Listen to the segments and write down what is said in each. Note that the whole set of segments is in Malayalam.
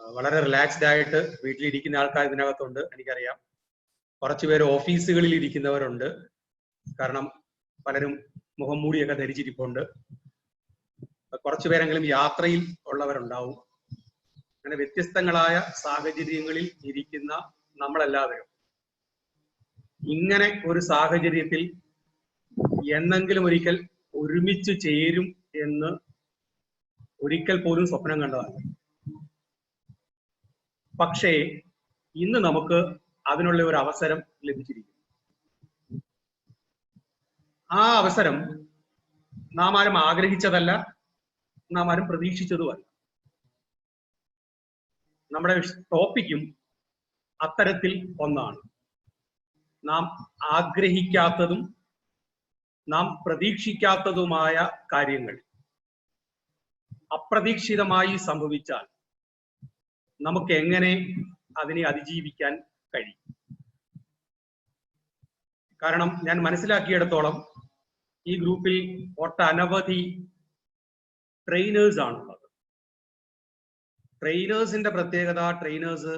വളരെ റിലാക്സ്ഡ് ആയിട്ട് വീട്ടിലിരിക്കുന്ന ആൾക്കാർ ഇതിനകത്തുണ്ട്, എനിക്കറിയാം. കുറച്ചുപേര് ഓഫീസുകളിൽ ഇരിക്കുന്നവരുണ്ട്, കാരണം പലരും മുഖം മൂടിയൊക്കെ ധരിച്ചിരിപ്പുണ്ട്. കുറച്ചുപേരെങ്കിലും യാത്രയിൽ ഉള്ളവരുണ്ടാവും. അങ്ങനെ വ്യത്യസ്തങ്ങളായ സാഹചര്യങ്ങളിൽ ഇരിക്കുന്ന നമ്മളെല്ലാവരും ഇങ്ങനെ ഒരു സാഹചര്യത്തിൽ എന്നെങ്കിലും ഒരിക്കൽ ഒരുമിച്ച് ചേരും എന്ന് ഒരിക്കൽ പോലും സ്വപ്നം കണ്ടതല്ല. പക്ഷേ ഇന്ന് നമുക്ക് അതിനുള്ള ഒരു അവസരം ലഭിച്ചിരിക്കുന്നു. ആ അവസരം നാം ആരും ആഗ്രഹിച്ചതല്ല, നാം ആരും പ്രതീക്ഷിച്ചതുമല്ല. നമ്മുടെ ടോപ്പിക്കും അത്തരത്തിൽ ഒന്നാണ്. നാം ആഗ്രഹിക്കാത്തതും നാം പ്രതീക്ഷിക്കാത്തതുമായ കാര്യങ്ങൾ അപ്രതീക്ഷിതമായി സംഭവിച്ചാൽ നമുക്ക് എങ്ങനെ അതിനെ അതിജീവിക്കാൻ കഴിയും? കാരണം ഞാൻ മനസ്സിലാക്കിയിടത്തോളം ഈ ഗ്രൂപ്പിൽ ഒട്ടനവധി ട്രെയിനേഴ്സ് ആണുള്ളത്. ട്രെയിനേഴ്സിന്റെ പ്രത്യേകത, ട്രെയിനേഴ്സ്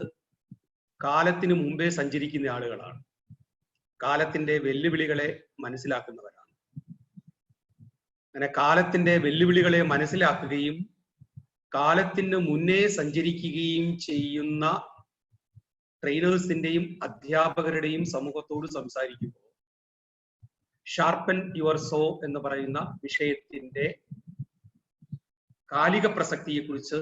കാലത്തിന് മുമ്പേ സഞ്ചരിക്കുന്ന ആളുകളാണ്. കാലത്തിന്റെ വെല്ലുവിളികളെ മനസ്സിലാക്കുന്നവരാണ്. അങ്ങനെ കാലത്തിന്റെ വെല്ലുവിളികളെ മനസ്സിലാക്കുകയും കാലത്തിന് മുന്നേ സഞ്ചരിക്കുകയും ചെയ്യുന്ന ട്രെയിനേഴ്സിന്റെയും അധ്യാപകരുടെയും സമൂഹത്തോട് സംസാരിക്കുമ്പോൾ ഷാർപ്പൻ യുവർ സോ എന്ന് പറയുന്ന വിഷയത്തിന്റെ കാലിക പ്രസക്തിയെക്കുറിച്ച്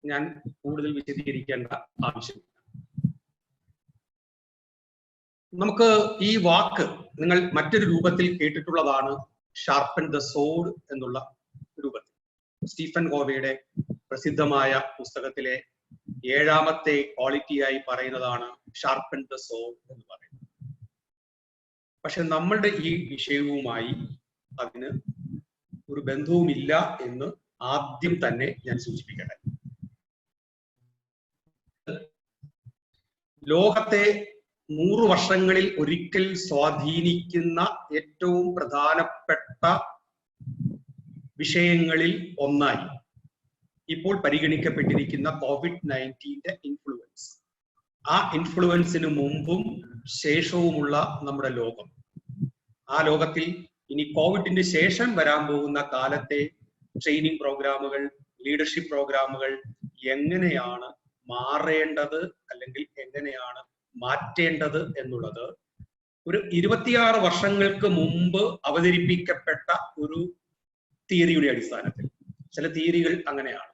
ഞാൻ കൂടുതൽ വിശദീകരിക്കേണ്ട ആവശ്യമില്ല. നമുക്ക് ഈ വാക്ക് നിങ്ങൾ മറ്റൊരു രൂപത്തിൽ കേട്ടിട്ടുള്ളതാണ്, ഷാർപ്പൻ ദ സോഡ് എന്നുള്ള രൂപത്തിൽ. സ്റ്റീഫൻ കോവയുടെ പ്രസിദ്ധമായ പുസ്തകത്തിലെ 7ാമത്തെ ക്വാളിറ്റിയായി പറയുന്നതാണ് ഷാർപ്പൻ ദ സോഡ് എന്ന് പറയുന്നത്. പക്ഷെ നമ്മളുടെ ഈ വിഷയവുമായി അതിന് ഒരു ബന്ധവുമില്ല എന്ന് ആദ്യം തന്നെ ഞാൻ സൂചിപ്പിക്കട്ടെ. ലോകത്തെ 100 വർഷങ്ങളിൽ ഒരിക്കൽ സ്വാധീനിക്കുന്ന ഏറ്റവും പ്രധാനപ്പെട്ട വിഷയങ്ങളിൽ ഒന്നായി ഇപ്പോൾ പരിഗണിക്കപ്പെട്ടിരിക്കുന്ന COVID-19 ഇൻഫ്ലുവൻസ്. ആ ഇൻഫ്ലുവൻസിന് മുമ്പും ശേഷവുമുള്ള നമ്മുടെ ലോകം, ആ ലോകത്തിൽ ഇനി കോവിഡിന് ശേഷം വരാൻ പോകുന്ന കാലത്തെ ട്രെയിനിങ് പ്രോഗ്രാമുകൾ, ലീഡർഷിപ്പ് പ്രോഗ്രാമുകൾ എങ്ങനെയാണ് മാറേണ്ടത് അല്ലെങ്കിൽ എങ്ങനെയാണ് മാറ്റേണ്ടത് എന്നുള്ളത് ഒരു 26 വർഷങ്ങൾക്ക് മുമ്പ് അവതരിപ്പിക്കപ്പെട്ട ഒരു തിയറിയുടെ അടിസ്ഥാനത്തിൽ. ചില തിയറികൾ അങ്ങനെയാണ്,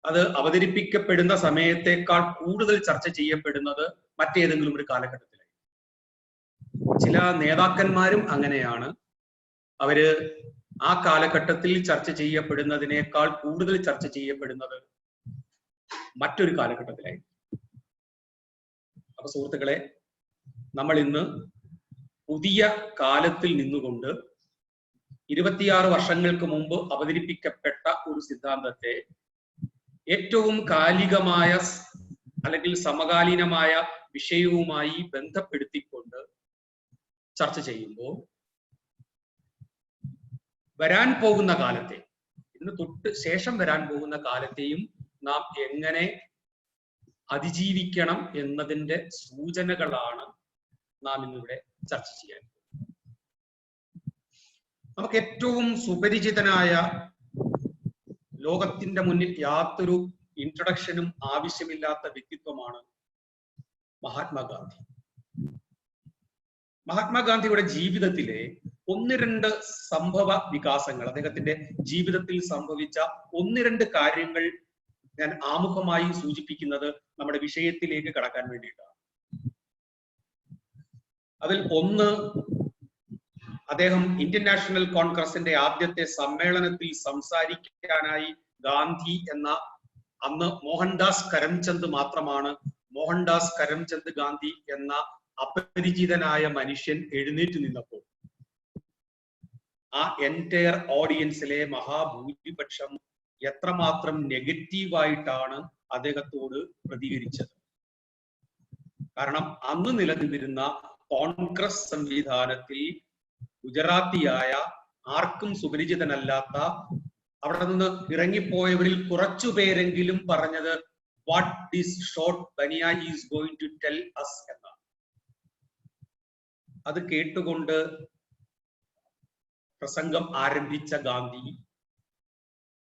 അത് അവതരിപ്പിക്കപ്പെടുന്ന സമയത്തേക്കാൾ കൂടുതൽ ചർച്ച ചെയ്യപ്പെടുന്നത് മറ്റേതെങ്കിലും ഒരു കാലഘട്ടത്തിലായി. ചില നേതാക്കന്മാരും അങ്ങനെയാണ്, അവര് ആ കാലഘട്ടത്തിൽ ചർച്ച ചെയ്യപ്പെടുന്നതിനേക്കാൾ കൂടുതൽ ചർച്ച ചെയ്യപ്പെടുന്നത് മറ്റൊരു കാലഘട്ടത്തിലായി. അപ്പൊ സുഹൃത്തുക്കളെ, നമ്മൾ ഇന്ന് പുതിയ കാലത്തിൽ നിന്നുകൊണ്ട് 26 വർഷങ്ങൾക്ക് മുമ്പ് അവതരിപ്പിക്കപ്പെട്ട ഒരു സിദ്ധാന്തത്തെ ഏറ്റവും കാലികമായ അല്ലെങ്കിൽ സമകാലീനമായ വിഷയവുമായി ബന്ധപ്പെടുത്തിക്കൊണ്ട് ചർച്ച ചെയ്യുമ്പോൾ വരാൻ പോകുന്ന കാലത്തെ, ഇതിന് തൊട്ട് ശേഷം വരാൻ പോകുന്ന കാലത്തെയും നാം എങ്ങനെ അതിജീവിക്കണം എന്നതിന്റെ സൂചനകളാണ് നാം ഇന്നിവിടെ ചർച്ച ചെയ്യാൻ. നമുക്ക് ഏറ്റവും സുപരിചിതനായ, ലോകത്തിന്റെ മുന്നിൽ യാതൊരു ഇൻട്രൊഡക്ഷനും ആവശ്യമില്ലാത്ത വ്യക്തിത്വമാണ് മഹാത്മാഗാന്ധി. മഹാത്മാഗാന്ധിയുടെ ജീവിതത്തിലെ 1-2 സംഭവ വികാസങ്ങൾ, അദ്ദേഹത്തിന്റെ ജീവിതത്തിൽ സംഭവിച്ച 1-2 കാര്യങ്ങൾ ഞാൻ ആമുഖമായി സൂചിപ്പിക്കുന്നത് നമ്മുടെ വിഷയത്തിലേക്ക് കടക്കാൻ വേണ്ടിയിട്ടാണ്. അതിൽ ഒന്ന്, അദ്ദേഹം ഇന്ത്യൻ നാഷണൽ കോൺഗ്രസിന്റെ ആദ്യത്തെ സമ്മേളനത്തിൽ സംസാരിക്കാനായി ഗാന്ധി എന്ന, അന്ന് മോഹൻദാസ് കരംചന്ദ് മാത്രമാണ്, മോഹൻദാസ് കരംചന്ദ് ഗാന്ധി എന്ന അപരിചിതനായ മനുഷ്യൻ എഴുന്നേറ്റ് നിന്നപ്പോൾ ആ എൻറ്റയർ ഓഡിയൻസിലെ മഹാഭൂരിപക്ഷം എത്രമാത്രം നെഗറ്റീവായിട്ടാണ് അദ്ദേഹത്തോട് പ്രതികരിച്ചത്. കാരണം അന്ന് നിലനിന്നിരുന്ന കോൺഗ്രസ് സംവിധാനത്തിൽ ഗുജറാത്തിയായ, ആർക്കും സുപരിചിതനല്ലാത്ത അവിടെ നിന്ന് ഇറങ്ങിപ്പോയവരിൽ കുറച്ചുപേരെങ്കിലും പറഞ്ഞത് what this short Baniya is going to tell us എന്നാണ്. അത് കേട്ടുകൊണ്ട് പ്രസംഗം ആരംഭിച്ച ഗാന്ധി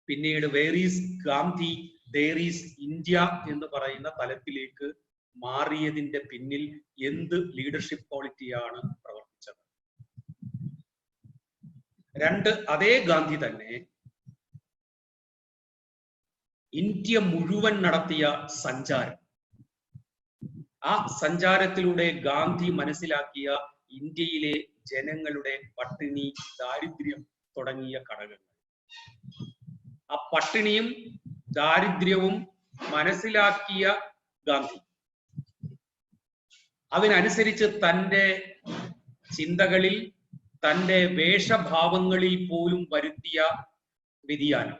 പിന്നീട് where is Gandhi there is India എന്ന് പറയുന്ന തലത്തിലേക്ക് മാറിയതിന്റെ പിന്നിൽ എന്ത് ലീഡർഷിപ്പ് ക്വാളിറ്റിയാണ് പ്രവർത്തിച്ചത്? രണ്ട്, അതേ ഗാന്ധി തന്നെ ഇന്ത്യ മുഴുവൻ നടത്തിയ സഞ്ചാരം, ആ സഞ്ചാരത്തിലൂടെ ഗാന്ധി മനസ്സിലാക്കിയ ഇന്ത്യയിലെ ജനങ്ങളുടെ പട്ടിണി, ദാരിദ്ര്യം തുടങ്ങിയ ഘടകങ്ങൾ, ആ പട്ടിണിയും ദാരിദ്ര്യവും മനസ്സിലാക്കിയ ഗാന്ധി അതിനനുസരിച്ച് തൻ്റെ ചിന്തകളിൽ, തൻ്റെ വേഷഭാവങ്ങളിൽ പോലും വരുത്തിയ വ്യതിയാനം,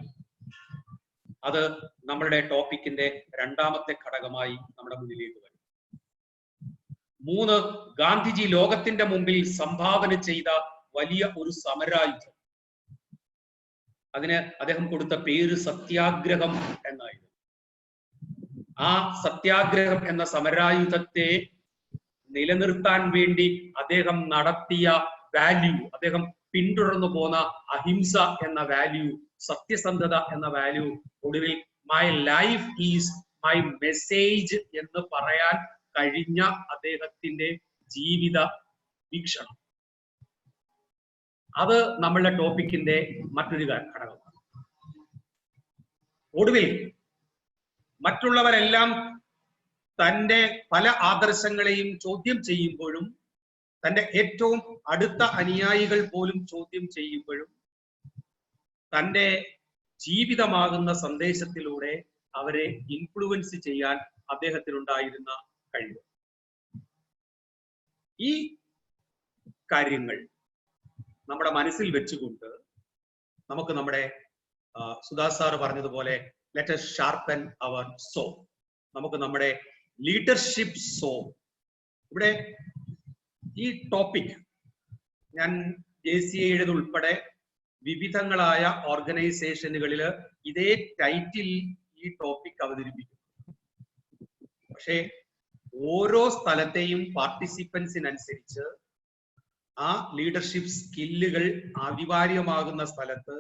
അത് നമ്മളുടെ ടോപ്പിക്കിന്റെ രണ്ടാമത്തെ ഘടകമായി നമ്മുടെ മുന്നിലേക്ക് വരും. മൂന്ന്, ഗാന്ധിജി ലോകത്തിന്റെ മുമ്പിൽ സംഭാവന ചെയ്ത വലിയ ഒരു സമരായുധം, അതിന് അദ്ദേഹം കൊടുത്ത പേര് സത്യാഗ്രഹം എന്നായിരുന്നു. ആ സത്യാഗ്രഹം എന്ന സമരായുധത്തെ നിലനിർത്താൻ വേണ്ടി അദ്ദേഹം നടത്തിയ വാല്യൂ, അദ്ദേഹം പിന്തുടർന്നു പോന്ന അഹിംസ എന്ന വാല്യൂ, സത്യസന്ധത എന്ന വാല്യൂ, ഒടുവിൽ my life is my message എന്ന് പറയാൻ കഴിഞ്ഞ അദ്ദേഹത്തിന്റെ ജീവിത വീക്ഷണം, അത് നമ്മളുടെ ടോപ്പിക്കിന്റെ മറ്റൊരു ഘടകമാണ്. ഒടുവിൽ മറ്റുള്ളവരെല്ലാം തന്റെ പല ആദർശങ്ങളെയും ചോദ്യം ചെയ്യുമ്പോഴും, തന്റെ ഏറ്റവും അടുത്ത അനുയായികൾ പോലും ചോദ്യം ചെയ്യുമ്പോഴും, തന്റെ ജീവിതമാകുന്ന സന്ദേശത്തിലൂടെ അവരെ ഇൻഫ്ലുവൻസ് ചെയ്യാൻ അദ്ദേഹത്തിനുണ്ടായിരുന്ന കഴിവ്. ഈ കാര്യങ്ങൾ നമ്മുടെ മനസ്സിൽ വെച്ചുകൊണ്ട് നമുക്ക് നമ്മുടെ സുധാ സാർ പറഞ്ഞതുപോലെ let us sharpen our so, നമുക്ക് നമ്മുടെ ലീഡർഷിപ്പ് സോ, ഇവിടെ ഈ ടോപ്പിക് ഞാൻ JCIയുടെ ഉൾപ്പെടെ വിവിധങ്ങളായ ഓർഗനൈസേഷനുകളിൽ ഇതേ ടൈറ്റിൽ ഈ ടോപ്പിക് അവതരിപ്പിക്കും. പക്ഷേ ഓരോ സ്ഥലത്തെയും പാർട്ടിസിപ്പൻസിനനുസരിച്ച് ആ ലീഡർഷിപ്പ് സ്കില്ലുകൾ അനിവാര്യമാകുന്ന സ്ഥലത്ത്,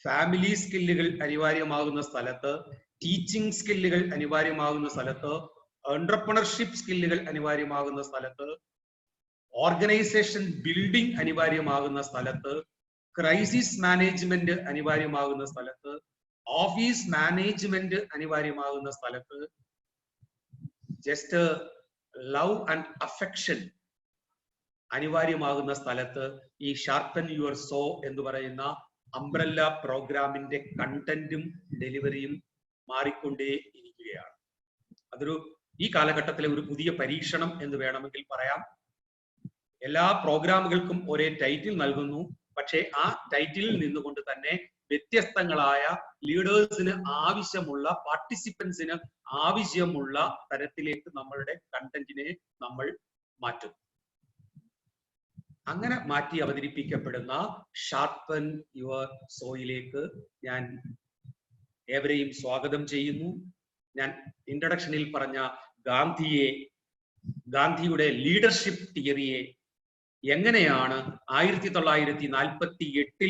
ഫാമിലി സ്കില്ലുകൾ അനിവാര്യമാകുന്ന സ്ഥലത്ത്, ടീച്ചിങ് സ്കില്ലുകൾ അനിവാര്യമാകുന്ന സ്ഥലത്ത്, എന്റർപ്രണർഷിപ്പ് സ്കില്ലുകൾ അനിവാര്യമാകുന്ന സ്ഥലത്ത്, ഓർഗനൈസേഷൻ ബിൽഡിംഗ് അനിവാര്യമാകുന്ന സ്ഥലത്ത്, ക്രൈസിസ് മാനേജ്മെന്റ് അനിവാര്യമാകുന്ന സ്ഥലത്ത്, ഓഫീസ് മാനേജ്മെന്റ് അനിവാര്യമാകുന്ന സ്ഥലത്ത്, ജസ്റ്റ് ലവ് ആൻഡ് അഫെക്ഷൻ അനിവാര്യമാകുന്ന സ്ഥലത്ത് ഈ ഷാർപ്പൻ യുവർ സോ എന്ന് പറയുന്ന അംബ്രല്ല പ്രോഗ്രാമിന്റെ കണ്ടന്റും ഡെലിവറിയും മാറിക്കൊണ്ടേ ഇരിക്കുകയാണ്. അതൊരു ഈ കാലഘട്ടത്തിലെ ഒരു പുതിയ പരീക്ഷണം എന്ന് വേണമെങ്കിൽ പറയാം. എല്ലാ പ്രോഗ്രാമുകൾക്കും ഒരേ ടൈറ്റിൽ നൽകുന്നു, പക്ഷേ ആ ടൈറ്റിലിൽ നിന്നുകൊണ്ട് തന്നെ വ്യത്യസ്തങ്ങളായ ലീഡേഴ്സിന് ആവശ്യമുള്ള, പാർട്ടിസിപ്പൻസിന് ആവശ്യമുള്ള തരത്തിലേക്ക് നമ്മളുടെ കണ്ടന്റിനെ നമ്മൾ മാറ്റും. അങ്ങനെ മാറ്റി അവതരിപ്പിക്കപ്പെടുന്ന ഷാർപ്പൻ യുവർ സോയിലേക്ക് ഞാൻ ഏവരെയും സ്വാഗതം ചെയ്യുന്നു. ഞാൻ ഇൻട്രഡക്ഷനിൽ പറഞ്ഞ ഗാന്ധിയുടെ ലീഡർഷിപ്പ് തിയറിയെ എങ്ങനെയാണ് 1948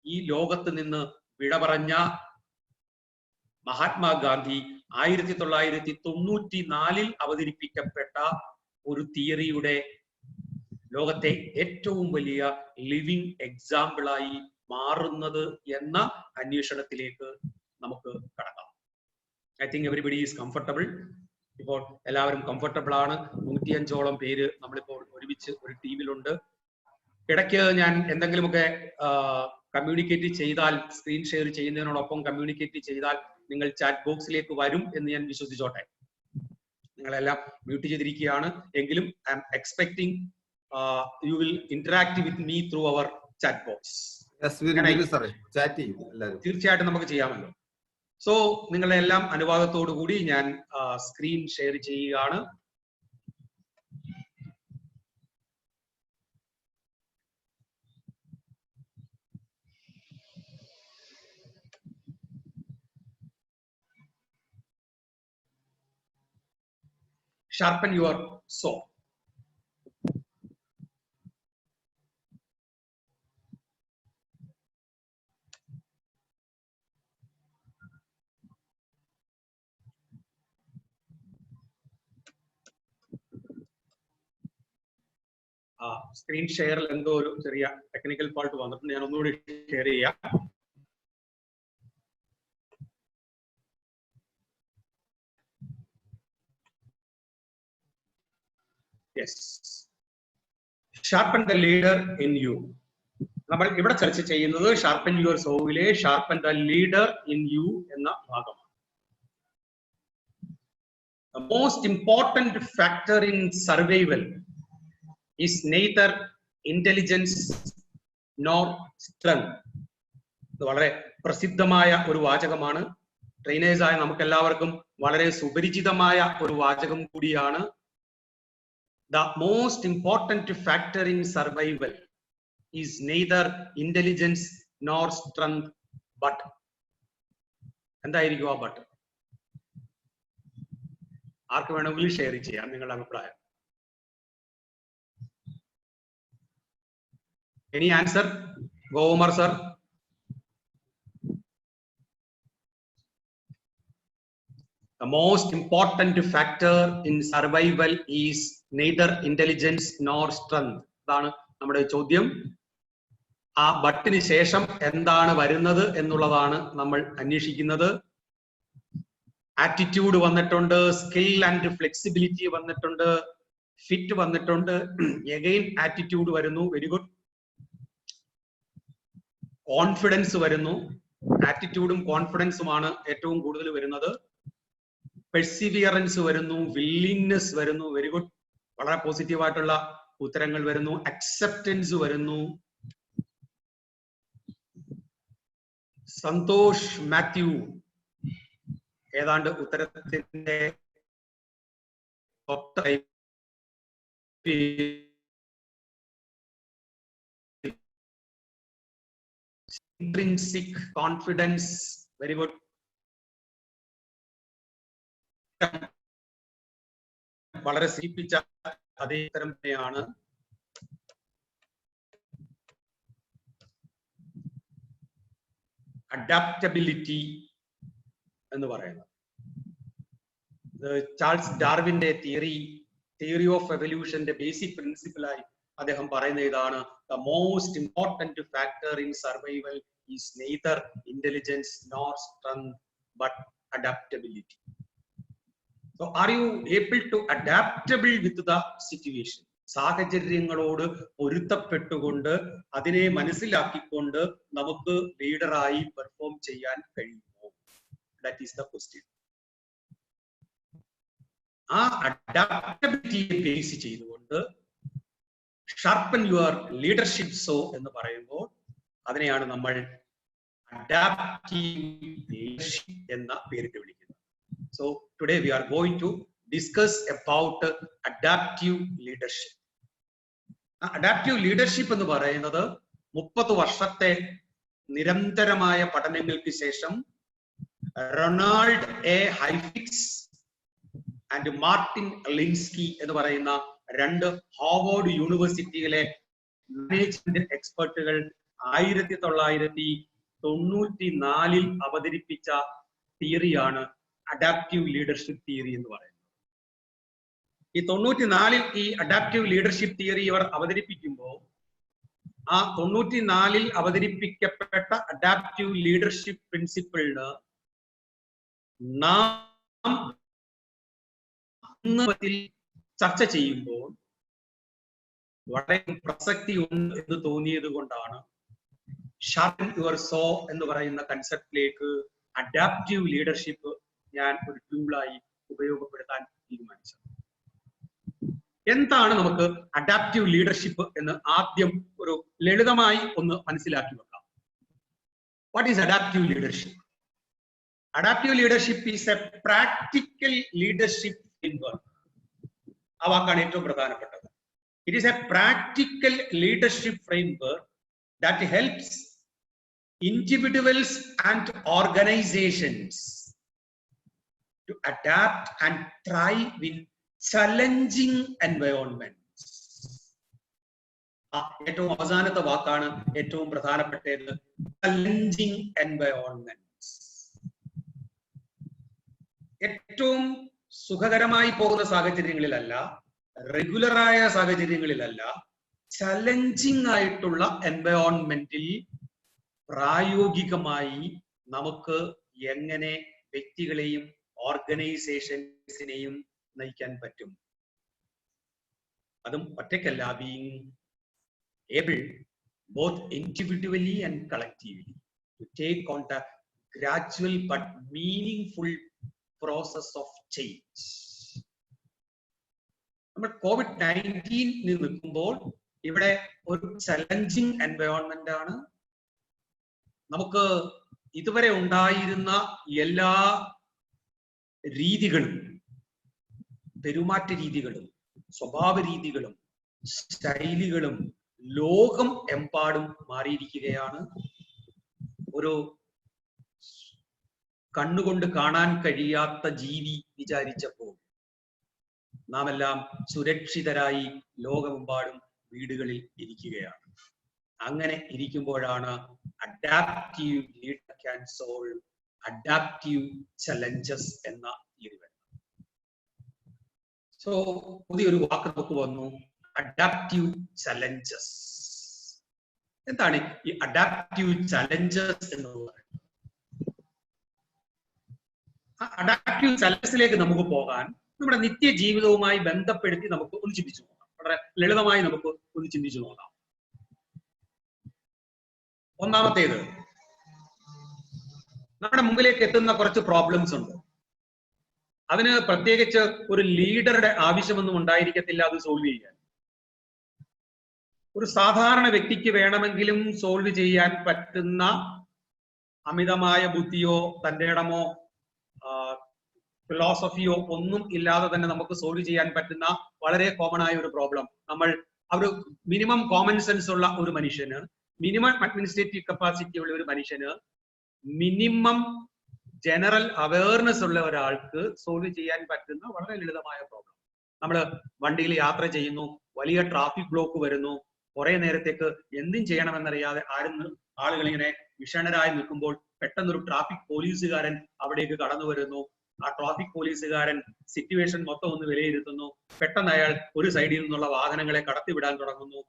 ഈ ലോകത്ത് നിന്ന് വിട പറഞ്ഞ മഹാത്മാഗാന്ധി 1994 അവതരിപ്പിക്കപ്പെട്ട ഒരു തിയറിയുടെ ലോകത്തെ ഏറ്റവും വലിയ ലിവിങ് എക്സാമ്പിളായി മാറുന്നത് എന്ന അന്വേഷണത്തിലേക്ക് നമുക്ക് കടക്കാം. I think everybody is comfortable. ഇപ്പോൾ എല്ലാവരും കംഫർട്ടബിൾ ആണ്. 105ഓളം പേര് നമ്മളിപ്പോൾ ഒരുമിച്ച് ഒരു ടീമിലുണ്ട്. ഇടയ്ക്ക് ഞാൻ എന്തെങ്കിലുമൊക്കെ കമ്മ്യൂണിക്കേറ്റ് ചെയ്താൽ, സ്ക്രീൻ ഷെയർ ചെയ്യുന്നതിനോടൊപ്പം കമ്മ്യൂണിക്കേറ്റ് ചെയ്താൽ നിങ്ങൾ ചാറ്റ് ബോക്സിലേക്ക് വരും എന്ന് ഞാൻ വിശ്വസിച്ചോട്ടെ. നിങ്ങളെല്ലാം മ്യൂട്ട് ചെയ്തിരിക്കുകയാണ് എങ്കിലും I M expecting you will interact with me through our chat box. Yes, we will, sir. Chat ചെയ്യും എല്ലാവരും. തീർച്ചയായിട്ടും നമുക്ക് ചെയ്യാമല്ലോ. സോ നിങ്ങളുടെ എല്ലാം അനുവാദത്തോടു കൂടി ഞാൻ സ്ക്രീൻ ഷെയർ ചെയ്യുകയാണ്. sharpen your saw. സ്ക്രീൻ ഷെയറിൽ എന്തോ ഒരു ചെറിയ ടെക്നിക്കൽ ഫാൾട്ട് വന്നിട്ടുണ്ട്. ഞാൻ ഒന്നുകൂടി ഷെയർ ചെയ്യാം. Yes. Sharpen the leader in you. നമ്മൾ ഇവിടെ ചർച്ച ചെയ്യുന്നത് ഷാർപ്പൻ യുവർ സോവിലെ sharpen the leader in you എന്ന ഭാഗമാണ്. The most important factor in survival is neither intelligence nor strength. ഇത് വളരെ പ്രസിദ്ധമായ ഒരു വാചകമാണ്. ട്രെയിനേഴ്സായ നമുക്ക് എല്ലാവർക്കും വളരെ സുപരിചിതമായ ഒരു വാചകം കൂടിയാണ്. The most important factor in survival is neither intelligence nor strength but. എന്തായിരിക്കും ആ ബട്ട്? ആർക്ക് വേണമെങ്കിലും ഷെയർ ചെയ്യാം നിങ്ങളുടെ അഭിപ്രായം. Any answer? Go Omar sir. The most important factor in survival is neither intelligence nor strength. അതാണ് നമ്മുടെ ചോദ്യം. ആ ബട്ടിന് ശേഷം എന്താണ് വരുന്നത് എന്നുള്ളതാണ് നമ്മൾ അന്വേഷിക്കുന്നത്. ആറ്റിറ്റ്യൂഡ് വന്നിട്ടുണ്ട്, സ്കിൽ ആൻഡ് ഫ്ലെക്സിബിലിറ്റി വന്നിട്ടുണ്ട്, ഫിറ്റ് വന്നിട്ടുണ്ട്, എഗെയിൻ ആറ്റിറ്റ്യൂഡ് വരുന്നു. Very good. കോൺഫിഡൻസ് വരുന്നു. ആറ്റിറ്റ്യൂഡും കോൺഫിഡൻസുമാണ് ഏറ്റവും കൂടുതൽ വരുന്നത്. പെർസിവിയറൻസ് വരുന്നു, വില്ലിംഗ്നെസ് വരുന്നു. Very good. വളരെ പോസിറ്റീവായിട്ടുള്ള ഉത്തരങ്ങൾ വരുന്നു. അക്സെപ്റ്റൻസ് വരുന്നു. സന്തോഷ് മാത്യു ഏതാണ്ട് ഉത്തരത്തിന്റെ intrinsic confidence. Very good. വളരെ സൂചിപ്പിച്ച അതേ തരം തന്നെയാണ്. അഡാപ്റ്റബിലിറ്റി എന്ന് പറയുന്നത് ചാൾസ് ഡാർവിന്റെ തിയറി ഓഫ് എവല്യൂഷന്റെ ബേസിക് പ്രിൻസിപ്പിളായി അദ്ദേഹം പറയുന്ന ഇതാണ്: the most important factor in survival is neither intelligence nor strength but adaptability. So are you able to adaptable with the situation? സാഹചര്യങ്ങളോട് പൊരുത്തപ്പെട്ടുകൊണ്ട് അതിനെ മനസ്സിലാക്കിക്കൊണ്ട് നമുക്ക് ലീഡറായി പെർഫോം ചെയ്യാൻ കഴിയുമോ? That is the question. ആ അഡാപ്റ്റബിലിറ്റിയെ ബേസ് ചെയ്തുകൊണ്ട് ഷാർപ്പൻ യുവർ ലീഡർഷിപ്പ് സോ എന്ന് പറയുമ്പോൾ അതിനെയാണ് നമ്മൾ അഡാപ്റ്റീവ് ലീഡർഷിപ്പ് എന്ന പേരിട്ട് വിളിക്കുന്നത്. So today we are going to discuss about adaptive leadership. Adaptive leadership എന്ന് പറയുന്നത് 30 വർഷത്തെ നിരന്തരമായ പഠനങ്ങൾക്ക് ശേഷം Ronald A Heifetz and Martin Linsky എന്ന് പറയുന്ന 2 ഹാർവാർഡ് യൂണിവേഴ്സിറ്റിയിലെ മാനേജ്മെന്റ് എക്സ്പെർട്ടുകൾ 1994 അവതരിപ്പിച്ച തിയറിയാണ് അഡാപ്റ്റീവ് ലീഡർഷിപ്പ് തിയറി എന്ന് പറയുന്നത്. ഈ 94 ഈ അഡാപ്റ്റീവ് ലീഡർഷിപ്പ് തിയറി ഇവർ അവതരിപ്പിക്കുമ്പോൾ ആ 94 അവതരിപ്പിക്കപ്പെട്ട അഡാപ്റ്റീവ് ലീഡർഷിപ്പ് പ്രിൻസിപ്പിളിന് നാം ചർച്ച ചെയ്യുമ്പോൾ വളരെ പ്രസക്തി ഉണ്ട് എന്ന് തോന്നിയത് കൊണ്ടാണ് ഷാർപ്പൻ യുവർ സോ എന്ന് പറയുന്ന കൺസെപ്റ്റിലേക്ക് അഡാപ്റ്റീവ് ലീഡർഷിപ്പ് ഞാൻ ഒരു ടൂളായി ഉപയോഗപ്പെടുത്താൻ തീരുമാനിച്ചത്. എന്താണ് നമുക്ക് അഡാപ്റ്റീവ് ലീഡർഷിപ്പ് എന്ന് ആദ്യം ഒരു ലളിതമായി ഒന്ന് മനസ്സിലാക്കി വെക്കാം. What is adaptive leadership? Adaptive leadership is A practical leadership framework. ആ വാക്കാണ് ഏറ്റവും പ്രധാനപ്പെട്ടത്. It is A practical leadership framework that helps individuals and organizations to adapt and thrive in challenging environment. ഏറ്റവും അവസാനത്തെ വാക്കാണ് ഏറ്റവും പ്രധാനപ്പെട്ടത്. Challenging environment. ഏറ്റവും സുഖകരമായി പോകുന്ന സാഹചര്യങ്ങളിലല്ല, റെഗുലറായ സാഹചര്യങ്ങളിലല്ല, ചലഞ്ചിങ് ആയിട്ടുള്ള എൻവയോൺമെന്റിൽ പ്രായോഗികമായി നമുക്ക് എങ്ങനെ വ്യക്തികളെയും ഓർഗനൈസേഷൻസിനെയും നയിക്കാൻ പറ്റും. അതും ഒറ്റയ്ക്കല്ല, being able both individually and collectively to take on the gradual but meaningful process of change. നമ്മൾ COVID-19 നിൽക്കുമ്പോൾ ഇവിടെ ഒരു ചലഞ്ചിങ് എൻവയോൺമെന്റ് ആണ്. നമുക്ക് ഇതുവരെ ഉണ്ടായിരുന്ന എല്ലാ രീതികളും, പെരുമാറ്റ രീതികളും, സ്വഭാവ രീതികളും, ശൈലികളും ലോകം എമ്പാടും മാറിയിരിക്കുകയാണ്. ഒരു കണ്ണുകൊണ്ട് കാണാൻ കഴിയാത്ത ജീവി വിചാരിച്ചപ്പോൾ നാം എല്ലാം സുരക്ഷിതരായി ലോകമെമ്പാടും വീടുകളിൽ ഇരിക്കുകയാണ്. അങ്ങനെ ഇരിക്കുമ്പോഴാണ് adaptive leader can solve adaptive challenges എന്ന തിയറി വരുന്നത്. സോ പുതിയൊരു വാക്ക് നമുക്ക് വന്നു, അഡാപ്റ്റീവ് ചലഞ്ചസ്. എന്താണ് ഈ അഡാപ്റ്റീവ് ചലഞ്ചസ് എന്ന് പറയുന്നത്? അഡാപ്റ്റീവ് ചലഞ്ചസിലേക്ക് നമുക്ക് പോകാൻ നമ്മുടെ നിത്യജീവിതവുമായി ബന്ധപ്പെടുത്തി നമുക്ക് ഒന്ന് ചിന്തിച്ചു നോക്കാം. വളരെ ലളിതമായി നമുക്ക് ഒന്ന് ചിന്തിച്ചു നോക്കാം. ഒന്നാമത്തേത്, നമ്മുടെ മുമ്പിലേക്ക് എത്തുന്ന കുറച്ച് പ്രോബ്ലംസ് ഉണ്ട്. അതിന് പ്രത്യേകിച്ച് ഒരു ലീഡറുടെ ആവശ്യമൊന്നും ഉണ്ടായിരിക്കത്തില്ല അത് സോൾവ് ചെയ്യാൻ. ഒരു സാധാരണ വ്യക്തിക്ക് വേണമെങ്കിലും സോൾവ് ചെയ്യാൻ പറ്റുന്ന അമിതമായ ബുദ്ധിയോ തന്റെ ഇടമോ ഫിലോസഫിയോ ഒന്നും ഇല്ലാതെ തന്നെ നമുക്ക് സോൾവ് ചെയ്യാൻ പറ്റുന്ന വളരെ കോമൺ ആയ ഒരു പ്രോബ്ലം. നമ്മൾ ഒരു മിനിമം കോമൺ സെൻസ് ഉള്ള ഒരു മനുഷ്യന്, മിനിമം അഡ്മിനിസ്ട്രേറ്റീവ് കപ്പാസിറ്റി ഉള്ള ഒരു മനുഷ്യന്, മിനിമം ജനറൽ അവയർനെസ് ഉള്ള ഒരാൾക്ക് സോൾവ് ചെയ്യാൻ പറ്റുന്ന വളരെ ലളിതമായ പ്രോബ്ലം. നമ്മൾ വണ്ടിയിൽ യാത്ര ചെയ്യുന്നു, വലിയ ട്രാഫിക് ബ്ലോക്ക് വരുന്നു, കുറെ നേരത്തേക്ക് എന്തും ചെയ്യണമെന്നറിയാതെ ആളുകൾ ഇങ്ങനെ വിഷണരായി നിൽക്കുമ്പോൾ പെട്ടെന്നൊരു ട്രാഫിക് പോലീസുകാരൻ അവിടേക്ക് കടന്നു വരുന്നു. ആ ട്രാഫിക് പോലീസുകാരൻ സിറ്റുവേഷൻ മൊത്തം ഒന്ന് വിലയിരുത്തുന്നു. പെട്ടെന്ന് അയാൾ ഒരു സൈഡിൽ നിന്നുള്ള വാഹനങ്ങളെ കടത്തിവിടാൻ തുടങ്ങുന്നു.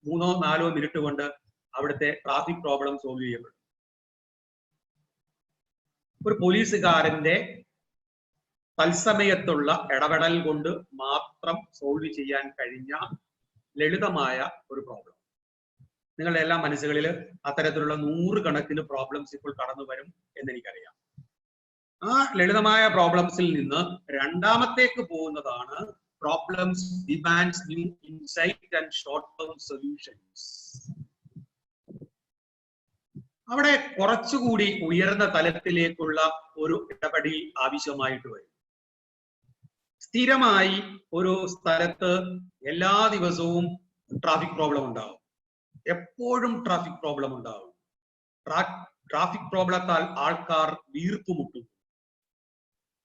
3-4 മിനിറ്റ് കൊണ്ട് അവിടുത്തെ ട്രാഫിക് പ്രോബ്ലം സോൾവ് ചെയ്യപ്പെടും. ഒരു പോലീസുകാരന്റെ തത്സമയത്തുള്ള ഇടപെടൽ കൊണ്ട് മാത്രം സോൾവ് ചെയ്യാൻ കഴിഞ്ഞ ലളിതമായ ഒരു പ്രോബ്ലം. നിങ്ങളുടെ എല്ലാ മനസ്സുകളിൽ അത്തരത്തിലുള്ള 100 കണക്കിന് പ്രോബ്ലംസ് ഇപ്പോൾ കടന്നു വരും എന്നെനിക്കറിയാം. ആ ലളിതമായ പ്രോബ്ലംസിൽ നിന്ന് രണ്ടാമത്തേക്ക് പോകുന്നതാണ് problems demands new insight and short term solutions. അവിടെ കുറച്ചുകൂടി ഉയർന്ന തലത്തിലേക്കുള്ള ഒരു ഇടപെടൽ ആവശ്യമായിട്ട് വരും. സ്ഥിരമായി ഒരു സ്ഥലത്ത് എല്ലാ ദിവസവും ട്രാഫിക് പ്രോബ്ലം ഉണ്ടാവും, എപ്പോഴും ട്രാഫിക് പ്രോബ്ലം ഉണ്ടാവും. ട്രാഫിക് പ്രോബ്ലത്താൽ ആൾക്കാർ വീർപ്പുമുട്ടും.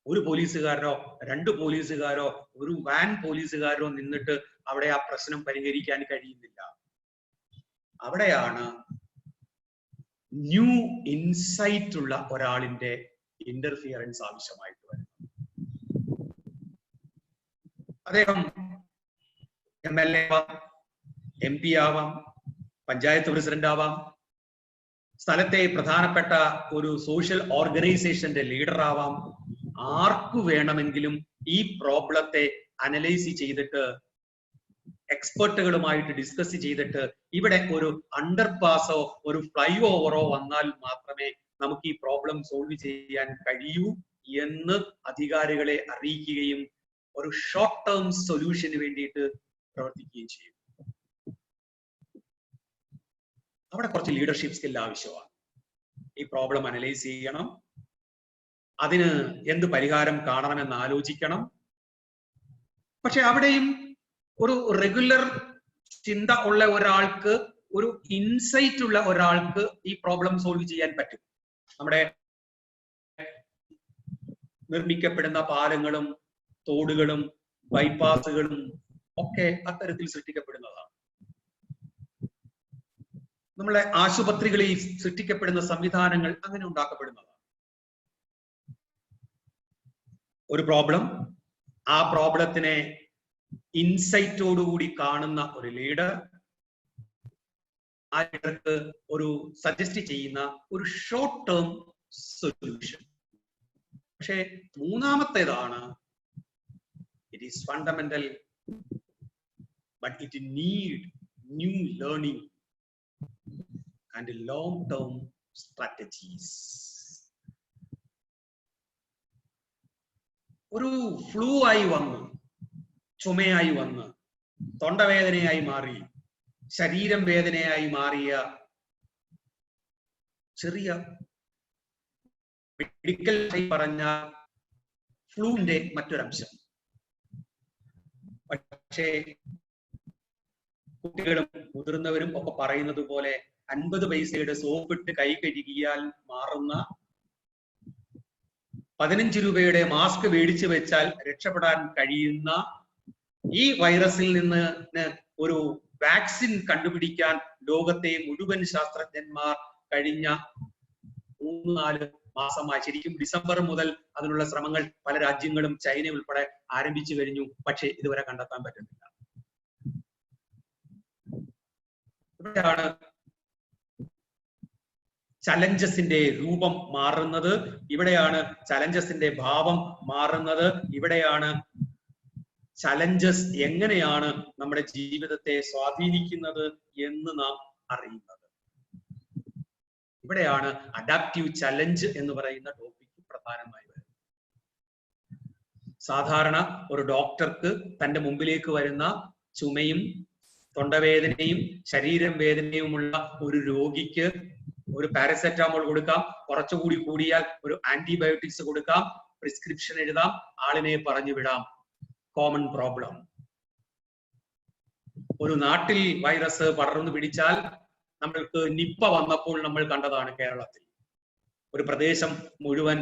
ഒരു പോലീസുകാരോ 2 പോലീസുകാരോ ഒരു വാൻ പോലീസുകാരോ നിന്നിട്ട് അവിടെ ആ പ്രശ്നം പരിഹരിക്കാൻ കഴിയുന്നില്ല. അവിടെയാണ് ന്യൂ ഇൻസൈറ്റ് ഉള്ള ഒരാളിന്റെ ഇന്റർഫിയറൻസ് ആവശ്യമായിട്ട് വരുന്നത്. അദ്ദേഹം MLA ആവാം, MP ആവാം, പഞ്ചായത്ത് പ്രസിഡന്റ് ആവാം, സ്ഥലത്തെ പ്രധാനപ്പെട്ട ഒരു സോഷ്യൽ ഓർഗനൈസേഷന്റെ ലീഡർ ആവാം. ആർക്കു വേണമെങ്കിലും ഈ പ്രോബ്ലത്തെ അനലൈസ് ചെയ്തിട്ട് എക്സ്പെർട്ടുകളുമായിട്ട് ഡിസ്കസ് ചെയ്തിട്ട് ഇവിടെ ഒരു അണ്ടർപാസോ ഒരു ഫ്ലൈ ഓവറോ വന്നാൽ മാത്രമേ നമുക്ക് ഈ പ്രോബ്ലം സോൾവ് ചെയ്യാൻ കഴിയൂ എന്ന് അധികാരികളെ അറിയിക്കുകയും ഒരു ഷോർട്ട് ടേം സൊല്യൂഷന് വേണ്ടിയിട്ട് പ്രവർത്തിക്കുകയും ചെയ്യും. അവിടെ കുറച്ച് ലീഡർഷിപ്പ് സ്കിൽ ആവശ്യമാണ്. ഈ പ്രോബ്ലം അനലൈസ് ചെയ്യണം, അതിന് എന്ത് പരിഹാരം കാണണമെന്ന് ആലോചിക്കണം. പക്ഷെ അവിടെയും ഒരു റെഗുലർ ചിന്ത ഉള്ള ഒരാൾക്ക്, ഒരു ഇൻസൈറ്റ് ഉള്ള ഒരാൾക്ക് ഈ പ്രോബ്ലം സോൾവ് ചെയ്യാൻ പറ്റും. നമ്മുടെ നിർമ്മിക്കപ്പെടുന്ന പാലങ്ങളും തോടുകളും ബൈപ്പാസുകളും ഒക്കെ അത്തരത്തിൽ സൃഷ്ടിക്കപ്പെടുന്നതാണ്. നമ്മളെ ആശുപത്രികളിൽ സൃഷ്ടിക്കപ്പെടുന്ന സംവിധാനങ്ങൾ അങ്ങനെ ഉണ്ടാക്കപ്പെടുന്നതാണ്. ഒരു പ്രോബ്ലം, ആ പ്രോബ്ലത്തിനെ ഇൻസൈറ്റോടുകൂടി കാണുന്ന ഒരു ലീഡർ, ആ ലീഡർക്ക് ഒരു സജസ്റ്റ് ചെയ്യുന്ന ഒരു ഷോർട്ട് ടേം സൊല്യൂഷൻ. പക്ഷേ മൂന്നാമത്തേതാണ്, it is fundamental, but it need new learning and long term strategies. ഒരു ഫ്ലൂ ആയി വന്ന്, ചുമയായി വന്ന്, തൊണ്ടവേദനയായി മാറി, ശരീരം വേദനയായി മാറിയ ചെറിയ മെഡിക്കൽ പറഞ്ഞ ഫ്ലൂവിന്റെ മറ്റൊരംശം. പക്ഷേ കുട്ടികളും മുതിർന്നവരും ഒക്കെ പറയുന്നത് പോലെ 50 പൈസയുടെ സോപ്പിട്ട് കൈ കഴുകിയാൽ മാറുന്ന, 15 രൂപയുടെ മാസ്ക് മേടിച്ചു വെച്ചാൽ രക്ഷപ്പെടാൻ കഴിയുന്ന ഈ വൈറസിൽ നിന്ന് ഒരു വാക്സിൻ കണ്ടുപിടിക്കാൻ ലോകത്തെ മുഴുവൻ ശാസ്ത്രജ്ഞന്മാർ കഴിഞ്ഞ 3-4 മാസമായി, ശരിക്കും ഡിസംബർ മുതൽ അതിനുള്ള ശ്രമങ്ങൾ പല രാജ്യങ്ങളും ചൈന ഉൾപ്പെടെ ആരംഭിച്ചു കഴിഞ്ഞു. പക്ഷേ ഇതുവരെ കണ്ടെത്താൻ പറ്റുന്നില്ല. ഇവിടെയാണ് ചലഞ്ചസിന്റെ രൂപം മാറുന്നത്, ഇവിടെയാണ് ചലഞ്ചസിന്റെ ഭാവം മാറുന്നത്, ഇവിടെയാണ് ചലഞ്ചസ് എങ്ങനെയാണ് നമ്മുടെ ജീവിതത്തെ സ്വാധീനിക്കുന്നത് എന്ന് നാം അറിയുന്നത്. ഇവിടെയാണ് അഡാപ്റ്റീവ് ചലഞ്ച് എന്ന് പറയുന്ന ടോപ്പിക് പ്രധാനമായി വരുന്നത്. സാധാരണ ഒരു ഡോക്ടർക്ക് തന്റെ മുമ്പിലേക്ക് വരുന്ന ചുമയും തൊണ്ടവേദനയും ശരീരം വേദനയുമുള്ള ഒരു രോഗിക്ക് ഒരു പാരസെറ്റാമോൾ കൊടുക്കാം, കുറച്ചുകൂടി കൂടിയാൽ ഒരു ആന്റിബയോട്ടിക്സ് കൊടുക്കാം, പ്രിസ്ക്രിപ്ഷൻ എഴുതാം, ആളിനെ പറഞ്ഞു വിടാം. Common problem. ഒരു നാട്ടിൽ വൈറസ് പടർന്നു പിടിച്ചാൽ, നമ്മൾക്ക് നിപ്പ വന്നപ്പോൾ നമ്മൾ കണ്ടതാണ് കേരളത്തിൽ. ഒരു പ്രദേശം മുഴുവൻ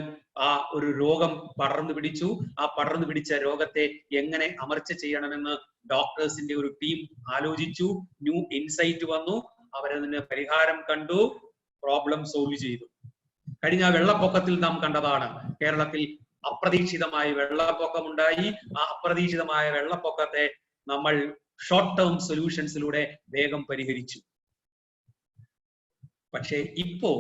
ആ ഒരു രോഗം പടർന്നു പിടിച്ചു. ആ പടർന്നു പിടിച്ച രോഗത്തെ എങ്ങനെ അമർച്ച ചെയ്യണമെന്ന് ഡോക്ടേഴ്സിന്റെ ഒരു ടീം ആലോചിച്ചു. ന്യൂ ഇൻസൈറ്റ് വന്നു, അവരതിന് പരിഹാരം കണ്ടു, പ്രോബ്ലം സോൾവ് ചെയ്തു. കഴിഞ്ഞ വെള്ളപ്പൊക്കത്തിൽ നാം കണ്ടതാണ്, കേരളത്തിൽ അപ്രതീക്ഷിതമായി വെള്ളപ്പൊക്കമുണ്ടായി. ആ അപ്രതീക്ഷിതമായ വെള്ളപ്പൊക്കത്തെ നമ്മൾ ഷോർട്ട് ടേം സൊല്യൂഷൻസിലൂടെ വേഗം പരിഹരിച്ചു. പക്ഷേ ഇപ്പോൾ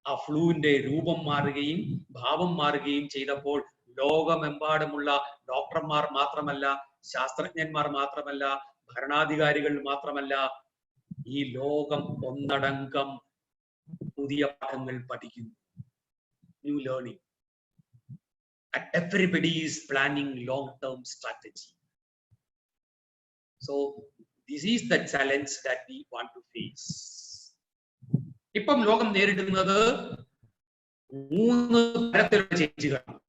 ആ ഫ്ലൂവിന്റെ രൂപം മാറുകയും ഭാവം മാറുകയും ചെയ്തപ്പോൾ ലോകമെമ്പാടുമുള്ള ഡോക്ടർമാർ മാത്രമല്ല, ശാസ്ത്രജ്ഞന്മാർ മാത്രമല്ല, ഭരണാധികാരികൾ മാത്രമല്ല, ഈ ലോകം ഒന്നടങ്കം പുതിയ പാഠങ്ങൾ പഠിക്കുന്നു. New learning. And everybody is planning long-term strategy. So this is the challenge that we want to face. ഇപ്പം ലോകം നേരിടുന്നത് 3 തരത്തിലുള്ള ചേഞ്ചുകളാണ്,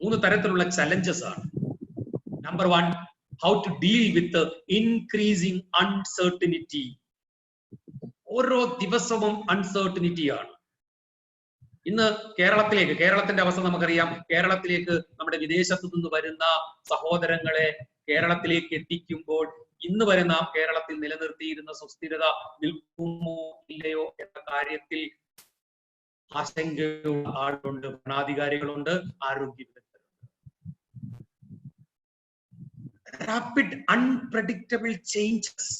3 തരത്തിലുള്ള ചലഞ്ചസ് ആണ്. Number 1, how to deal with the increasing uncertainty. ഓരോ ദിവസവും അൺസർട്ടനിറ്റി ആണ്. ഇന്ന് കേരളത്തിന്റെ അവസ്ഥ നമുക്കറിയാം. കേരളത്തിലേക്ക് നമ്മുടെ വിദേശത്തു നിന്ന് വരുന്ന സഹോദരങ്ങളെ കേരളത്തിലേക്ക് എത്തിക്കുമ്പോൾ ഇന്ന് വരെ നാം കേരളത്തിൽ നിലനിർത്തിയിരുന്ന സുസ്ഥിരത നിൽക്കുമോ ഇല്ലയോ എന്ന കാര്യത്തിൽ ആശങ്കയുള്ള ആളുണ്ട്, ഭരണാധികാരികളുണ്ട്, ആരോഗ്യ വിദഗ്ധരുണ്ട്. Rapid unpredictable changes.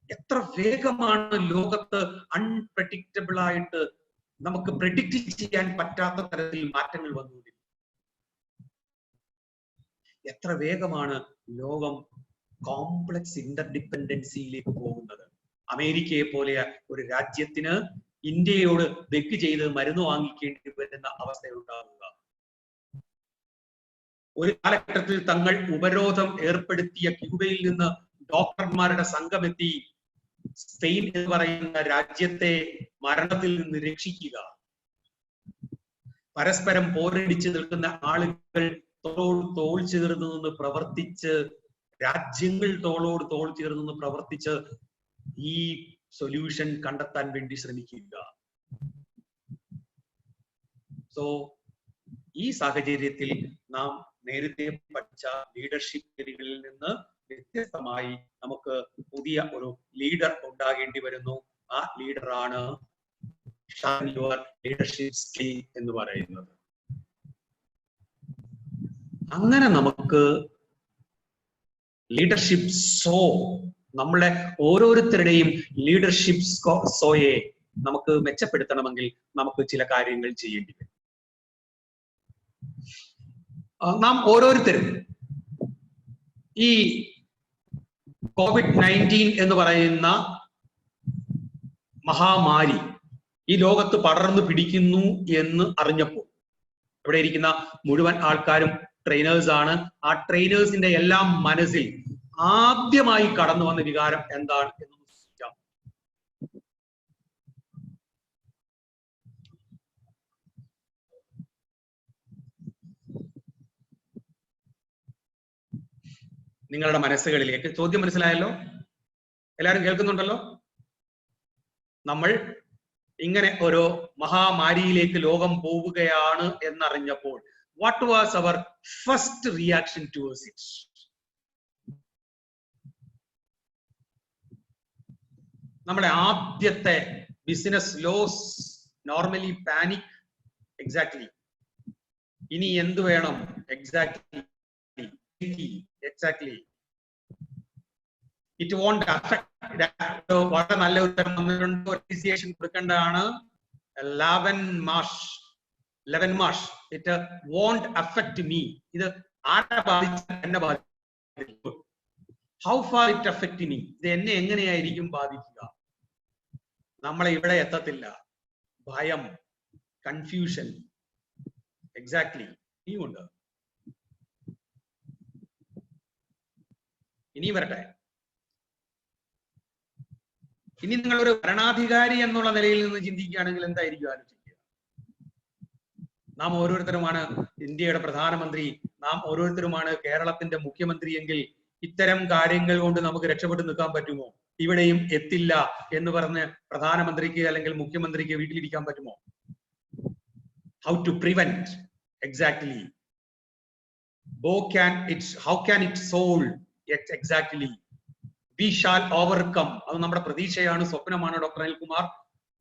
എത്ര വേഗമാണ് ലോകത്ത് അൺപ്രഡിക്റ്റബിൾ ആയിട്ട് നമുക്ക് പ്രെഡിക്റ്റ് ചെയ്യാൻ പറ്റാത്ത തരത്തിൽ മാറ്റങ്ങൾ വന്നുകൊണ്ടിരിക്കും. എത്ര വേഗമാണ് ലോകം കോംപ്ലക്സ് ഇന്റർഡിപെൻഡൻസിയിലേക്ക് പോകുന്നത്. അമേരിക്കയെ പോലെ ഒരു രാജ്യത്തിന് ഇന്ത്യയോട് ബെഗ് ചെയ്ത് മരുന്ന് വാങ്ങിക്കേണ്ടി വരുന്ന അവസ്ഥയുണ്ടാകുക. ഒരു കാലഘട്ടത്തിൽ തങ്ങൾ ഉപരോധം ഏർപ്പെടുത്തിയ ക്യൂബയിൽ നിന്ന് ഡോക്ടർമാരുടെ സംഘമെത്തി സ്പെയിൻ എന്ന് പറയുന്ന രാജ്യത്തെ മരണത്തിൽ നിന്ന് രക്ഷിക്കുക. പരസ്പരം പോരടിച്ച് നിൽക്കുന്ന ആളുകൾ തോളോട് തോൾ ചേർന്ന് നിന്ന് പ്രവർത്തിച്ച്, രാജ്യങ്ങൾ തോളോട് തോൾ ചേർന്ന് നിന്ന് പ്രവർത്തിച്ച് ഈ സൊല്യൂഷൻ കണ്ടെത്താൻ വേണ്ടി ശ്രമിക്കുക. സോ ഈ സാഹചര്യത്തിൽ നാം നേരത്തെ പഠിച്ച ലീഡർഷിപ്പ് രീതികളിൽ നിന്ന് വ്യത്യസ്തമായി നമുക്ക് പുതിയ ഒരു ലീഡർ ഉണ്ടാകേണ്ടി വരുന്നു. ആ ലീഡറാണ് യുവർ ലീഡർഷിപ്പ് സ്കിൽ എന്ന് പറയുന്നത്. അങ്ങനെ നമുക്ക് ലീഡർഷിപ്പ് നമ്മളെ ഓരോരുത്തരുടെയും ലീഡർഷിപ്പ് സോയെ നമുക്ക് മെച്ചപ്പെടുത്തണമെങ്കിൽ നമുക്ക് ചില കാര്യങ്ങൾ ചെയ്യേണ്ടി വരും. നാം ഓരോരുത്തരും ഈ COVID-19 എന്ന് പറയുന്ന മഹാമാരി ഈ ലോകത്ത് പടർന്നു പിടിക്കുന്നു എന്ന് അറിഞ്ഞപ്പോൾ ഇവിടെ ഇരിക്കുന്ന മുഴുവൻ ആൾക്കാരും ട്രെയിനേഴ്സ് ആണ്. ആ ട്രെയിനേഴ്സിന്റെ എല്ലാം മനസ്സിൽ ആദ്യമായി കടന്നു വന്ന വികാരം എന്താണ് എന്ന് ശ്രദ്ധിക്കാം. നിങ്ങളുടെ മനസ്സുകളിലേക്ക് ചോദ്യം മനസ്സിലായല്ലോ? എല്ലാവരും കേൾക്കുന്നുണ്ടല്ലോ? നമ്മൾ ഇങ്ങനെ ഒരു മഹാമാരിയിലേക്ക് ലോകം പോവുകയാണ് എന്നറിഞ്ഞപ്പോൾ what was our first reaction towards it? നമ്മുടെ ആദ്യത്തെ business loss, normally panic, exactly ഇനി എന്ത് വേണം, എക്സാക്ട്ലി ഇറ്റ് വോണ്ട് അഫക്ട്. വളരെ നല്ല ഉത്തരം വന്നിട്ടുണ്ട്. അപ്രീസിയേഷൻ കൊടുക്കേണ്ടതാണ്. 11 March it won't affect me. ഇത് ആരെ ബാധിച്ചാൽ എന്നെ ബാധിക്കും. How far it affect me, ഇത് എന്നെ എങ്ങനെയായിരിക്കും ബാധിക്കുക? നമ്മളെ ഇവിടെ എത്തത്തില്ല. ഭയം, കൺഫ്യൂഷൻ, എക്സാക്ട്ലി ഇനിയുമുണ്ട്. ഇനിയും വരട്ടെ. ഇനി നിങ്ങളൊരു ഭരണാധികാരി എന്നുള്ള നിലയിൽ നിന്ന് ചിന്തിക്കുകയാണെങ്കിൽ എന്തായിരിക്കും ആലോചിക്കുക? നാം ഓരോരുത്തരുമാണ് ഇന്ത്യയുടെ പ്രധാനമന്ത്രി, നാം ഓരോരുത്തരുമാണ് കേരളത്തിന്റെ മുഖ്യമന്ത്രി എങ്കിൽ ഇത്തരം കാര്യങ്ങൾ കൊണ്ട് നമുക്ക് രക്ഷപ്പെട്ടു നിൽക്കാൻ പറ്റുമോ? ഇവിടെയും എത്തില്ല എന്ന് പറഞ്ഞ് പ്രധാനമന്ത്രിക്ക് അല്ലെങ്കിൽ മുഖ്യമന്ത്രിക്ക് വീട്ടിലിരിക്കാൻ പറ്റുമോ? How to prevent, exactly. How can it solve, exactly. We shall overcome. അത് നമ്മുടെ പ്രതീക്ഷയാണ്, സ്വപ്നമാണ് ഡോക്ടർ അനിൽകുമാർ.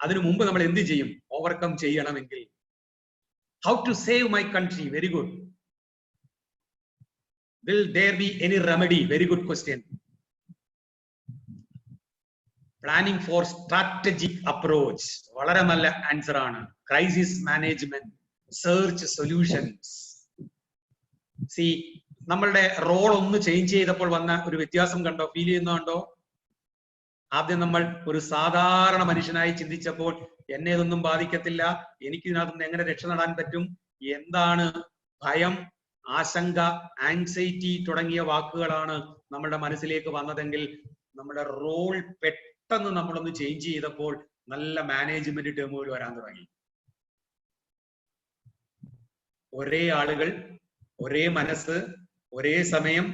അതിനു മുമ്പ് നമ്മൾ എന്ത് ചെയ്യും? ഓവർകം ചെയ്യണമെങ്കിൽ. How to save my country, very good. Will there be any remedy, very good question. Planning for strategic approach, വളരെ നല്ല ആൻസർ ആണ്. Crisis management, search solutions. C, നമ്മളുടെ റോൾ ഒന്ന് ചേഞ്ച് ചെയ്തപ്പോൾ വന്ന ഒരു വ്യത്യാസം കണ്ടോ? ഫീൽ ചെയ്യുന്നുണ്ടോ? ആദ്യം നമ്മൾ ഒരു സാധാരണ മനുഷ്യനായി ചിന്തിച്ചപ്പോൾ എന്നെ ഇതൊന്നും ബാധിക്കത്തില്ല, എനിക്ക് ഇതിനകത്ത് എങ്ങനെ രക്ഷ നേടാൻ പറ്റും, എന്താണ് ഭയം, ആശങ്ക, ആങ്സൈറ്റി തുടങ്ങിയ വാക്കുകളാണ് നമ്മളുടെ മനസ്സിലേക്ക് വന്നതെങ്കിൽ നമ്മുടെ റോൾ പെട്ടെന്ന് നമ്മളൊന്ന് ചേഞ്ച് ചെയ്തപ്പോൾ നല്ല മാനേജ്മെന്റ് ടേമുകൾ വരാൻ തുടങ്ങി. ഒരേ ആളുകൾ, ഒരേ മനസ്സ്, ഒരേ സമയം,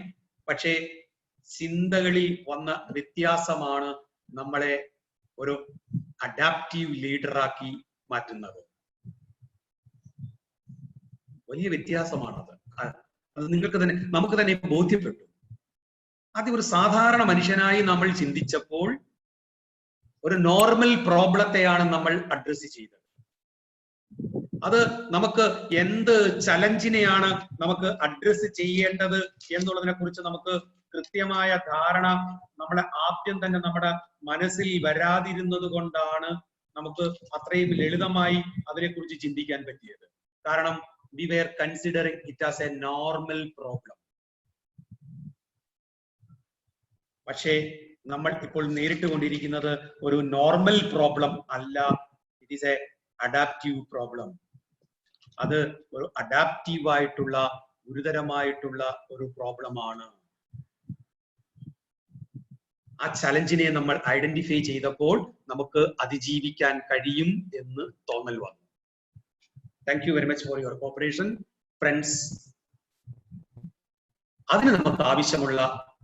പക്ഷേ ചിന്തകളിൽ വന്ന വ്യത്യാസമാണ് നമ്മളെ ഒരു അഡാപ്റ്റീവ് ലീഡറാക്കി മാറ്റുന്നത്. വലിയ വ്യത്യാസമാണത്. അത് നിങ്ങൾക്ക് തന്നെ, നമുക്ക് തന്നെ ബോധ്യപ്പെട്ടു. ആദ്യം ഒരു സാധാരണ മനുഷ്യനായി നമ്മൾ ചിന്തിച്ചപ്പോൾ ഒരു നോർമൽ പ്രോബ്ലത്തെയാണ് നമ്മൾ അഡ്രസ് ചെയ്തത്. അത് നമുക്ക് എന്ത് ചലഞ്ചിനെയാണ് നമുക്ക് അഡ്രസ് ചെയ്യേണ്ടത് എന്നുള്ളതിനെ കുറിച്ച് നമുക്ക് കൃത്യമായ ധാരണ നമ്മളെ ആദ്യം തന്നെ നമ്മുടെ മനസ്സിൽ വരാതിരുന്നത് കൊണ്ടാണ് നമുക്ക് അത്രയും ലളിതമായി അതിനെക്കുറിച്ച് ചിന്തിക്കാൻ പറ്റിയത്. കാരണം we were considering it as a normal problem. പക്ഷേ നമ്മൾ ഇപ്പോൾ നേരിട്ട് കൊണ്ടിരിക്കുന്നത് ഒരു നോർമൽ പ്രോബ്ലം അല്ല, it is A adaptive problem. അത് ഒരു അഡാപ്റ്റീവ് ആയിട്ടുള്ള ഗുരുതരമായിട്ടുള്ള ഒരു പ്രോബ്ലമാണ്. ആ ചലഞ്ചിനെ നമ്മൾ ഐഡന്റിഫൈ ചെയ്തപ്പോൾ നമുക്ക് അതിജീവിക്കാൻ കഴിയും എന്ന് തോന്നൽ വന്നു. Thank you very much for your corporation friends. അതിന് നമുക്ക് ആവശ്യമുള്ള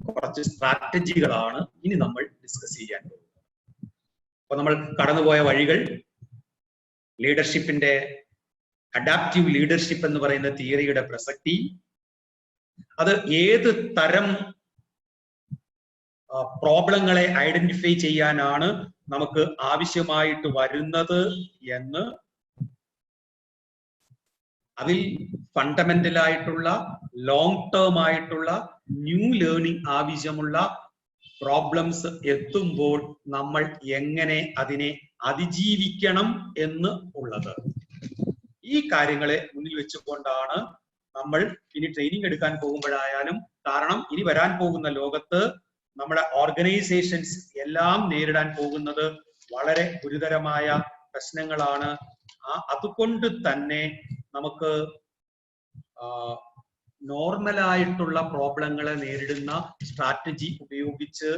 കുറച്ച് സ്ട്രാറ്റജികളാണ് ഇനി നമ്മൾ ഡിസ്കസ് ചെയ്യാൻ പോകുന്നത്. അപ്പൊ നമ്മൾ കടന്നുപോയ വഴികൾ, ലീഡർഷിപ്പിന്റെ അഡാപ്റ്റീവ് ലീഡർഷിപ്പ് എന്ന് പറയുന്ന തിയറിയുടെ പ്രസക്തി, അത് ഏത് തരം പ്രോബ്ലങ്ങളെ ഐഡന്റിഫൈ ചെയ്യാനാണ് നമുക്ക് ആവശ്യമായിട്ട് വരുന്നത് എന്ന്, അതിൽ ഫണ്ടമെന്റൽ ആയിട്ടുള്ള ലോങ് ടേം ആയിട്ടുള്ള ന്യൂ ലേണിംഗ് ആവശ്യമുള്ള പ്രോബ്ലംസ് എത്തുമ്പോൾ നമ്മൾ എങ്ങനെ അതിനെ അതിജീവിക്കണം എന്ന് ഉള്ളത്. ഈ കാര്യങ്ങളെ മുന്നിൽ വെച്ചുകൊണ്ടാണ് നമ്മൾ ഇനി ട്രെയിനിങ് എടുക്കാൻ പോകുമ്പോഴായാലും, കാരണം ഇനി വരാൻ പോകുന്ന ലോകത്ത് നമ്മുടെ ഓർഗനൈസേഷൻസ് എല്ലാം നേരിടാൻ പോകുന്നത് വളരെ ഗുരുതരമായ പ്രശ്നങ്ങളാണ്. അതുകൊണ്ട് തന്നെ നമുക്ക് നോർമലായിട്ടുള്ള പ്രോബ്ലങ്ങളെ നേരിടുന്ന സ്ട്രാറ്റജി ഉപയോഗിച്ച്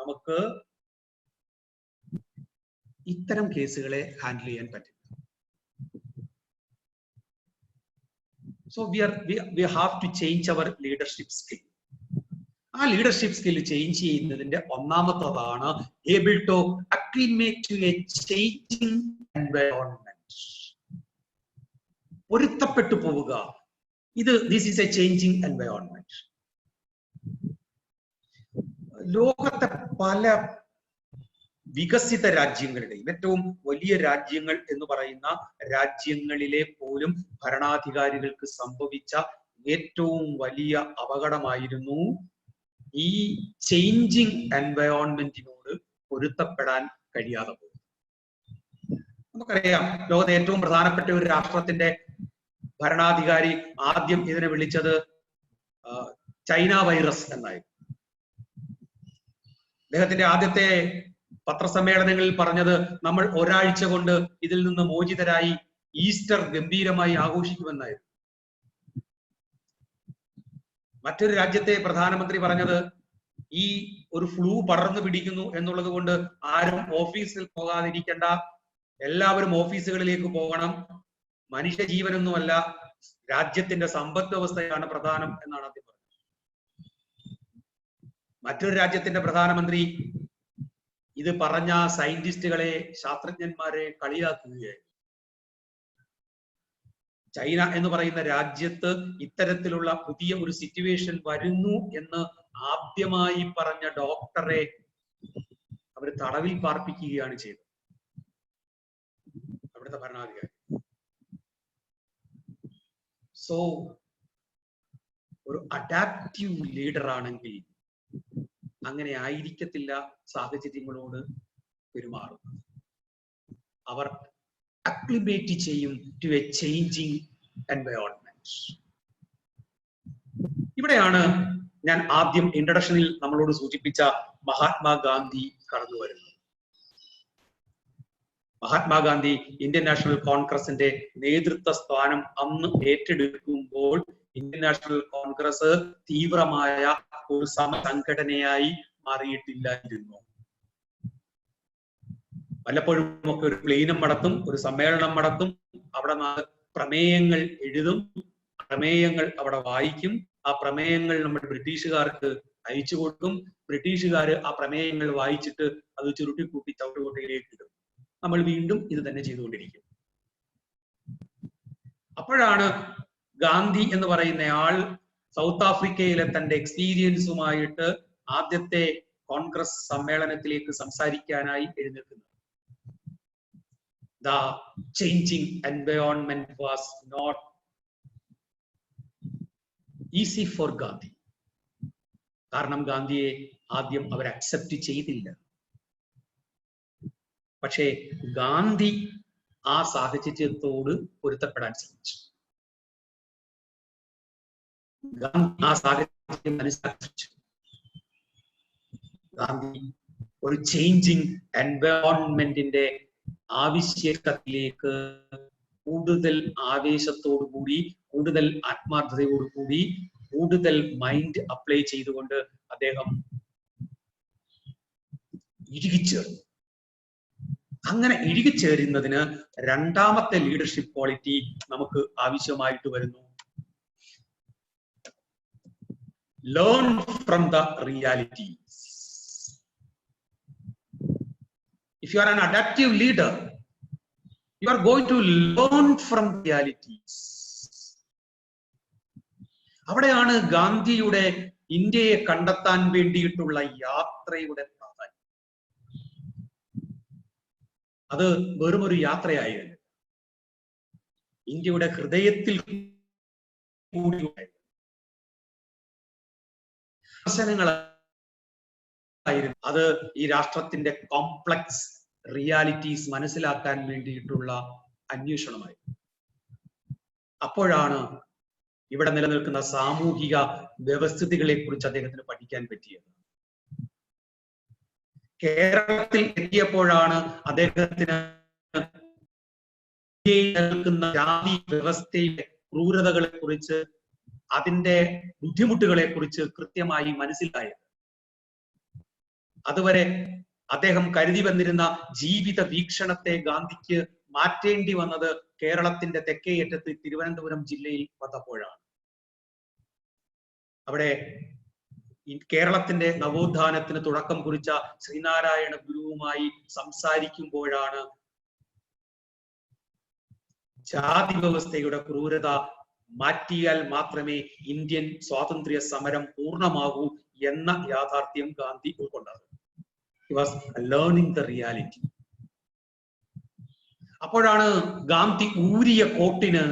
നമുക്ക് ഇത്തരം കേസുകളെ ഹാൻഡിൽ ചെയ്യാൻ പറ്റും. So we have to change our leadership skill. ആ ലീഡർഷിപ്പ് സ്കിൽ ചേഞ്ച് ചെയ്യുന്നതിന്റെ ഒന്നാമത്തതാണ് able to acclimate to a changing environment. പൊരുത്തപ്പെട്ടു പോവുക. this is a changing environment. ലോകത്തെ പല വികസിത രാജ്യങ്ങളുടെയും ഏറ്റവും വലിയ രാജ്യങ്ങൾ എന്ന് പറയുന്ന രാജ്യങ്ങളിലെ പോലും ഭരണാധികാരികൾക്ക് സംഭവിച്ച ഏറ്റവും വലിയ അപകടമായിരുന്നു ഈ ചേഞ്ചിങ് എൻവയോൺമെന്റിനോട് പൊരുത്തപ്പെടാൻ കഴിയാതെ പോകും. നമുക്കറിയാം, ലോകത്തെ ഏറ്റവും പ്രധാനപ്പെട്ട ഒരു രാഷ്ട്രത്തിന്റെ ഭരണാധികാരി ആദ്യം ഇതിനെ വിളിച്ചത് ചൈന വൈറസ് എന്നായിരുന്നു. അദ്ദേഹത്തിന്റെ ആദ്യത്തെ പത്രസമ്മേളനങ്ങളിൽ പറഞ്ഞത്, നമ്മൾ ഒരാഴ്ച കൊണ്ട് ഇതിൽ നിന്ന് മോചിതരായി ഈസ്റ്റർ ഗംഭീരമായി ആഘോഷിക്കുമെന്നായിരുന്നു. മറ്റൊരു രാജ്യത്തെ പ്രധാനമന്ത്രി പറഞ്ഞത്, ഈ ഒരു ഫ്ലൂ പടർന്നു പിടിക്കുന്നു എന്നുള്ളത് കൊണ്ട് ആരും ഓഫീസിൽ പോകാതിരിക്കേണ്ട, എല്ലാവരും ഓഫീസുകളിലേക്ക് പോകണം, മനുഷ്യ ജീവനൊന്നുമല്ല രാജ്യത്തിന്റെ സമ്പദ് വ്യവസ്ഥയാണ് പ്രധാനം എന്നാണ് അദ്ദേഹം പറഞ്ഞത്. മറ്റൊരു രാജ്യത്തിന്റെ പ്രധാനമന്ത്രി ഇത് പറഞ്ഞ സയന്റിസ്റ്റുകളെ, ശാസ്ത്രജ്ഞന്മാരെ കളിയാക്കുകയായിരുന്നു. ചൈന എന്ന് പറയുന്ന രാജ്യത്ത് ഇത്തരത്തിലുള്ള പുതിയ ഒരു സിറ്റുവേഷൻ വരുന്നു എന്ന് ആദ്യമായി പറഞ്ഞ ഡോക്ടറെ അവർ തടവിൽ പാർപ്പിക്കുകയാണ് ചെയ്തത്, അവിടുത്തെ ഭരണാധികാരി. സോ ഒരു അഡാപ്റ്റീവ് ലീഡർ ആണെങ്കിൽ അങ്ങനെ ആയിരിക്കത്തില്ല സാഹചര്യങ്ങളോട് പെരുമാറുന്നത്. അവർ അക്ലിമേറ്റ് ചെയ്യും ടു എ ചേഞ്ചിങ് എൻവയോൺമെന്റ്. ഇവിടെയാണ് ഞാൻ ആദ്യം ഇൻട്രഡക്ഷനിൽ നമ്മളോട് സൂചിപ്പിച്ച മഹാത്മാഗാന്ധി കടന്നു വരുന്നത്. മഹാത്മാഗാന്ധി ഇന്ത്യൻ നാഷണൽ കോൺഗ്രസിന്റെ നേതൃത്വ സ്ഥാനം അന്ന് ഏറ്റെടുക്കുമ്പോൾ ഇന്ത്യൻ നാഷണൽ കോൺഗ്രസ് തീവ്രമായ ഒരു സമസംഘടനയായി മാറിയിട്ടില്ലായിരുന്നു. വല്ലപ്പോഴും ഒക്കെ ഒരു പ്ലീനം നടത്തും, ഒരു സമ്മേളനം നടത്തും, അവിടെ പ്രമേയങ്ങൾ എഴുതും, പ്രമേയങ്ങൾ അവിടെ വായിക്കും, ആ പ്രമേയങ്ങൾ നമ്മൾ ബ്രിട്ടീഷുകാർക്ക് അയച്ചു കൊടുക്കും, ബ്രിട്ടീഷുകാർ ആ പ്രമേയങ്ങൾ വായിച്ചിട്ട് അത് ചുരുട്ടിക്കൂട്ടി ചവിട്ടുകൊട്ടയിലേക്ക് ഇടും. നമ്മൾ വീണ്ടും ഇത് തന്നെ ചെയ്തുകൊണ്ടിരിക്കും. അപ്പോഴാണ് ഗാന്ധി എന്ന് പറയുന്നയാൾ സൗത്ത് ആഫ്രിക്കയിലെ തന്റെ എക്സ്പീരിയൻസുമായിട്ട് ആദ്യത്തെ Congress സമ്മേളനത്തിലേക്ക് സംസാരിക്കാനായി എഴുന്നേൽക്കുന്നത്. The changing environment was not easy for Gandhi. കാരണം ഗാന്ധിയെ ആദ്യം അവർ അക്സെപ്റ്റ് ചെയ്തില്ല. പക്ഷേ ഗാന്ധി ആ സാഹചര്യത്തോട് പൊരുത്തപ്പെടാൻ ശ്രമിച്ചു. ഗാന്ധി ആ സാഹചര്യം മനസ്സിലാക്കി. ഗാന്ധി ഒരു ചേഞ്ചിങ് എൻവയോൺമെന്റിന്റെ ആവശ്യകതയിലേക്ക് കൂടുതൽ ആവേശത്തോടുകൂടി, കൂടുതൽ ആത്മാർത്ഥതയോടുകൂടി, കൂടുതൽ മൈൻഡ് അപ്ലൈ ചെയ്തുകൊണ്ട് അദ്ദേഹം ഇഴുകിച്ചേർന്നു. അങ്ങനെ ഇഴുകിച്ചേരുന്നതിന് രണ്ടാമത്തെ ലീഡർഷിപ്പ് ക്വാളിറ്റി നമുക്ക് ആവശ്യമായിട്ട് വരുന്നു. Learn from the realities. If you are an adaptive leader, You are going to learn from realities. അവിടെയാണ് ഗാന്ധിയുടെ ഇന്ത്യയെ കണ്ടെത്താൻ വേണ്ടിയിട്ടുള്ള യാത്രയുടെ പ്രാധാന്യം. അത് വെറുമൊരു യാത്രയായിരുന്നു, ഇന്ത്യയുടെ ഹൃദയത്തിൽ കൂടി ദർശനങ്ങളായിരുന്നു. അത് ഈ രാഷ്ട്രത്തിന്റെ കോംപ്ലക്സ് റിയാലിറ്റീസ് മനസ്സിലാക്കാൻ വേണ്ടിയിട്ടുള്ള അന്വേഷണമായിരുന്നു. അപ്പോഴാണ് ഇവിടെ നിലനിൽക്കുന്ന സാമൂഹിക വ്യവസ്ഥിതികളെ കുറിച്ച് അദ്ദേഹത്തിന് പഠിക്കാൻ പറ്റിയത്. കേരളത്തിൽ എത്തിയപ്പോഴാണ് അദ്ദേഹത്തിന് നിലനിൽക്കുന്ന ജാതി വ്യവസ്ഥയിലെ ക്രൂരതകളെ കുറിച്ച്, അതിന്റെ ബുദ്ധിമുട്ടുകളെ കുറിച്ച് കൃത്യമായി മനസ്സിലായത്. അതുവരെ അദ്ദേഹം കരുതി വന്നിരുന്ന ജീവിത വീക്ഷണത്തെ ഗാന്ധിക്ക് മാറ്റേണ്ടി വന്നത് കേരളത്തിന്റെ തെക്കേയറ്റത്ത് തിരുവനന്തപുരം ജില്ലയിൽ വന്നപ്പോഴാണ്. അവിടെ കേരളത്തിന്റെ നവോത്ഥാനത്തിന് തുടക്കം കുറിച്ച ശ്രീനാരായണ ഗുരുവുമായി സംസാരിക്കുമ്പോഴാണ് ജാതി വ്യവസ്ഥയുടെ ക്രൂരത മാറ്റിയാൽ മാത്രമേ ഇന്ത്യൻ സ്വാതന്ത്ര്യ സമരം പൂർണ്ണമാകൂ എന്ന യാഥാർത്ഥ്യം Gandhi ഉൾക്കൊണ്ടത്. He was learning the reality. അപ്പോഴാണ് ഗാന്ധി ഊരിയ കോട്ടിന്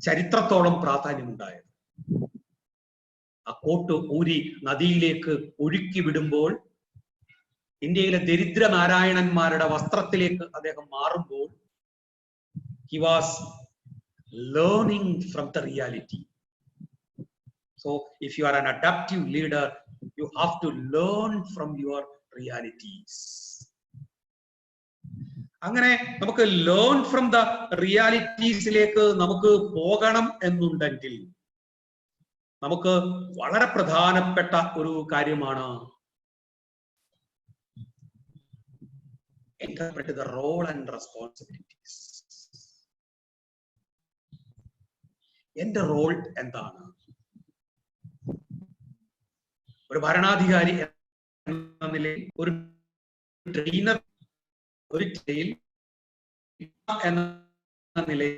ചരിത്രത്തോളം പ്രാധാന്യമുണ്ടായത്. ആ കോട്ട് ഊരി നദിയിലേക്ക് ഒഴുക്കി വിടുമ്പോൾ, ഇന്ത്യയിലെ ദരിദ്ര നാരായണന്മാരുടെ വസ്ത്രത്തിലേക്ക് അദ്ദേഹം മാറുമ്പോൾ, he was learning from the reality. So if you are an adaptive leader, you have to learn from your realities. അങ്ങനെ നമുക്ക് ലേൺ ഫ്രം ദ റിയാലിറ്റീസിലേക്ക് നമുക്ക് പോകണം എന്നുണ്ടെങ്കിൽ നമുക്ക് വളരെ പ്രധാനപ്പെട്ട ഒരു കാര്യമാണ് interpret the role and responsibilities. എന്റെ റോൾ എന്താണ്? ഒരു ഭരണാധികാരി എന്ന നിലയിൽ, ഒരു ട്രെയിനർ, ഒരു എന്ന നിലയിൽ,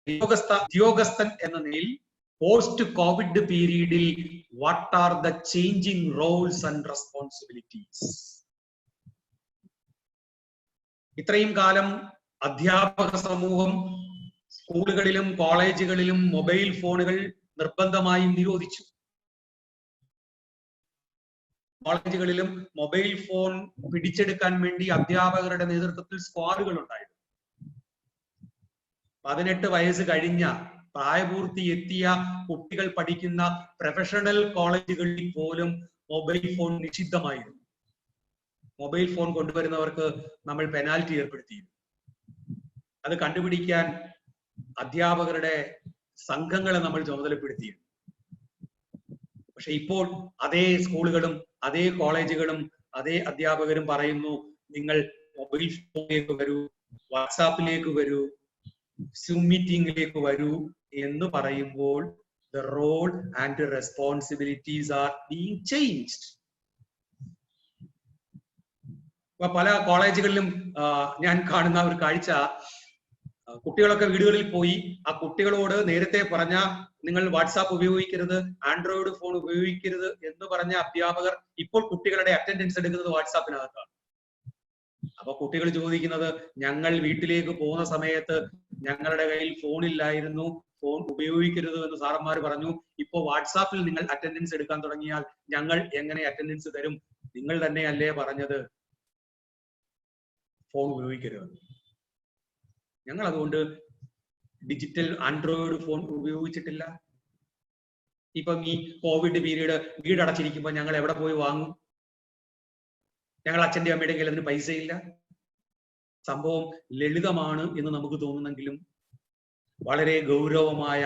ഉദ്യോഗസ്ഥൻ എന്ന നിലയിൽ പോസ്റ്റ് കോവിഡ് പീരീഡിൽ what are the changing Rolls and responsibilities? ഇത്രയും കാലം അധ്യാപക സമൂഹം സ്കൂളുകളിലും കോളേജുകളിലും മൊബൈൽ ഫോണുകൾ നിർബന്ധമായും നിരോധിച്ചു. കോളേജുകളിലും മൊബൈൽ ഫോൺ പിടിച്ചെടുക്കാൻ വേണ്ടി അധ്യാപകരുടെ നേതൃത്വത്തിൽ സ്ക്വാഡുകൾ ഉണ്ടായിരുന്നു. 18 വയസ്സ് കഴിഞ്ഞ പ്രായപൂർത്തി എത്തിയ കുട്ടികൾ പഠിക്കുന്ന പ്രൊഫഷണൽ കോളേജുകളിൽ പോലും മൊബൈൽ ഫോൺ നിഷിദ്ധമായിരുന്നു. മൊബൈൽ ഫോൺ കൊണ്ടുവരുന്നവർക്ക് നമ്മൾ പെനാൽറ്റി ഏർപ്പെടുത്തിയിരുന്നു. അത് കണ്ടുപിടിക്കാൻ അധ്യാപകരുടെ സംഘങ്ങളെ നമ്മൾ ചുമതലപ്പെടുത്തിയിരുന്നു. പക്ഷെ ഇപ്പോൾ അതേ സ്കൂളുകളും അതേ കോളേജുകളും അതേ അധ്യാപകരും പറയുന്നു, നിങ്ങൾ മൊബൈൽ ഫോണിലേക്ക് വരൂ, വാട്സാപ്പിലേക്ക് വരൂ, സൂം മീറ്റിംഗിലേക്ക് വരൂ എന്ന് പറയുമ്പോൾ the role and the responsibilities are being changed. പല കോളേജുകളിലും ഞാൻ കാണുന്ന ഒരു കാഴ്ച, കുട്ടികളൊക്കെ വീടുകളിൽ പോയി ആ കുട്ടികളോട് നേരത്തെ പറഞ്ഞ നിങ്ങൾ വാട്സാപ്പ് ഉപയോഗിക്കരുത്, ആൻഡ്രോയിഡ് ഫോൺ ഉപയോഗിക്കരുത് എന്ന് പറഞ്ഞ അധ്യാപകർ ഇപ്പോൾ കുട്ടികളുടെ അറ്റൻഡൻസ് എടുക്കുന്നത് വാട്സാപ്പിനകത്താണ്. അപ്പൊ കുട്ടികൾ ചോദിക്കുന്നത്, ഞങ്ങൾ വീട്ടിലേക്ക് പോകുന്ന സമയത്ത് ഞങ്ങളുടെ കയ്യിൽ ഫോണില്ലായിരുന്നു, ഫോൺ ഉപയോഗിക്കരുത് എന്ന് സാറന്മാർ പറഞ്ഞു. ഇപ്പോ വാട്സാപ്പിൽ നിങ്ങൾ അറ്റൻഡൻസ് എടുക്കാൻ തുടങ്ങിയാൽ ഞങ്ങൾ എങ്ങനെ അറ്റൻഡൻസ് തരും? നിങ്ങൾ തന്നെയല്ലേ പറഞ്ഞത് ഫോൺ ഉപയോഗിക്കരുത്? ഞങ്ങൾ അതുകൊണ്ട് ഡിജിറ്റൽ ആൻഡ്രോയിഡ് ഫോൺ ഉപയോഗിച്ചിട്ടില്ല. ഇപ്പം ഈ കോവിഡ് പീരീഡ് വീടടച്ചിരിക്കുമ്പോൾ ഞങ്ങൾ എവിടെ പോയി വാങ്ങും? ഞങ്ങൾ അച്ഛൻ്റെ അമ്മയുടെ കയ്യിൽ അതിന് പൈസയില്ല. സംഭവം ലളിതമാണ് എന്ന് നമുക്ക് തോന്നുന്നെങ്കിലും വളരെ ഗൗരവമായ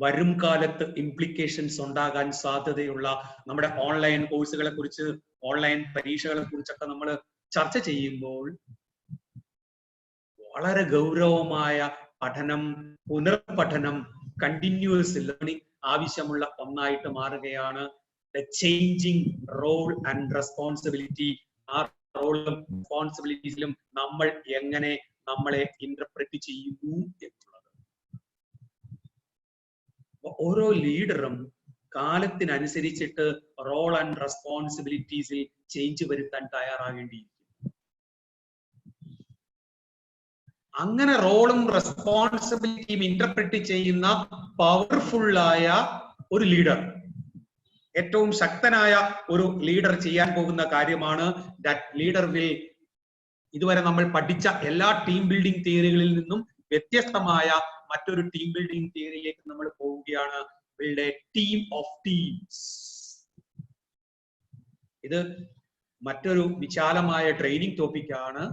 വരും കാലത്ത് ഇംപ്ലിക്കേഷൻസ് ഉണ്ടാകാൻ സാധ്യതയുള്ള നമ്മുടെ ഓൺലൈൻ കോഴ്സുകളെ കുറിച്ച്, ഓൺലൈൻ പരീക്ഷകളെ കുറിച്ചൊക്കെ നമ്മൾ ചർച്ച ചെയ്യുമ്പോൾ വളരെ ഗൗരവമായ പഠനം, പുനർപഠനം, കണ്ടിന്യൂസ് ലേണിംഗ് ആവശ്യമുള്ള ഒന്നായിട്ട് മാറുകയാണ്. The changing role and responsibility are റോളിലും റെസ്പോൺസിബിലിറ്റീസിലും നമ്മൾ എങ്ങനെ നമ്മളെ ഇന്റർപ്രറ്റ് ചെയ്യുന്നു എന്നുള്ളത്. ഓരോ ലീഡറും കാലത്തിനനുസരിച്ചിട്ട് റോൾ ആൻഡ് റെസ്പോൺസിബിലിറ്റീസിൽ ചേഞ്ച് വരുത്താൻ തയ്യാറാകേണ്ടിയിരിക്കും. അങ്ങനെ റോളും റെസ്പോൺസിബിലിറ്റിയും ഇന്റർപ്രറ്റ് ചെയ്യുന്ന പവർഫുള്ളായ ഒരു ലീഡർ, ഏറ്റവും ശക്തനായ ഒരു ലീഡർ ചെയ്യാൻ പോകുന്ന കാര്യമാണ് ദാറ്റ് ലീഡർ വിൽ, ഇതുവരെ നമ്മൾ പഠിച്ച എല്ലാ ടീം ബിൽഡിംഗ് തിയറികളിൽ നിന്നും വ്യത്യസ്തമായ മറ്റൊരു ടീം ബിൽഡിംഗ് തിയറിയിലേക്ക് നമ്മൾ പോവുകയാണ്. Build a team of teams. ഇത് മറ്റൊരു വിശാലമായ ട്രെയിനിങ് ടോപ്പിക്കാണ്,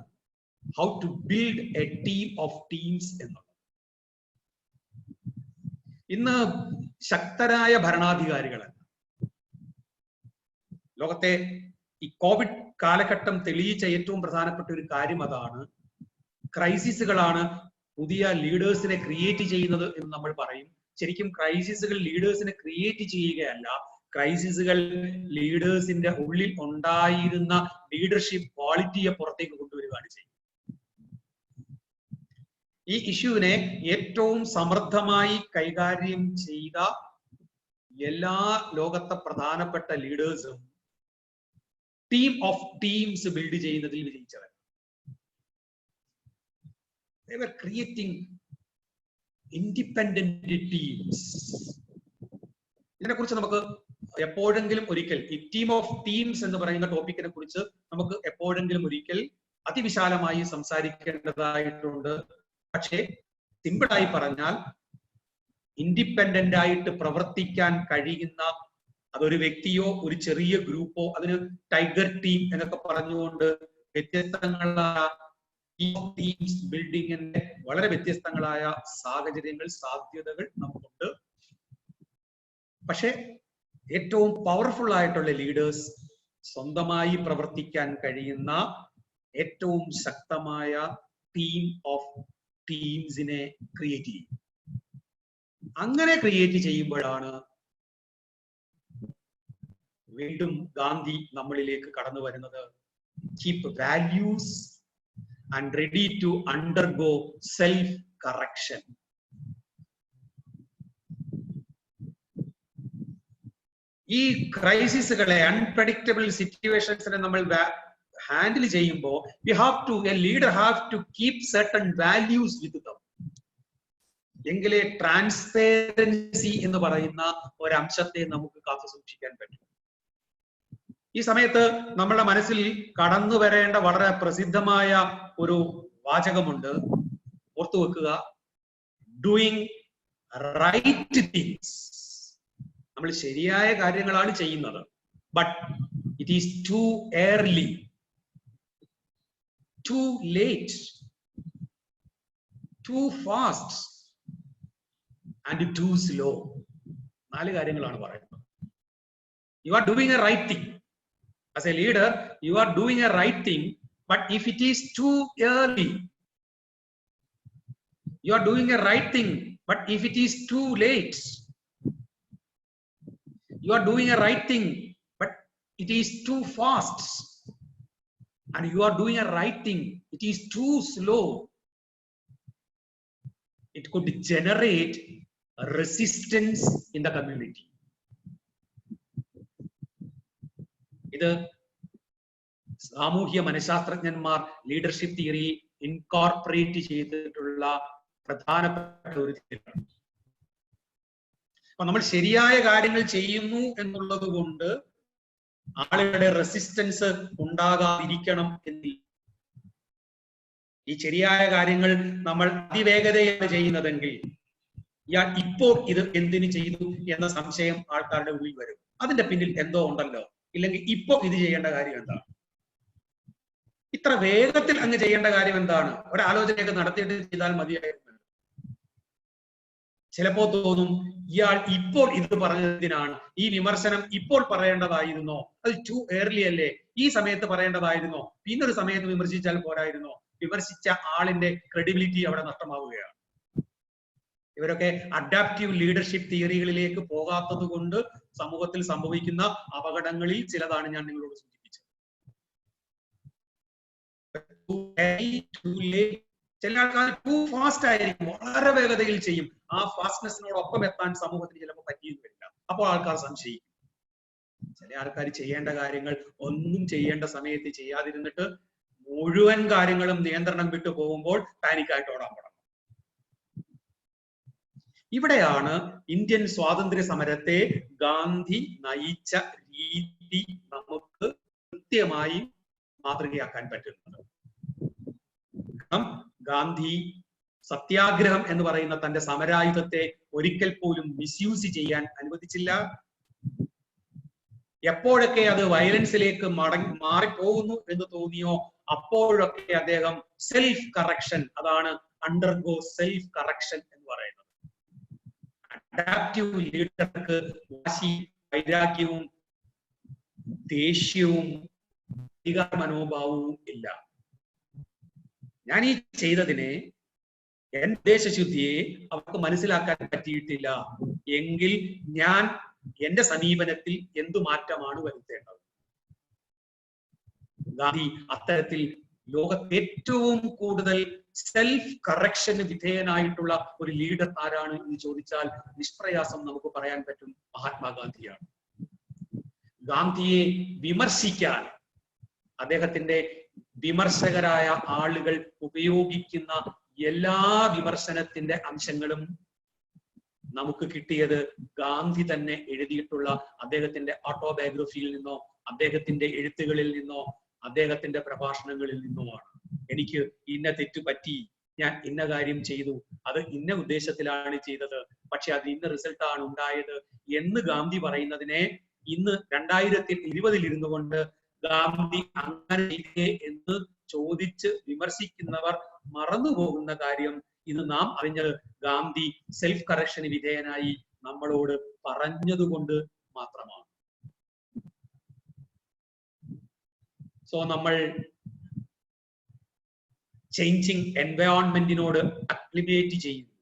how to build a team of teams എന്നുള്ളത്. ഇന്ന് ശക്തരായ ഭരണാധികാരികളല്ല, ലോകത്തെ ഈ കോവിഡ് കാലഘട്ടം തെളിയിച്ച ഏറ്റവും പ്രധാനപ്പെട്ട ഒരു കാര്യം അതാണ്. ക്രൈസിസുകളാണ് പുതിയ ലീഡേഴ്സിനെ ക്രിയേറ്റ് ചെയ്യുന്നത് എന്ന് നമ്മൾ പറയും. ശരിക്കും ക്രൈസിസുകൾ ലീഡേഴ്സിനെ ക്രിയേറ്റ് ചെയ്യുകയല്ല, ക്രൈസിസുകൾ ലീഡേഴ്സിന്റെ ഉള്ളിൽ ഉണ്ടായിരുന്ന ലീഡർഷിപ്പ് ക്വാളിറ്റിയെ പുറത്തേക്ക് കൊണ്ടുവരികയാണ് ചെയ്യുന്നത്. ഈ ഇഷ്യൂവിനെ ഏറ്റവും സമർത്ഥമായി കൈകാര്യം ചെയ്ത എല്ലാ ലോകത്തെ പ്രധാനപ്പെട്ട ലീഡേഴ്സും ടീം ഓഫ് ടീംസ് ബിൽഡ് ചെയ്യുന്നതിൽ വിജയിച്ചവർ. They were creating independent teams. ഇതിനെക്കുറിച്ച് നമുക്ക് എപ്പോഴെങ്കിലും ഒരിക്കൽ, ഈ ടീം ഓഫ് ടീംസ് എന്ന് പറയുന്ന ടോപ്പിക്കിനെ കുറിച്ച് നമുക്ക് എപ്പോഴെങ്കിലും ഒരിക്കൽ അതിവിശാലമായി സംസാരിക്കേണ്ടതായിട്ടുണ്ട്. പക്ഷേ സിമ്പിളായി പറഞ്ഞാൽ, ഇൻഡിപെൻഡന്റ് ആയിട്ട് പ്രവർത്തിക്കാൻ കഴിയുന്ന, അതൊരു വ്യക്തിയോ ഒരു ചെറിയ ഗ്രൂപ്പോ, അതിന് ടൈഗർ ടീം എന്നൊക്കെ പറഞ്ഞുകൊണ്ട് വ്യത്യസ്തങ്ങളായ ടീംസ് ബിൽഡിങ്ങിന്റെ വളരെ വ്യത്യസ്തങ്ങളായ സാഹചര്യങ്ങൾ, സാധ്യതകൾ നമുക്കുണ്ട്. പക്ഷെ ഏറ്റവും പവർഫുൾ ആയിട്ടുള്ള ലീഡേഴ്സ് സ്വന്തമായി പ്രവർത്തിക്കാൻ കഴിയുന്ന ഏറ്റവും ശക്തമായ ടീം ഓഫ് ടീംസിനെ ക്രിയേറ്റ് ചെയ്യും. അങ്ങനെ ക്രിയേറ്റ് ചെയ്യുമ്പോഴാണ് വീണ്ടും ഗാന്ധി നമ്മളിലേക്ക് കടന്നു വരുന്നത്. Keep values and ready to undergo self correction. ഈ ക്രൈസിസുകളെ, അൺപ്രഡിക്റ്റബിൾ സിറ്റുവേഷൻസിനെ നമ്മൾ ഹാൻഡിൽ ചെയ്യുമ്പോൾ a leader have to keep certain values with them. എങ്കിലേ ട്രാൻസ്പെറൻസി എന്ന് പറയുന്ന ഒരു അംശത്തെ നമുക്ക് കാത്തു സൂക്ഷിക്കാൻ പറ്റും. ഈ സമയത്ത് നമ്മളുടെ മനസ്സിൽ കടന്നു വരേണ്ട വളരെ പ്രസിദ്ധമായ ഒരു വാചകമുണ്ട്, ഓർത്തു വെക്കുക. Doing right things. നമ്മൾ ശരിയായ കാര്യങ്ങളാണ് ചെയ്യുന്നത്, but it is too early, too late, too fast and too slow. 4 കാര്യങ്ങളാണ് പറയുന്നത്. You are doing a right thing. As a leader, you are doing a right thing, but if it is too early, you are doing a right thing, but if it is too late, you are doing a right thing, but it is too fast, and you are doing a right thing, it is too slow, it could generate resistance in the community. ഇത് സാമൂഹ്യ മനഃശാസ്ത്രജ്ഞന്മാർ ലീഡർഷിപ്പ് തിയറിയിൽ ഇൻകോർപ്പറേറ്റ് ചെയ്തിട്ടുള്ള പ്രധാനപ്പെട്ട ഒരു തിയറിയാണ്. അപ്പൊ നമ്മൾ ശരിയായ കാര്യങ്ങൾ ചെയ്യുന്നു എന്നുള്ളത് കൊണ്ട് ആളുകളുടെ റെസിസ്റ്റൻസ് ഉണ്ടാകാതിരിക്കണം എന്നില്ല. ഈ ശരിയായ കാര്യങ്ങൾ നമ്മൾ അതിവേഗതയാണ് ചെയ്യുന്നതെങ്കിൽ ഇയാൾ ഇപ്പോൾ ഇത് എന്തിനു ചെയ്തു എന്ന സംശയം ആൾക്കാരുടെ ഉള്ളിൽ വരും. അതിന്റെ പിന്നിൽ എന്തോ ഉണ്ടല്ലോ, ഇല്ലെങ്കിൽ ഇപ്പൊ ഇത് ചെയ്യേണ്ട കാര്യം എന്താണ്, ഇത്ര വേഗത്തിൽ അങ്ങ് ചെയ്യേണ്ട കാര്യം എന്താണ്, ഒരാലോചനയൊക്കെ നടത്തിയിട്ട് ചെയ്താൽ മതിയായിരുന്നു. ചിലപ്പോ തോന്നും ഇയാൾ ഇപ്പോൾ ഇത് പറഞ്ഞതിനാണ്, ഈ വിമർശനം ഇപ്പോൾ പറയേണ്ടതായിരുന്നോ, അത് ടു ഏർലി അല്ലേ, ഈ സമയത്ത് പറയേണ്ടതായിരുന്നോ, പിന്നൊരു സമയത്ത് വിമർശിച്ചാൽ പോരായിരുന്നോ, വിമർശിച്ച ആളിന്റെ ക്രെഡിബിലിറ്റി അവിടെ നഷ്ടമാവുകയാണ്. ഇവരൊക്കെ അഡാപ്റ്റീവ് ലീഡർഷിപ്പ് തിയറികളിലേക്ക് പോകാത്തത് കൊണ്ട് സമൂഹത്തിൽ സംഭവിക്കുന്ന അപകടങ്ങളിൽ ചിലതാണ് ഞാൻ നിങ്ങളോട് സൂചിപ്പിച്ചത്. ചില ആൾക്കാർ ടു ഫാസ്റ്റ് ആയിരിക്കും, വളരെ വേഗതയിൽ ചെയ്യും. ആ ഫാസ്റ്റ്നെസ്സിനോടൊപ്പം എത്താൻ സമൂഹത്തിന് ചിലപ്പോൾ പറ്റിയെന്ന് വരില്ല. അപ്പോൾ ആൾക്കാർ സംശയിക്കും. ചില ആൾക്കാർ ചെയ്യേണ്ട കാര്യങ്ങൾ ഒന്നും ചെയ്യേണ്ട സമയത്ത് ചെയ്യാതിരുന്നിട്ട് മുഴുവൻ കാര്യങ്ങളും നിയന്ത്രണം വിട്ടു പോകുമ്പോൾ പാനിക്കായിട്ട് ഓടാൻ തുടങ്ങും. ഇവിടെയാണ് ഇന്ത്യൻ സ്വാതന്ത്ര്യ സമരത്തെ ഗാന്ധി നയിച്ച രീതി നമുക്ക് കൃത്യമായി മാതൃകയാക്കാൻ പറ്റുന്നത്. ഗാന്ധി സത്യാഗ്രഹം എന്ന് പറയുന്ന തന്റെ സമരായുധത്തെ ഒരിക്കൽ പോലും മിസ്യൂസ് ചെയ്യാൻ അനുവദിച്ചില്ല. എപ്പോഴൊക്കെ അത് വയലൻസിലേക്ക് മാറിപ്പോകുന്നു എന്ന് തോന്നിയോ അപ്പോഴൊക്കെ അദ്ദേഹം സെൽഫ് കറക്ഷൻ, അതാണ് അണ്ടർഗോ സെൽഫ് കറക്ഷൻ എന്ന് പറയുന്നത്. അഡാപ്റ്റീവ് ലീഡർക്ക് വാശി, വൈരാഗ്യവും ദേഷ്യവും അധികാര മനോഭാവവും ഇല്ല. ഞാൻ ഈ ചെയ്തതിനെ, എൻ ഉദ്ദേശശുദ്ധിയെ അവർക്ക് മനസ്സിലാക്കാൻ പറ്റിയിട്ടില്ല എങ്കിൽ ഞാൻ എന്റെ സമീപനത്തിൽ എന്തു മാറ്റമാണ് വരുത്തേണ്ടത്? ഗാന്ധി അത്തരത്തിൽ ലോകത്ത് ഏറ്റവും കൂടുതൽ സെൽഫ് കറക്ഷന് വിധേയനായിട്ടുള്ള ഒരു ലീഡർ ആരാണ് എന്ന് ചോദിച്ചാൽ നിഷ്പ്രയാസം നമുക്ക് പറയാൻ പറ്റും, മഹാത്മാഗാന്ധിയാണ്. ഗാന്ധിയെ വിമർശിക്കാൻ അദ്ദേഹത്തിന്റെ വിമർശകരായ ആളുകൾ ഉപയോഗിക്കുന്ന എല്ലാ വിമർശനത്തിന്റെ അംശങ്ങളും നമുക്ക് കിട്ടിയത് ഗാന്ധി തന്നെ എഴുതിയിട്ടുള്ള അദ്ദേഹത്തിന്റെ ഓട്ടോബയോഗ്രഫിയിൽ നിന്നോ അദ്ദേഹത്തിന്റെ എഴുത്തുകളിൽ നിന്നോ അദ്ദേഹത്തിന്റെ പ്രഭാഷണങ്ങളിൽ നിന്നുമാണ്. എനിക്ക് ഇന്ന തെറ്റ് പറ്റി, ഞാൻ ഇന്ന കാര്യം ചെയ്തു, അത് ഇന്ന ഉദ്ദേശത്തിലാണ് ചെയ്തത്, പക്ഷെ അത് ഇന്ന റിസൾട്ടാണ് ഉണ്ടായത് എന്ന് ഗാന്ധി പറയുന്നതിനെ ഇന്ന് 2020 ഇരുന്നു കൊണ്ട് ഗാന്ധി അങ്ങനെ എന്ന് ചോദിച്ച് വിമർശിക്കുന്നവർ മറന്നുപോകുന്ന കാര്യം, ഇത് നാം അറിഞ്ഞത് ഗാന്ധി സെൽഫ് കറക്ഷന് വിധേയനായി നമ്മളോട് പറഞ്ഞതുകൊണ്ട് മാത്രമാണ്. സോ നമ്മൾ ചേഞ്ചിങ് എൻവയോൺമെന്റിനോട് അക്ലിമേറ്റ് ചെയ്യുന്നു.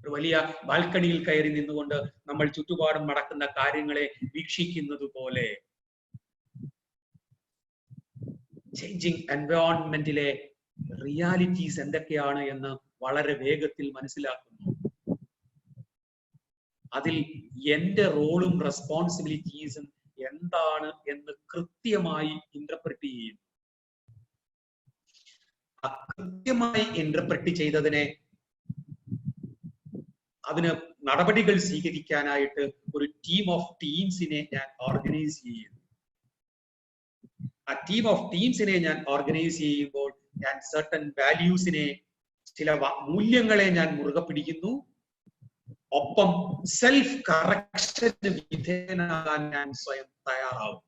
ഒരു വലിയ ബാൽക്കണിയിൽ കയറി നിന്നുകൊണ്ട് നമ്മൾ ചുറ്റുപാടും നടക്കുന്ന കാര്യങ്ങളെ വീക്ഷിക്കുന്നത് പോലെ ചേഞ്ചിങ് എൻവയോൺമെന്റിലെ റിയാലിറ്റീസ് എന്തൊക്കെയാണ് എന്ന് വളരെ വേഗത്തിൽ മനസ്സിലാക്കുന്നു. അതിൽ എന്റെ റോളും റെസ്പോൺസിബിലിറ്റീസും എന്താണ് എന്ന് കൃത്യമായി ഇന്റർപ്രറ്റ് ചെയ്യുന്നു. കൃത്യമായി ഇന്റർപ്രറ്റ് ചെയ്തതിനെ അതിന് നടപടികൾ സ്വീകരിക്കാനായിട്ട് ഒരു ടീം ഓഫ് ടീംസിനെ ഞാൻ ഓർഗനൈസ് ചെയ്യുന്നു. ആ ടീം ഓഫ് ടീംസിനെ ഞാൻ ഓർഗനൈസ് ചെയ്യുമ്പോൾ ഞാൻ സർട്ടൻ വാല്യൂസിനെ, ചില മൂല്യങ്ങളെ ഞാൻ മുറുകെ പിടിക്കുന്നു. ഒപ്പം സെൽഫ് കറക്ഷന് വിധേയനാകാൻ ഞാൻ സ്വയം തയ്യാറാവും.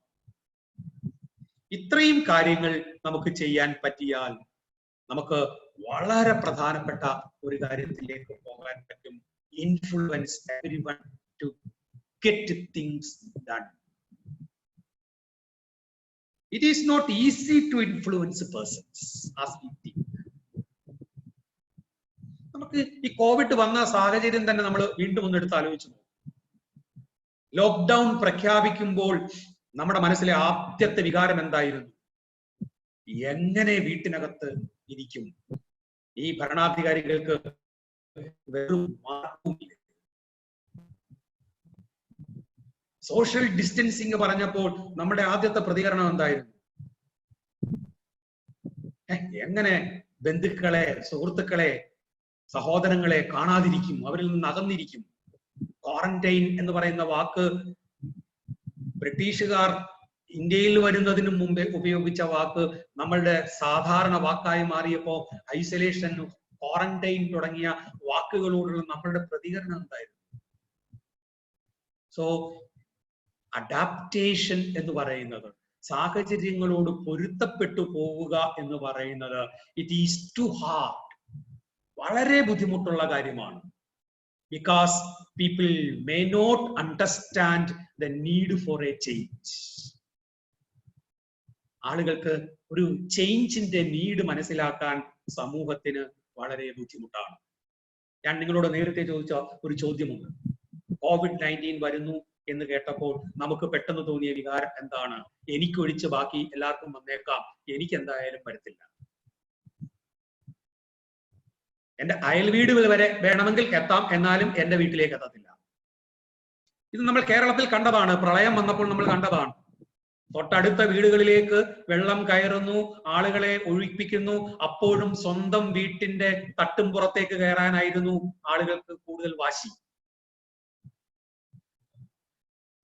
ഇത്രയും കാര്യങ്ങൾ നമുക്ക് ചെയ്യാൻ പറ്റിയാൽ നമുക്ക് വളരെ പ്രധാനപ്പെട്ട ഒരു കാര്യത്തിലേക്ക് പോകാൻ പറ്റും. Influence everyone to get things done. It is not easy to influence persons as we think. നമുക്ക് ഈ കോവിഡ് വന്ന സാഹചര്യം തന്നെ നമ്മൾ വീണ്ടും ഒന്നെടുത്ത് ആലോചിച്ചു. ലോക്ക്ഡൌൺ പ്രഖ്യാപിക്കുമ്പോൾ നമ്മുടെ മനസ്സിലെ ആദ്യത്തെ വികാരം എന്തായിരുന്നു? എങ്ങനെ വീട്ടിനകത്ത് ഇരിക്കും? ഈ ഭരണാധികാരികൾക്ക് വെറും മാർഗവുമില്ല. സോഷ്യൽ ഡിസ്റ്റൻസിങ് പറഞ്ഞപ്പോൾ നമ്മുടെ ആദ്യത്തെ പ്രതികരണം എന്തായിരുന്നു? എങ്ങനെ ബന്ധുക്കളെ, സുഹൃത്തുക്കളെ, സഹോദരങ്ങളെ കാണാതിരിക്കും, അവരിൽ നിന്ന് അകന്നിരിക്കും? ക്വാറന്റൈൻ എന്ന് പറയുന്ന വാക്ക് ബ്രിട്ടീഷുകാർ ഇന്ത്യയിൽ വരുന്നതിന് മുമ്പേ ഉപയോഗിച്ച വാക്ക് നമ്മളുടെ സാധാരണ വാക്കായി മാറിയപ്പോ ഐസൊലേഷൻ, ക്വാറന്റൈൻ തുടങ്ങിയ വാക്കുകളോടുള്ള നമ്മളുടെ പ്രതികരണം എന്തായിരുന്നു? സോ അഡാപ്റ്റേഷൻ എന്ന് പറയുന്നത്, സാഹചര്യങ്ങളോട് പൊരുത്തപ്പെട്ടു പോവുക എന്ന് പറയുന്നത്, ഇറ്റ് ഈസ് ടു ഹാർഡ്, വളരെ ബുദ്ധിമുട്ടുള്ള കാര്യമാണ്. Because people may not understand the need for a change. ആളുകൾക്ക് ഒരു ചേഞ്ചിന്റെ നീഡ് മനസ്സിലാക്കാൻ സമൂഹത്തിന് വളരെ ബുദ്ധിമുട്ടാണ്. ഞാൻ നിങ്ങളോട് നേരത്തെ ചോദിച്ച ഒരു ചോദ്യമുണ്ട്. COVID-19 വരുന്നു, എന്ന് കേട്ടപ്പോൾ നമുക്ക് പെട്ടെന്ന് തോന്നിയ വികാരം എന്താണ്? എനിക്കൊഴിച്ച് ബാക്കി എല്ലാവർക്കും വന്നേക്കാം, എനിക്ക് എന്തായാലും വരത്തില്ല. എന്റെ അയൽ വീടുകൾ വരെ വേണമെങ്കിൽ എത്താം, എന്നാലും എന്റെ വീട്ടിലേക്ക് എത്തത്തില്ല. ഇത് നമ്മൾ കേരളത്തിൽ കണ്ടതാണ്. പ്രളയം വന്നപ്പോൾ നമ്മൾ കണ്ടതാണ്. തൊട്ടടുത്ത വീടുകളിലേക്ക് വെള്ളം കയറുന്നു, ആളുകളെ ഒഴിപ്പിക്കുന്നു. അപ്പോഴും സ്വന്തം വീട്ടിന്റെ തട്ടും പുറത്തേക്ക് കയറാനായിരുന്നു ആളുകൾക്ക് കൂടുതൽ വാശി.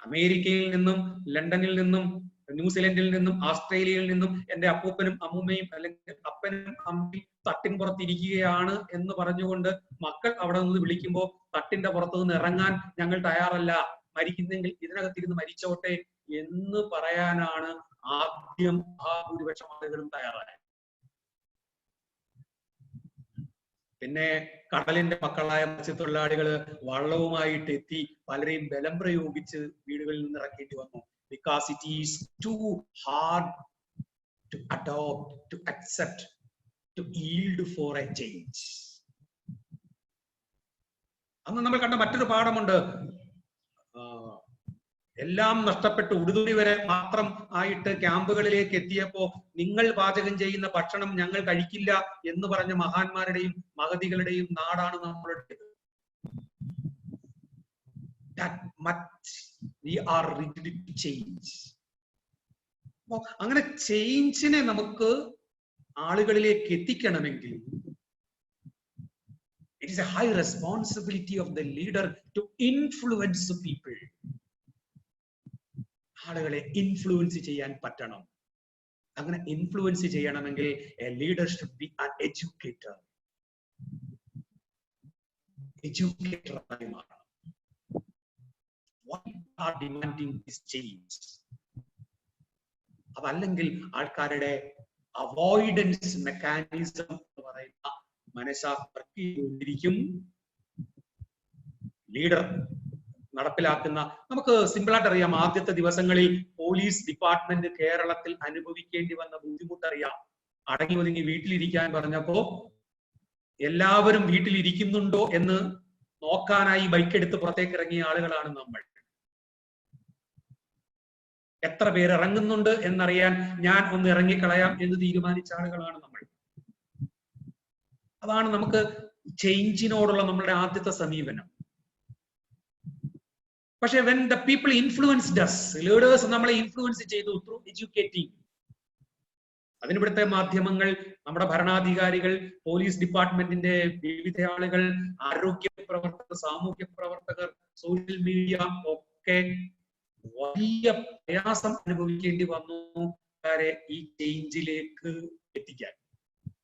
അമേരിക്കയിൽ നിന്നും, ലണ്ടനിൽ നിന്നും, ന്യൂസിലൻഡിൽ നിന്നും, ആസ്ട്രേലിയയിൽ നിന്നും എന്റെ അപ്പൂപ്പനും അമ്മൂമ്മയും അല്ലെങ്കിൽ അപ്പനും അമ്മയും തട്ടിൻ പുറത്തിരിക്കുകയാണ് എന്ന് പറഞ്ഞുകൊണ്ട് മക്കൾ അവിടെ നിന്ന് വിളിക്കുമ്പോൾ തട്ടിന്റെ പുറത്തു നിന്ന് ഇറങ്ങാൻ ഞങ്ങൾ തയ്യാറല്ല, മരിക്കുന്നെങ്കിൽ ഇതിനകത്തിരുന്ന് മരിച്ചോട്ടെ എന്ന് പറയാനാണ് ആദ്യം ഭൂരിപക്ഷം ആളുകളും തയ്യാറായത്. പിന്നെ കടലിന്റെ മക്കളായ മത്സ്യത്തൊഴിലാളികള് വള്ളവുമായിട്ട് എത്തി പലരെയും ബലം പ്രയോഗിച്ച് വീടുകളിൽ നിന്ന് ഇറക്കേണ്ടി വന്നു. Because it is too hard to adopt, to accept, to yield for a change. അന്ന് നമ്മൾ കണ്ട മറ്റൊരു പാഠമുണ്ട്. എല്ലാം നഷ്ടപ്പെട്ട് ഉടുതുണി വരെ മാത്രം ആയിട്ട് ക്യാമ്പുകളിലേക്ക് എത്തിയപ്പോ നിങ്ങൾ പാചകം ചെയ്യുന്ന ഭക്ഷണം ഞങ്ങൾ കഴിക്കില്ല എന്ന് പറഞ്ഞ മഹാന്മാരുടെയും മഹതികളുടെയും നാടാണ് നമ്മളുടേത്. അങ്ങനെ ചേഞ്ചിനെ നമുക്ക് ആളുകളിലേക്ക് എത്തിക്കണമെങ്കിൽ it is a high responsibility of the leader to influence the people. ആളുകളെ ഇൻഫ്ലുവൻസ് ചെയ്യാൻ പറ്റണം. അങ്ങനെ ഇൻഫ്ലുവൻസ് ചെയ്യണമെങ്കിൽ a leader should be an educator. എഡ്യൂക്കേറ്ററായി മാറണം. Why are demanding this change? അതല്ലെങ്കിൽ ആൾക്കാരുടെ അവോയ്ഡൻസ് മെക്കാനിസം എന്ന് പറയുന്ന മനഃശാസ്ത്രത്തിരിക്കും. ലീഡർ നടപ്പിലാക്കുന്ന, നമുക്ക് സിമ്പിളായിട്ട് അറിയാം, ആദ്യത്തെ ദിവസങ്ങളിൽ പോലീസ് ഡിപ്പാർട്ട്മെന്റ് കേരളത്തിൽ അനുഭവിക്കേണ്ടി വന്ന ബുദ്ധിമുട്ടറിയാം. അടങ്ങി ഒതുങ്ങി വീട്ടിലിരിക്കാൻ പറഞ്ഞപ്പോ എല്ലാവരും വീട്ടിലിരിക്കുന്നുണ്ടോ എന്ന് നോക്കാനായി ബൈക്കെടുത്ത് പുറത്തേക്ക് ഇറങ്ങിയ ആളുകളാണ് നമ്മൾ. എത്ര പേര് ഇറങ്ങുന്നുണ്ട് എന്നറിയാൻ ഞാൻ ഒന്ന് ഇറങ്ങിക്കളയാം എന്ന് തീരുമാനിച്ച ആളുകളാണ് നമ്മൾ. അതാണ് നമുക്ക് ചേഞ്ചിനോടുള്ള നമ്മളുടെ ആദ്യത്തെ സമീപനം. പക്ഷെ when the people influenced us, leaders നമ്മളെ ഇൻഫ്ലുവൻസ് ചെയ്തു through educating. അതിനിവിടുത്തെ മാധ്യമങ്ങൾ, നമ്മുടെ ഭരണാധികാരികൾ, പോലീസ് ഡിപ്പാർട്ട്മെന്റിന്റെ വിവിധ ആളുകൾ, ആരോഗ്യ പ്രവർത്തകർ, സാമൂഹ്യ പ്രവർത്തകർ, സോഷ്യൽ മീഡിയ ഒക്കെ വലിയ പ്രയാസം അനുഭവിക്കേണ്ടി വന്നു ഈ ചേഞ്ചിലേക്ക് എത്തിക്കാൻ.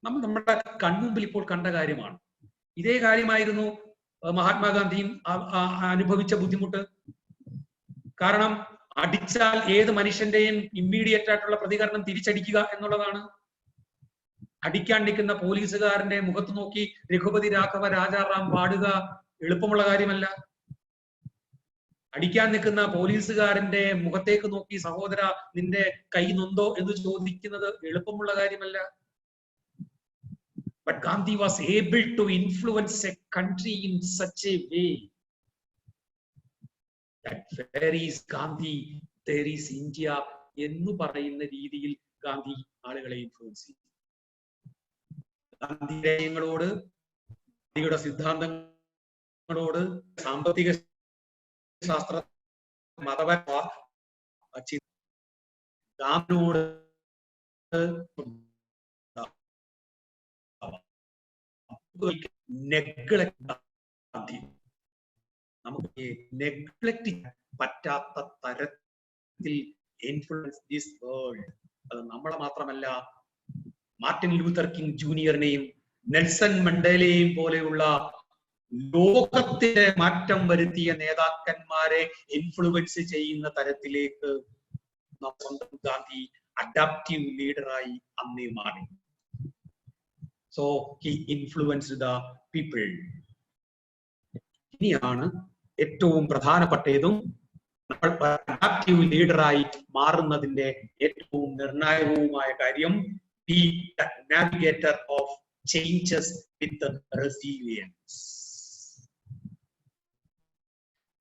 നമ്മൾ നമ്മുടെ കൺമുമ്പിൽ ഇപ്പോൾ കണ്ട കാര്യമാണ്. ഇതേ കാര്യമായിരുന്നു മഹാത്മാഗാന്ധിയും അനുഭവിച്ച ബുദ്ധിമുട്ട്. കാരണം അടിച്ചാൽ ഏത് മനുഷ്യന്റെയും ഇമ്മീഡിയറ്റ് ആയിട്ടുള്ള പ്രതികരണം തിരിച്ചടിക്കുക എന്നുള്ളതാണ്. അടിക്കാൻ നിൽക്കുന്ന പോലീസുകാരന്റെ മുഖത്ത് നോക്കി രഘുപതി രാഘവ രാജാറാം പാടുക എളുപ്പമുള്ള കാര്യമല്ല. അടിക്കാൻ നിൽക്കുന്ന പോലീസുകാരന്റെ മുഖത്തേക്ക് നോക്കി സഹോദര നിന്റെ കൈ നൊന്തോ എന്ന് ചോദിക്കുന്നത് എളുപ്പമുള്ള കാര്യമല്ല. But Gandhi was able to influence a country in such a way that where is Gandhi, there is India എന്ന് പറയുന്ന രീതിയിൽ ഗാന്ധി ആളുകളെ ഇൻഫ്ലുവൻസ് ചെയ്തു. ഗാന്ധിയോട്, ഗാന്ധിയുടെ സിദ്ധാന്തങ്ങളോട്, സാമ്പത്തിക ശാസ്ത്ര, മതപരമായ ഗാന്ധിയോട് നമുക്ക് നെഗ്ലക്ട് പറ്റാത്ത തരത്തിൽ ഇൻഫ്ലുവൻസ് ദിസ് വേൾഡ്. അത് നമ്മളെ മാത്രമല്ല, മാർട്ടിൻ ലൂതർ കിങ് ജൂനിയറിനെയും നെൽസൺ മണ്ടേലയെയും പോലെയുള്ള ലോകത്തിലെ മാറ്റം വരുത്തിയ നേതാക്കന്മാരെ ഇൻഫ്ലുവൻസ് ചെയ്യുന്ന തരത്തിലേക്ക് സ്വന്തം ഗാന്ധി അഡാപ്റ്റീവ് ലീഡറായി അന്നേ മാറി. So he influenced the people. ഇനിയാണ് ഏറ്റവും പ്രധാനപ്പെട്ടതും നമ്മൾ അഡാപ്റ്റീവ് ലീഡറായി മാറുന്നതിന്റെ ഏറ്റവും നിർണായകവുമായ കാര്യം, be the navigator of changes with resilience.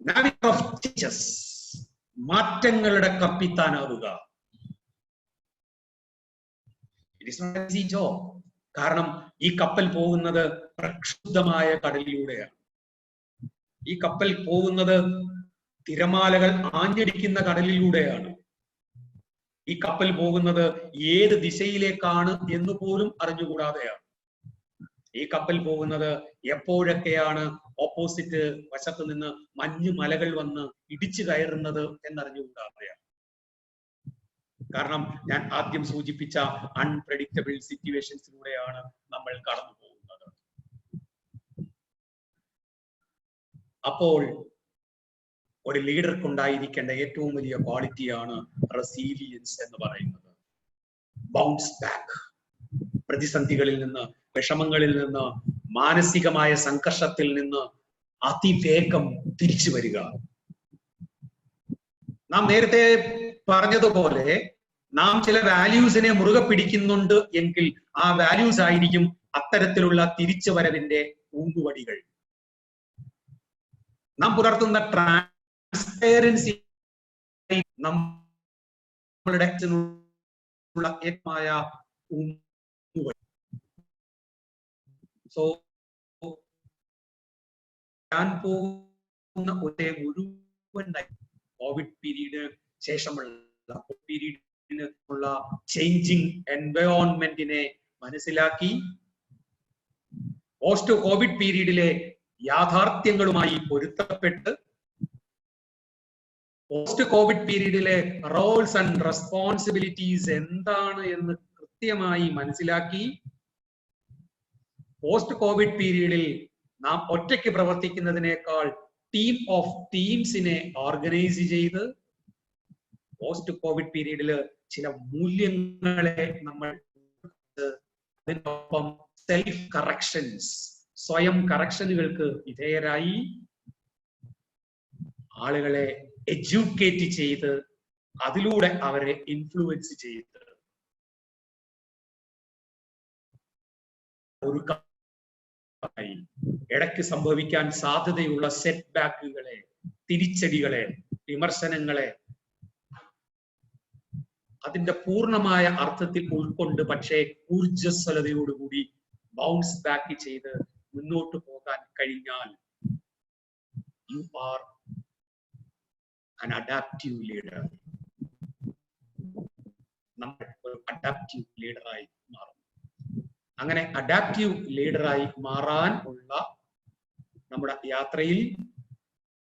Navigator of changes. മാറ്റങ്ങളുടെ കപ്പിത്താനാവുക. കാരണം ഈ കപ്പൽ പോകുന്നത് പ്രക്ഷുബ്ധമായ കടലിലൂടെയാണ്. ഈ കപ്പൽ പോകുന്നത് തിരമാലകൾ ആഞ്ഞടിക്കുന്ന കടലിലൂടെയാണ്. ഈ കപ്പൽ പോകുന്നത് ഏത് ദിശയിലേക്കാണ് എന്ന് പോലും അറിഞ്ഞുകൂടാതെയാണ്. ഈ കപ്പൽ പോകുന്നത് എപ്പോഴൊക്കെയാണ് ഓപ്പോസിറ്റ് വശത്ത് നിന്ന് മഞ്ഞു മലകൾ വന്ന് ഇടിച്ചു കയറുന്നത് എന്നറിഞ്ഞുകൂടാതെയാണ്. കാരണം ഞാൻ ആദ്യം സൂചിപ്പിച്ച അൺപ്രെഡിക്റ്റബിൾ സിറ്റുവേഷൻസിലൂടെയാണ് നമ്മൾ കടന്നു പോകുന്നത്. അപ്പോൾ ഒരു ലീഡർക്കുണ്ടായിരിക്കേണ്ട ഏറ്റവും വലിയ ക്വാളിറ്റിയാണ് റെസീലിയൻസ് എന്ന് പറയുന്നത്. Bounce back. പ്രതിസന്ധികളിൽ നിന്ന്, വിഷമങ്ങളിൽ നിന്ന്, മാനസികമായ സംഘർഷത്തിൽ നിന്ന് അതിവേഗം തിരിച്ചു വരിക. നാം നേരത്തെ പറഞ്ഞതുപോലെ നാം ചില വാല്യൂസിനെ മുറുകെ പിടിക്കുന്നുണ്ട് എങ്കിൽ ആ വാല്യൂസ് ആയിരിക്കും അത്തരത്തിലുള്ള തിരിച്ചുവരവിന്റെ ഊന്നുവടികൾ. നാം പുലർത്തുന്ന ട്രാൻസ്പെറൻസി നമ്മളുടെ ഏറ്റമായ ഊന്നുവടി. സോ ഞാൻ പോകുന്ന ഒരേ മുഴുവൻ കോവിഡ് പീരീഡ് ശേഷമുള്ള പീരീഡിനുള്ള ചേഞ്ചിങ് എൻവയോൺമെന്റിനെ മനസ്സിലാക്കി പോസ്റ്റ് കോവിഡ് പീരീഡിലെ യാഥാർത്ഥ്യങ്ങളുമായി പൊരുത്തപ്പെട്ട് പോസ്റ്റ് കോവിഡ് പീരീഡിലെ റോൾസ് ആൻഡ് റെസ്പോൺസിബിലിറ്റീസ് എന്താണ് എന്ന് കൃത്യമായി മനസ്സിലാക്കി പോസ്റ്റ് കോവിഡ് പീരീഡിൽ നാം ഒറ്റയ്ക്ക് പ്രവർത്തിക്കുന്നതിനേക്കാൾ ടീം ഓഫ് ടീംസിനെ ഓർഗനൈസ് ചെയ്ത് പോസ്റ്റ് കോവിഡ് പീരീഡിൽ ചില മൂല്യങ്ങളെ നമ്മൾ അതിനൊപ്പം സെൽഫ് കറക്ഷൻസ്, സ്വയം കറക്ഷനുകൾക്ക് വിധേയരായി ആളുകളെ എഡ്യൂക്കേറ്റ് ചെയ്ത് അതിലൂടെ അവരെ ഇൻഫ്ലുവൻസ് ചെയ്ത് ഒരു ഇടയ്ക്ക് സംഭവിക്കാൻ സാധ്യതയുള്ള സെറ്റ് ബാക്കുകളെ, തിരിച്ചടികളെ, വിമർശനങ്ങളെ അതിന്റെ പൂർണ്ണമായ അർത്ഥത്തിൽ ഉൾക്കൊണ്ട് പക്ഷേ ഊർജ്ജസ്വലതയോടുകൂടി ബൗൺസ് ബാക്ക് ചെയ്ത് മുന്നോട്ട് പോകാൻ കഴിഞ്ഞാൽ you are an adaptive leader. നമ്മൾ ഒരു അഡാപ്റ്റീവ് ലീഡറായി മാറും. അങ്ങനെ അഡാപ്റ്റീവ് ലീഡറായി മാറാൻ ഉള്ള നമ്മുടെ യാത്രയിൽ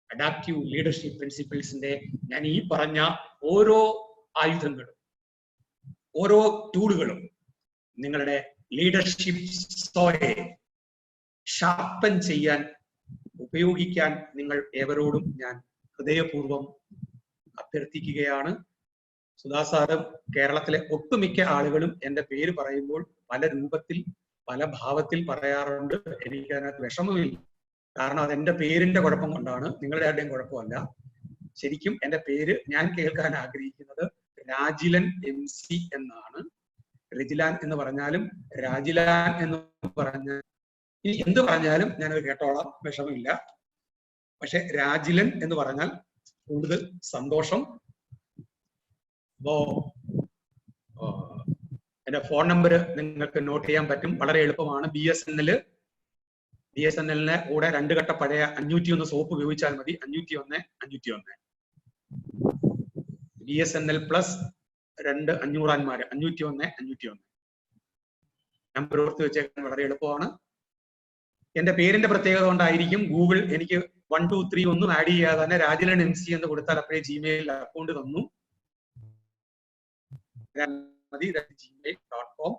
അഡാപ്റ്റീവ് ലീഡർഷിപ്പ് പ്രിൻസിപ്പിൾസിന്റെ ഞാൻ ഈ പറഞ്ഞ ഓരോ ആയുധങ്ങളും, ഓരോ ടൂളുകളും നിങ്ങളുടെ ലീഡർഷിപ്പ് സോയെ ഷാർപ്പൻ ചെയ്യാൻ ഉപയോഗിക്കാൻ നിങ്ങൾ ഏവരോടും ഞാൻ ഹൃദയപൂർവം അഭ്യർത്ഥിക്കുകയാണ്. സുധാ സാറ് കേരളത്തിലെ ഒട്ടുമിക്ക ആളുകളും എൻ്റെ പേര് പറയുമ്പോൾ പല രൂപത്തിൽ, പല ഭാവത്തിൽ പറയാറുണ്ട്. എനിക്ക് അതിനകത്ത് വിഷമമില്ല. കാരണം അതെന്റെ പേരിന്റെ കുഴപ്പം കൊണ്ടാണ്, നിങ്ങളുടെ ആരുടെയും കുഴപ്പമല്ല. ശരിക്കും എൻ്റെ പേര് ഞാൻ കേൾക്കാൻ ആഗ്രഹിക്കുന്നത് രാജിലൻ MC എന്നാണ്. രജിലാൻ എന്ന് പറഞ്ഞാലും രാജിലാൻ എന്ന് പറഞ്ഞാൽ ഇനി എന്ത് പറഞ്ഞാലും ഞാനത് കേട്ടോളാം, വിഷമമില്ല. പക്ഷെ രാജിലൻ എന്ന് പറഞ്ഞാൽ കൂടുതൽ സന്തോഷം. അപ്പോ എന്റെ ഫോൺ നമ്പർ നിങ്ങൾക്ക് നോട്ട് ചെയ്യാൻ പറ്റും, വളരെ എളുപ്പമാണ്. BSNL കൂടെ 2 ഘട്ട പഴയ 501 സോപ്പ് ഉപയോഗിച്ചാൽ മതി. 501 BSNL പ്ലസ് 2 500 501 നമ്പർ ഓർത്ത് വെച്ചേക്കാൻ വളരെ എളുപ്പമാണ്. എന്റെ പേരിന്റെ പ്രത്യേകത കൊണ്ടായിരിക്കും ഗൂഗിൾ എനിക്ക് 1 2 3 ഒന്നും ആഡ് ചെയ്യാതെ തന്നെ രാജിലൻ MC എന്ന് കൊടുത്താൽ അപ്പോഴേ ജിമെയിൽ അക്കൗണ്ട് തന്നു. gmail.com.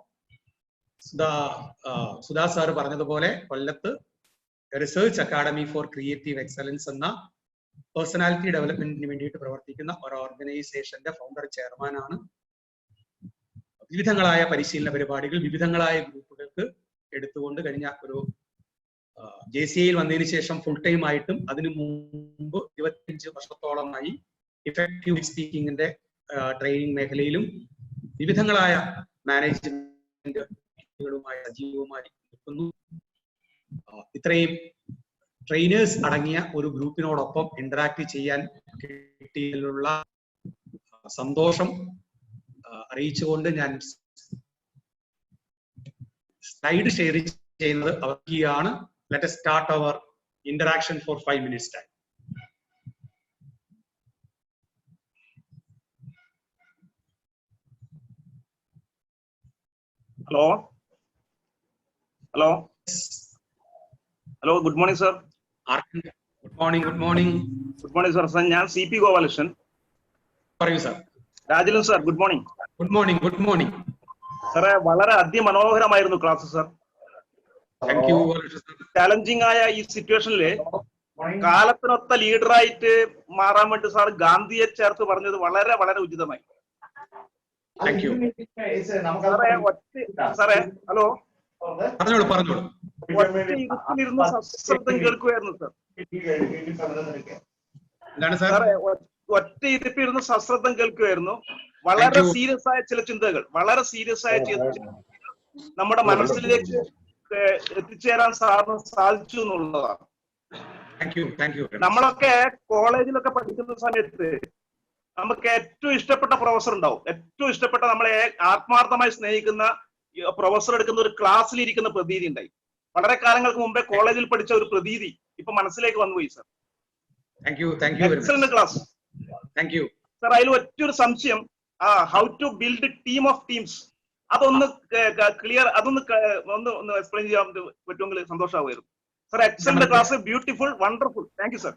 സുധാ സാറ് പറഞ്ഞതുപോലെ കൊല്ലത്ത് research academy four creative excellence എന്ന പേഴ്സണാലിറ്റി ഡെവലപ്മെന്റിന് വേണ്ടിയിട്ട് പ്രവർത്തിക്കുന്ന ഒരു ഓർഗനൈസേഷന്റെ ഫൗണ്ടർ ചെയർമാനാണ്. വിവിധങ്ങളായ പരിശീലന പരിപാടികൾ വിവിധങ്ങളായ ഗ്രൂപ്പുകൾക്ക് എടുത്തുകൊണ്ട് കഴിഞ്ഞ ഒരു JCIയിൽ വന്നതിന് ശേഷം ഫുൾ ടൈം ആയിട്ടും അതിനു മുമ്പ് 25 വർഷത്തോളമായി ഇഫക്റ്റീവ് സ്പീക്കിങ്ങിന്റെ ട്രെയിനിങ് മേഖലയിലും വിവിധങ്ങളായ മാനേജ്മെന്റുകളുമായി സജീവമായി നിൽക്കുന്നു. ഇത്രയും ട്രെയിനേഴ്സ് അടങ്ങിയ ഒരു ഗ്രൂപ്പിനോടൊപ്പം ഇന്ററാക്ട് ചെയ്യാൻ കിട്ടിയതിലുള്ള സന്തോഷം അറിയിച്ചുകൊണ്ട് ഞാൻ സ്ലൈഡ് ഷെയർ ചെയ്യുന്നത് അവസാനിക്കുകയാണ്. Let us start our interaction for 5 minutes time. Hello. Hello. Hello. Good morning, sir. Good morning. Good morning. Good morning, sir. ഞാൻ CP ഗോപാലകൃഷ്ണൻ. പറയൂ sir. Rajalan sir, good morning. Good morning. Good morning. സാറേ, വളരെ അതിമനോഹരമായിരുന്നു class sir. Thank you. Challenging ആയ ഈ സിറ്റുവേഷനില് കാലത്തിനൊത്ത ലീഡറായിട്ട് മാറാൻ വേണ്ടി സാർ ഗാന്ധിയെ ചേർത്ത് പറഞ്ഞത് വളരെ വളരെ ഉചിതമായി. Thank you. സാറേ, ഹലോ. പറഞ്ഞോളൂ പറഞ്ഞോളൂ. ഇരുന്ന് സശ്രദ്ധം കേൾക്കുമായിരുന്നു സർ. എന്താണ് സാർ? സാറേ, ഒറ്റ ഇരുപ്പിരുന്ന് സശ്രദ്ധം കേൾക്കുമായിരുന്നു. വളരെ സീരിയസ് ആയ ചില ചിന്തകൾ, വളരെ സീരിയസ് ആയ നമ്മുടെ മനസ്സിലേക്ക് എത്തിച്ചേരാൻ സാറിന് സാധിച്ചു എന്നുള്ളതാണ്. നമ്മളൊക്കെ കോളേജിലൊക്കെ പഠിക്കുന്ന സമയത്ത് നമുക്ക് ഏറ്റവും ഇഷ്ടപ്പെട്ട പ്രൊഫസർ ഉണ്ടാവും. ഏറ്റവും ഇഷ്ടപ്പെട്ട, നമ്മളെ ആത്മാർത്ഥമായി സ്നേഹിക്കുന്ന പ്രൊഫസർ എടുക്കുന്ന ഒരു ക്ലാസ്സിൽ ഇരിക്കുന്ന പ്രതീതി ഉണ്ടായി. വളരെ കാലങ്ങൾക്ക് മുമ്പേ കോളേജിൽ പഠിച്ച ഒരു പ്രതീതി ഇപ്പൊ മനസ്സിലേക്ക് വന്നുപോയി സർ. Excellent class. സർ, അതിൽ ഒറ്റൊരു സംശയം, how to build team of teams, അതൊന്ന് ക്ലിയർ, അതൊന്ന് എക്സ്പ്ലെയിൻ ചെയ്യാൻ പറ്റുമെങ്കിൽ സന്തോഷമാവുമായിരുന്നു sir. Excellent class, beautiful, wonderful. Thank you sir.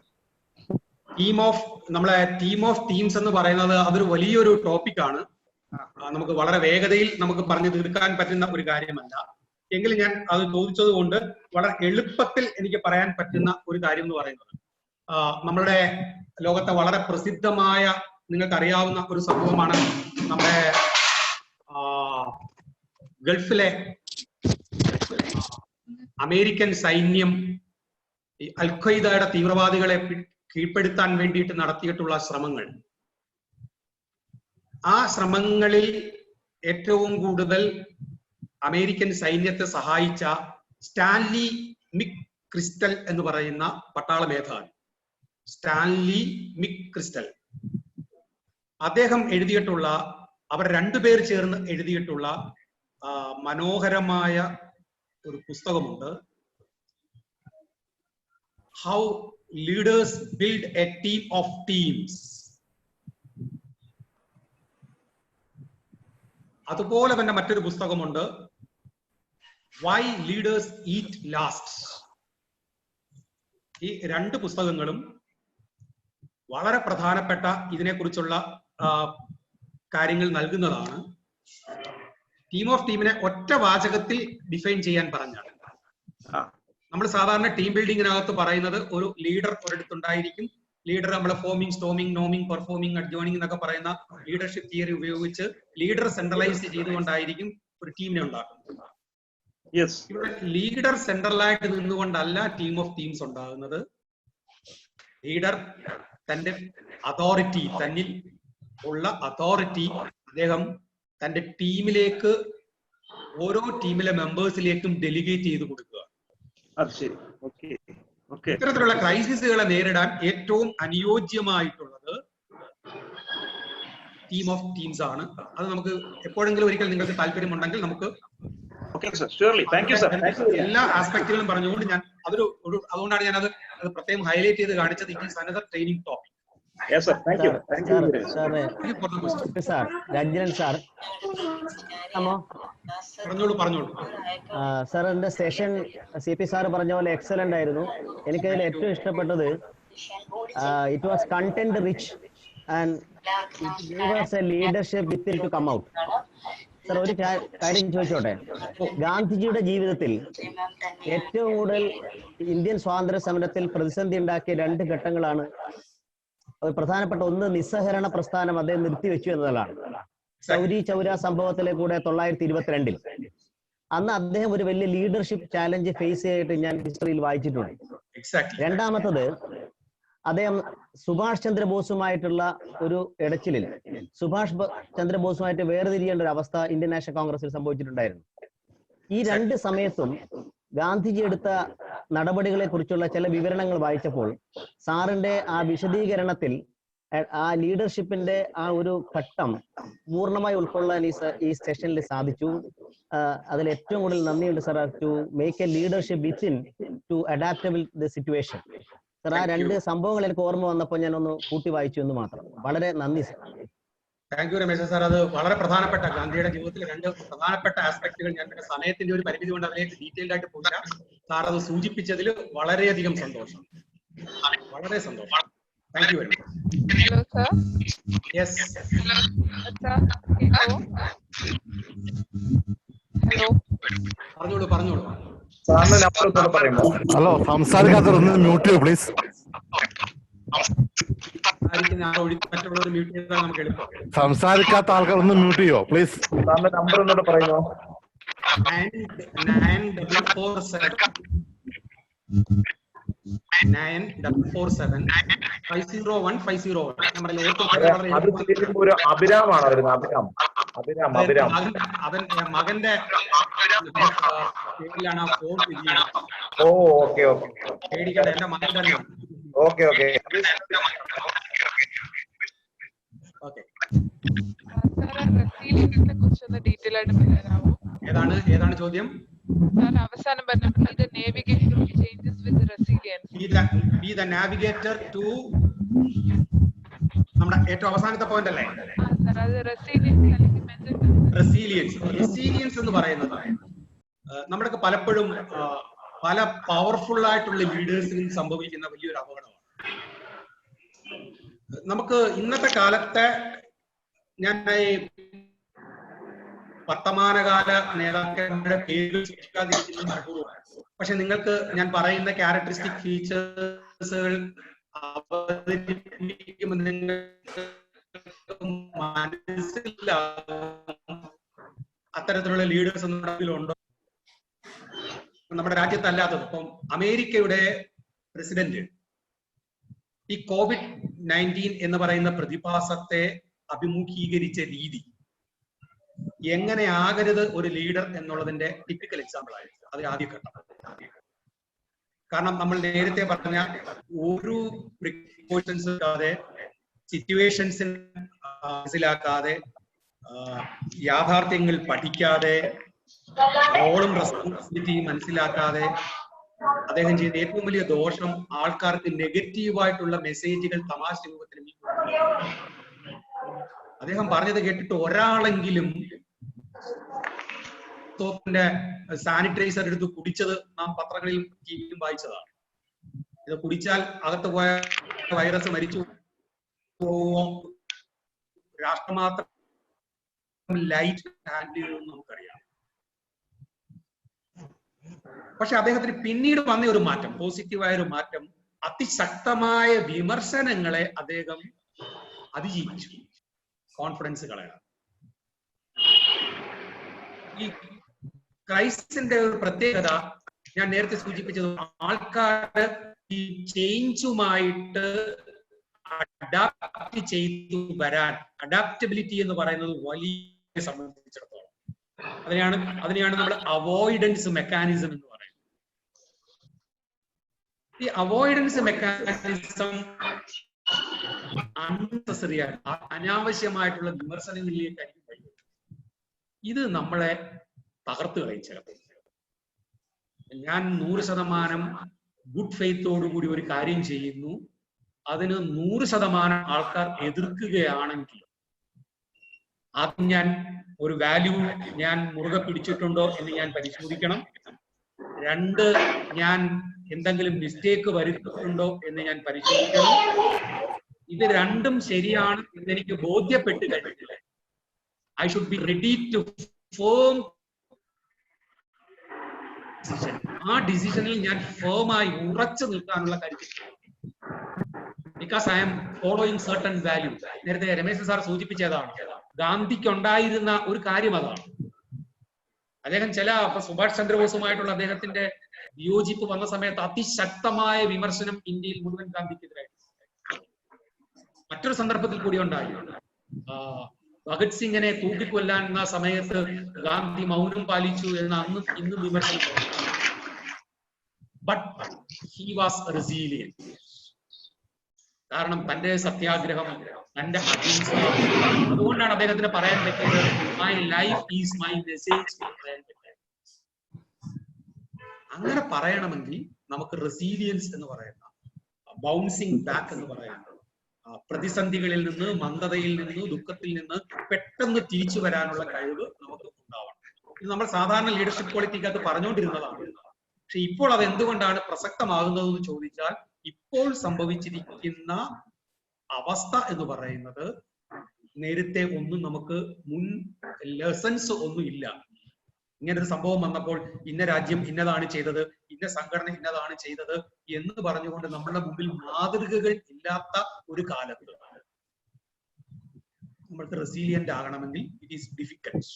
നമ്മളെ ടീം ഓഫ് ടീംസ് എന്ന് പറയുന്നത് അതൊരു വലിയൊരു ടോപ്പിക്കാണ്. നമുക്ക് വളരെ വേഗതയിൽ നമുക്ക് പറഞ്ഞു തീർക്കാൻ പറ്റുന്ന ഒരു കാര്യമല്ല. എങ്കിലും ഞാൻ അത് ചോദിച്ചത് കൊണ്ട് വളരെ എളുപ്പത്തിൽ എനിക്ക് പറയാൻ പറ്റുന്ന ഒരു കാര്യം എന്ന് പറയുന്നത്, നമ്മളുടെ ലോകത്തെ വളരെ പ്രസിദ്ധമായ, നിങ്ങൾക്ക് അറിയാവുന്ന ഒരു സംഭവമാണ് നമ്മുടെ ഗൾഫിലെ അമേരിക്കൻ സൈന്യം അൽ ഖ്വയ്ദയുടെ തീവ്രവാദികളെ കീഴ്പ്പെടുത്താൻ വേണ്ടിയിട്ട് നടത്തിയിട്ടുള്ള ശ്രമങ്ങൾ. ആ ശ്രമങ്ങളിൽ ഏറ്റവും കൂടുതൽ അമേരിക്കൻ സൈന്യത്തെ സഹായിച്ച സ്റ്റാൻലി മിക്ക്രിസ്റ്റൽ എന്ന് പറയുന്ന പട്ടാള മേധാവി, സ്റ്റാൻലി മിക്ക്രിസ്റ്റൽ, അദ്ദേഹം എഴുതിയിട്ടുള്ള, അവർ രണ്ടുപേർ ചേർന്ന് എഴുതിയിട്ടുള്ള മനോഹരമായ ഒരു പുസ്തകമുണ്ട്. How leaders build a team of teams. അതുപോലെ തന്നെ മറ്റൊരു പുസ്തകമുണ്ട്, വൈ ലീഡേഴ്സ് ഈറ്റ് ലാസ്റ്റ്. ഈ രണ്ട് പുസ്തകങ്ങളും വളരെ പ്രധാനപ്പെട്ട ഇതിനെക്കുറിച്ചുള്ള കാര്യങ്ങൾ നൽകുന്നതാണ്. ടീം ഓഫ് ടീമിനെ ഒറ്റ വാചകത്തിൽ ഡിഫൈൻ ചെയ്യാൻ പറഞ്ഞാണ്. നമ്മൾ സാധാരണ ടീം ബിൽഡിങ്ങിനകത്ത് പറയുന്നത് ഒരു ലീഡർ ഒരിടത്തുണ്ടായിരിക്കും. ലീഡർ നമ്മളെ ഫോമിംഗ്, സ്റ്റോമിംഗ്, നോമിംഗ്, പെർഫോമിംഗ്, അഡ്ജോയിനിങ് എന്നൊക്കെ പറയുന്ന ലീഡർഷിപ്പ് തിയറി ഉപയോഗിച്ച് ലീഡർ സെൻട്രലൈസ് ചെയ്തുകൊണ്ടായിരിക്കും ഒരു ടീമിനെ ഉണ്ടാക്കുന്നത്. ഇവിടെ ലീഡർ സെൻട്രലായിട്ട് നിന്നുകൊണ്ടല്ല ടീം ഓഫ് ടീംസ് ഉണ്ടാകുന്നത്. ലീഡർ തന്റെ അതോറിറ്റി, തന്നിൽ ഉള്ള അതോറിറ്റി അദ്ദേഹം തന്റെ ടീമിലേക്ക്, ഓരോ ടീമിലെ മെമ്പേഴ്സിലേക്കും ഡെലിഗേറ്റ് ചെയ്ത് കൊടുക്കുക. ഇത്തരത്തിലുള്ള ക്രൈസിസുകളെ നേരിടാൻ ഏറ്റവും അനുയോജ്യമായിട്ടുള്ളത് ടീം ഓഫ് ടീംസ് ആണ്. അത് നമുക്ക് എപ്പോഴെങ്കിലും ഒരിക്കൽ നിങ്ങൾക്ക് താല്പര്യമുണ്ടെങ്കിൽ നമുക്ക് എല്ലാ ആസ്പെക്ടുകളും പറഞ്ഞുകൊണ്ട് ഞാൻ അതുകൊണ്ടാണ് ഞാൻ അത് പ്രത്യേകം ഹൈലൈറ്റ് ചെയ്ത് കാണിച്ചത്. It is another training topic. പറഞ്ഞോളൂ. സാറിന്റെ സെഷൻ CP സാർ പറഞ്ഞ പോലെ എക്സലന്റ് ആയിരുന്നു. എനിക്കതിൽ ഏറ്റവും ഇഷ്ടപ്പെട്ടത് it was content rich and it gave us a leadership within to come out. Sir, ഒരു കാര്യം ചോദിച്ചോട്ടെ? ഗാന്ധിജിയുടെ ജീവിതത്തിൽ ഏറ്റവും കൂടുതൽ ഇന്ത്യൻ സ്വാതന്ത്ര്യ സമരത്തിൽ പ്രതിസന്ധി ഉണ്ടാക്കിയ രണ്ട് ഘട്ടങ്ങളാണ്. പ്രധാനപ്പെട്ട ഒന്ന്, നിസ്സഹകരണ പ്രസ്ഥാനം അദ്ദേഹം നിർത്തിവെച്ചു എന്നതാണ്. ചൗരി ചൗര സംഭവത്തിലെ കൂടെ 1922 അന്ന് അദ്ദേഹം ഒരു വലിയ ലീഡർഷിപ്പ് ചാലഞ്ച് ഫേസ് ചെയ്തിട്ട് ഞാൻ ഹിസ്റ്ററിയിൽ വായിച്ചിട്ടുണ്ട്. രണ്ടാമത്തത്, അദ്ദേഹം സുഭാഷ് ചന്ദ്രബോസുമായിട്ടുള്ള ഒരു ഇടച്ചിലിൽ സുഭാഷ് ചന്ദ്രബോസുമായിട്ട് വേർതിരിയേണ്ട ഒരു അവസ്ഥ ഇന്ത്യൻ നാഷണൽ കോൺഗ്രസിൽ സംഭവിച്ചിട്ടുണ്ടായിരുന്നു. ഈ രണ്ട് സമയത്തും ഗാന്ധിജി എടുത്ത നടപടികളെ കുറിച്ചുള്ള ചില വിവരണങ്ങൾ വായിച്ചപ്പോൾ സാറിന്റെ ആ വിശദീകരണത്തിൽ ആ ലീഡർഷിപ്പിന്റെ ആ ഒരു ഘട്ടം പൂർണ്ണമായി ഉൾക്കൊള്ളാൻ ഈ സെഷനിൽ സാധിച്ചു. അതിൽ ഏറ്റവും കൂടുതൽ നന്ദിയുണ്ട് sir, to make a leadership within to adaptable the situation. Sir, ആ രണ്ട് സംഭവങ്ങൾ എനിക്ക് ഓർമ്മ വന്നപ്പോൾ ഞാൻ ഒന്ന് കൂട്ടി വായിച്ചു എന്ന് മാത്രം. വളരെ നന്ദി sir. Thank you Ramesh sir. അത് വളരെ പ്രധാനപ്പെട്ട ഗാന്ധിയുടെ ജീവിതത്തിലെ രണ്ട് പ്രധാനപ്പെട്ട ആസ്പെക്ടുകൾ ഞാൻ പിന്നെ സമയത്തിന്റെ ഒരു പരിമിതി കൊണ്ട് അതിലേക്ക് ഡീറ്റെയിൽഡ് ആയിട്ട് പോയില്ല. സാർ അത് സൂചിപ്പിച്ചതിൽ വളരെയധികം സന്തോഷം, വളരെ സന്തോഷം. Thank you very much. Hello, sir. Yes. Hello, sir. Hello. പറഞ്ഞോളൂ. ഹലോ, സംസാരിക്കാത്തൊന്ന് മ്യൂട്ട് ചെയ്യൂ പ്ലീസ്. മറ്റുള്ളവർ മ്യൂട്ട് ചെയ്താൽ നമുക്ക് എളുപ്പം. സംസാരിക്കാത്ത ആൾക്കാർ ഒന്ന് മ്യൂട്ട് ചെയ്യോ പ്ലീസ്. നമ്പർ ഒന്നുകൂടെ പറയുമോ? 9447 ഒരു അഭിരാമാണ് വരുന്നത്. അഭിരാം മകന്റെ പേരിലാണ് ആ ഫോൺ. ഓ, ഓക്കെ പേടിക്കണ്ട, എന്റെ മകൻ തന്നെയാണ്. ഓക്കെ. ഡീറ്റെയിൽ ആയിട്ട് പറയാമോ? ഏതാണ് ചോദ്യം? അവസാനം പറഞ്ഞ navigation changes with resilience. Be the navigator to നമ്മുടെ ഏറ്റവും അവസാനത്തെ പോയിന്റ് അല്ലേ? റെസീലിയൻസ് എന്ന് പറയുന്നത് നമ്മുടെ പലപ്പോഴും പല പവർഫുൾ ആയിട്ടുള്ള ലീഡേഴ്സിനും സംഭവിക്കുന്ന വലിയൊരു അപകടമാണ്. നമുക്ക് ഇന്നത്തെ കാലത്തെ ഞാൻ വർത്തമാനകാല നേതാക്കളുടെ പേര് സൂക്ഷിക്കാതിരിക്കുന്നത് അപൂർവമാണ്. പക്ഷെ നിങ്ങൾക്ക് ഞാൻ പറയുന്ന ക്യാരക്ടറിസ്റ്റിക് ഫീച്ചേഴ്സുകൾ അവതരിപ്പിക്കുമ്പോൾ നിങ്ങൾക്ക് മനസ്സിലാവും അത്തരത്തിലുള്ള ലീഡേഴ്സ് ഉണ്ടോ നമ്മുടെ രാജ്യത്തല്ലാത്തത്. ഇപ്പം അമേരിക്കയുടെ പ്രസിഡന്റ് ഈ COVID-19 എന്ന് പറയുന്ന പ്രതിഭാസത്തെ അഭിമുഖീകരിച്ച രീതി എങ്ങനെ ആകരുത് ഒരു ലീഡർ എന്നുള്ളതിന്റെ ടിപ്പിക്കൽ എക്സാമ്പിൾ ആയിരുന്നു അത് ആദ്യഘട്ടം. കാരണം നമ്മൾ നേരത്തെ പറഞ്ഞ ഒരു പ്രിക്കോഷൻസ് ഇല്ലാതെ, സിറ്റുവേഷൻസ് മനസ്സിലാക്കാതെ, യാഥാർത്ഥ്യങ്ങൾ പഠിക്കാതെ, റോളും റെസ്പോൺസിബിലിറ്റിയും മനസ്സിലാക്കാതെ അദ്ദേഹം ചെയ്ത ഏറ്റവും വലിയ ദോഷം ആൾക്കാർക്ക് നെഗറ്റീവായിട്ടുള്ള മെസ്സേജുകൾ തമാശ രൂപത്തിൽ. അദ്ദേഹം പറഞ്ഞത് കേട്ടിട്ട് ഒരാളെങ്കിലും സോപ്പിന്റെ സാനിറ്റൈസർ എടുത്ത് കുടിച്ചത് നാം പത്രങ്ങളിൽ ടിവിയിലും വായിച്ചതാണ്. ഇത് കുടിച്ചാൽ അകത്ത് പോയ വൈറസ് മരിച്ചു പോവോ, രാഷ്ട്രമാത്രം ലൈറ്റ് ഹാൻഡിൽ ചെയ്തെന്ന് നമുക്കറിയാം. പക്ഷെ അദ്ദേഹത്തിന് പിന്നീട് വന്ന ഒരു മാറ്റം, പോസിറ്റീവായ ഒരു മാറ്റം, അതിശക്തമായ വിമർശനങ്ങളെ അദ്ദേഹം അതിജീവിച്ചു. കോൺഫിഡൻസ് കളയാം. ഈ ക്രൈസ്റ്റിന്റെ ഒരു പ്രത്യേകത ഞാൻ നേരത്തെ സൂചിപ്പിച്ചത്, ആൾക്കാർ ഈ ചേഞ്ചുമായിട്ട് അഡാപ്റ്റ് ചെയ്തു വരാൻ, അഡാപ്റ്റബിലിറ്റി എന്ന് പറയുന്നത് വലിയ സംബന്ധിച്ചിടത്തോളം അതിനെയാണ് നമ്മൾ അവോയ്ഡൻസ് മെക്കാനിസം എന്ന് പറയുന്നത്. ഈ അവോയ്ഡൻസ് മെക്കാനിസം അൺനെസസറി ആയിട്ട് അനാവശ്യമായിട്ടുള്ള വിമർശനങ്ങളിലേക്കായിരിക്കും വഴിവെക്കുന്നത്. ഇത് നമ്മളെ തകർത്ത് കളയിച്ചത്. ഞാൻ 100% ഗുഡ് ഫെയ്ത്തോടുകൂടി ഒരു കാര്യം ചെയ്യുന്നു, അതിന് 100% ആൾക്കാർ എതിർക്കുകയാണെങ്കിൽ അത് ഞാൻ ഒരു വാല്യൂ ഞാൻ മുറുകെ പിടിച്ചിട്ടുണ്ടോ എന്ന് ഞാൻ പരിശോധിക്കണം. 2, ഞാൻ എന്തെങ്കിലും മിസ്റ്റേക്ക് വരുത്തിയിട്ടുണ്ടോ എന്ന് ഞാൻ പരിശോധിക്കണം. ഇത് രണ്ടും ശരിയാണ് എന്നെനിക്ക് ബോധ്യപ്പെട്ട് കഴിഞ്ഞില്ല, I should be ready to firm decision. ആ ഡിസിഷനിൽ ഞാൻ ഫേമായി ഉറച്ചു നിൽക്കാനുള്ള കരുത്ത്, because I am following certain value. നേരത്തെ രമേശ് സാർ സൂചിപ്പിച്ചതാണ്, ഗാന്ധിക്ക് ഉണ്ടായിരുന്ന ഒരു കാര്യം അതാണ്. അദ്ദേഹം സുഭാഷ് ചന്ദ്രബോസുമായിട്ടുള്ള അദ്ദേഹത്തിന്റെ വിയോജിപ്പ് വന്ന സമയത്ത് അതിശക്തമായ വിമർശനം ഇന്ത്യയിൽ മുഴുവൻ ഗാന്ധിക്കെതിരായി. മറ്റൊരു സന്ദർഭത്തിൽ കൂടി ഉണ്ടായി, ഭഗത് സിംഗിനെ തൂക്കിക്കൊല്ലാൻ സമയത്ത് ഗാന്ധി മൗനം പാലിച്ചു എന്ന് ഇന്നും വിമർശനം. But he was resilient. കാരണം തന്റെ സത്യാഗ്രഹം, തന്റെ അഹിംസ, അതുകൊണ്ടാണ് അദ്ദേഹത്തിന് പറയാൻ പറ്റിയത് my life is my message. അങ്ങനെ പറയണമെങ്കിൽ നമുക്ക് റെസീലിയൻസ് എന്ന് പറയുന്ന, ബൗൺസിങ് ബാക്ക് എന്ന് പറയുന്ന, പ്രതിസന്ധികളിൽ നിന്ന്, മന്ദതയിൽ നിന്ന്, ദുഃഖത്തിൽ നിന്ന് പെട്ടെന്ന് തിരിച്ചു വരാനുള്ള കഴിവ് നമുക്ക് ഉണ്ടാവണം. ഇത് നമ്മൾ സാധാരണ ലീഡർഷിപ്പ് ക്വാളിറ്റിക്കകത്ത് പറഞ്ഞുകൊണ്ടിരുന്നതാണ്. പക്ഷെ ഇപ്പോൾ അത് എന്തുകൊണ്ടാണ് പ്രസക്തമാകുന്നതെന്ന് ചോദിച്ചാൽ, ഇപ്പോൾ സംഭവിച്ചിരിക്കുന്ന അവസ്ഥ എന്ന് പറയുന്നത് നേരത്തെ ഒന്നും നമുക്ക് മുൻ ലെസൺസ് ഒന്നും ഇല്ല. ഇങ്ങനൊരു സംഭവം വന്നപ്പോൾ ഇന്ന രാജ്യം ഇന്നതാണ് ചെയ്തത്, ഇന്ന സംഘടന ഇന്നതാണ് ചെയ്തത് എന്ന് പറഞ്ഞുകൊണ്ട് നമ്മുടെ മുമ്പിൽ മാതൃകകൾ ഇല്ലാത്ത ഒരു കാലത്ത് നമ്മൾക്ക് റെസീലിയന്റ് ആകണമെങ്കിൽ it is difficult.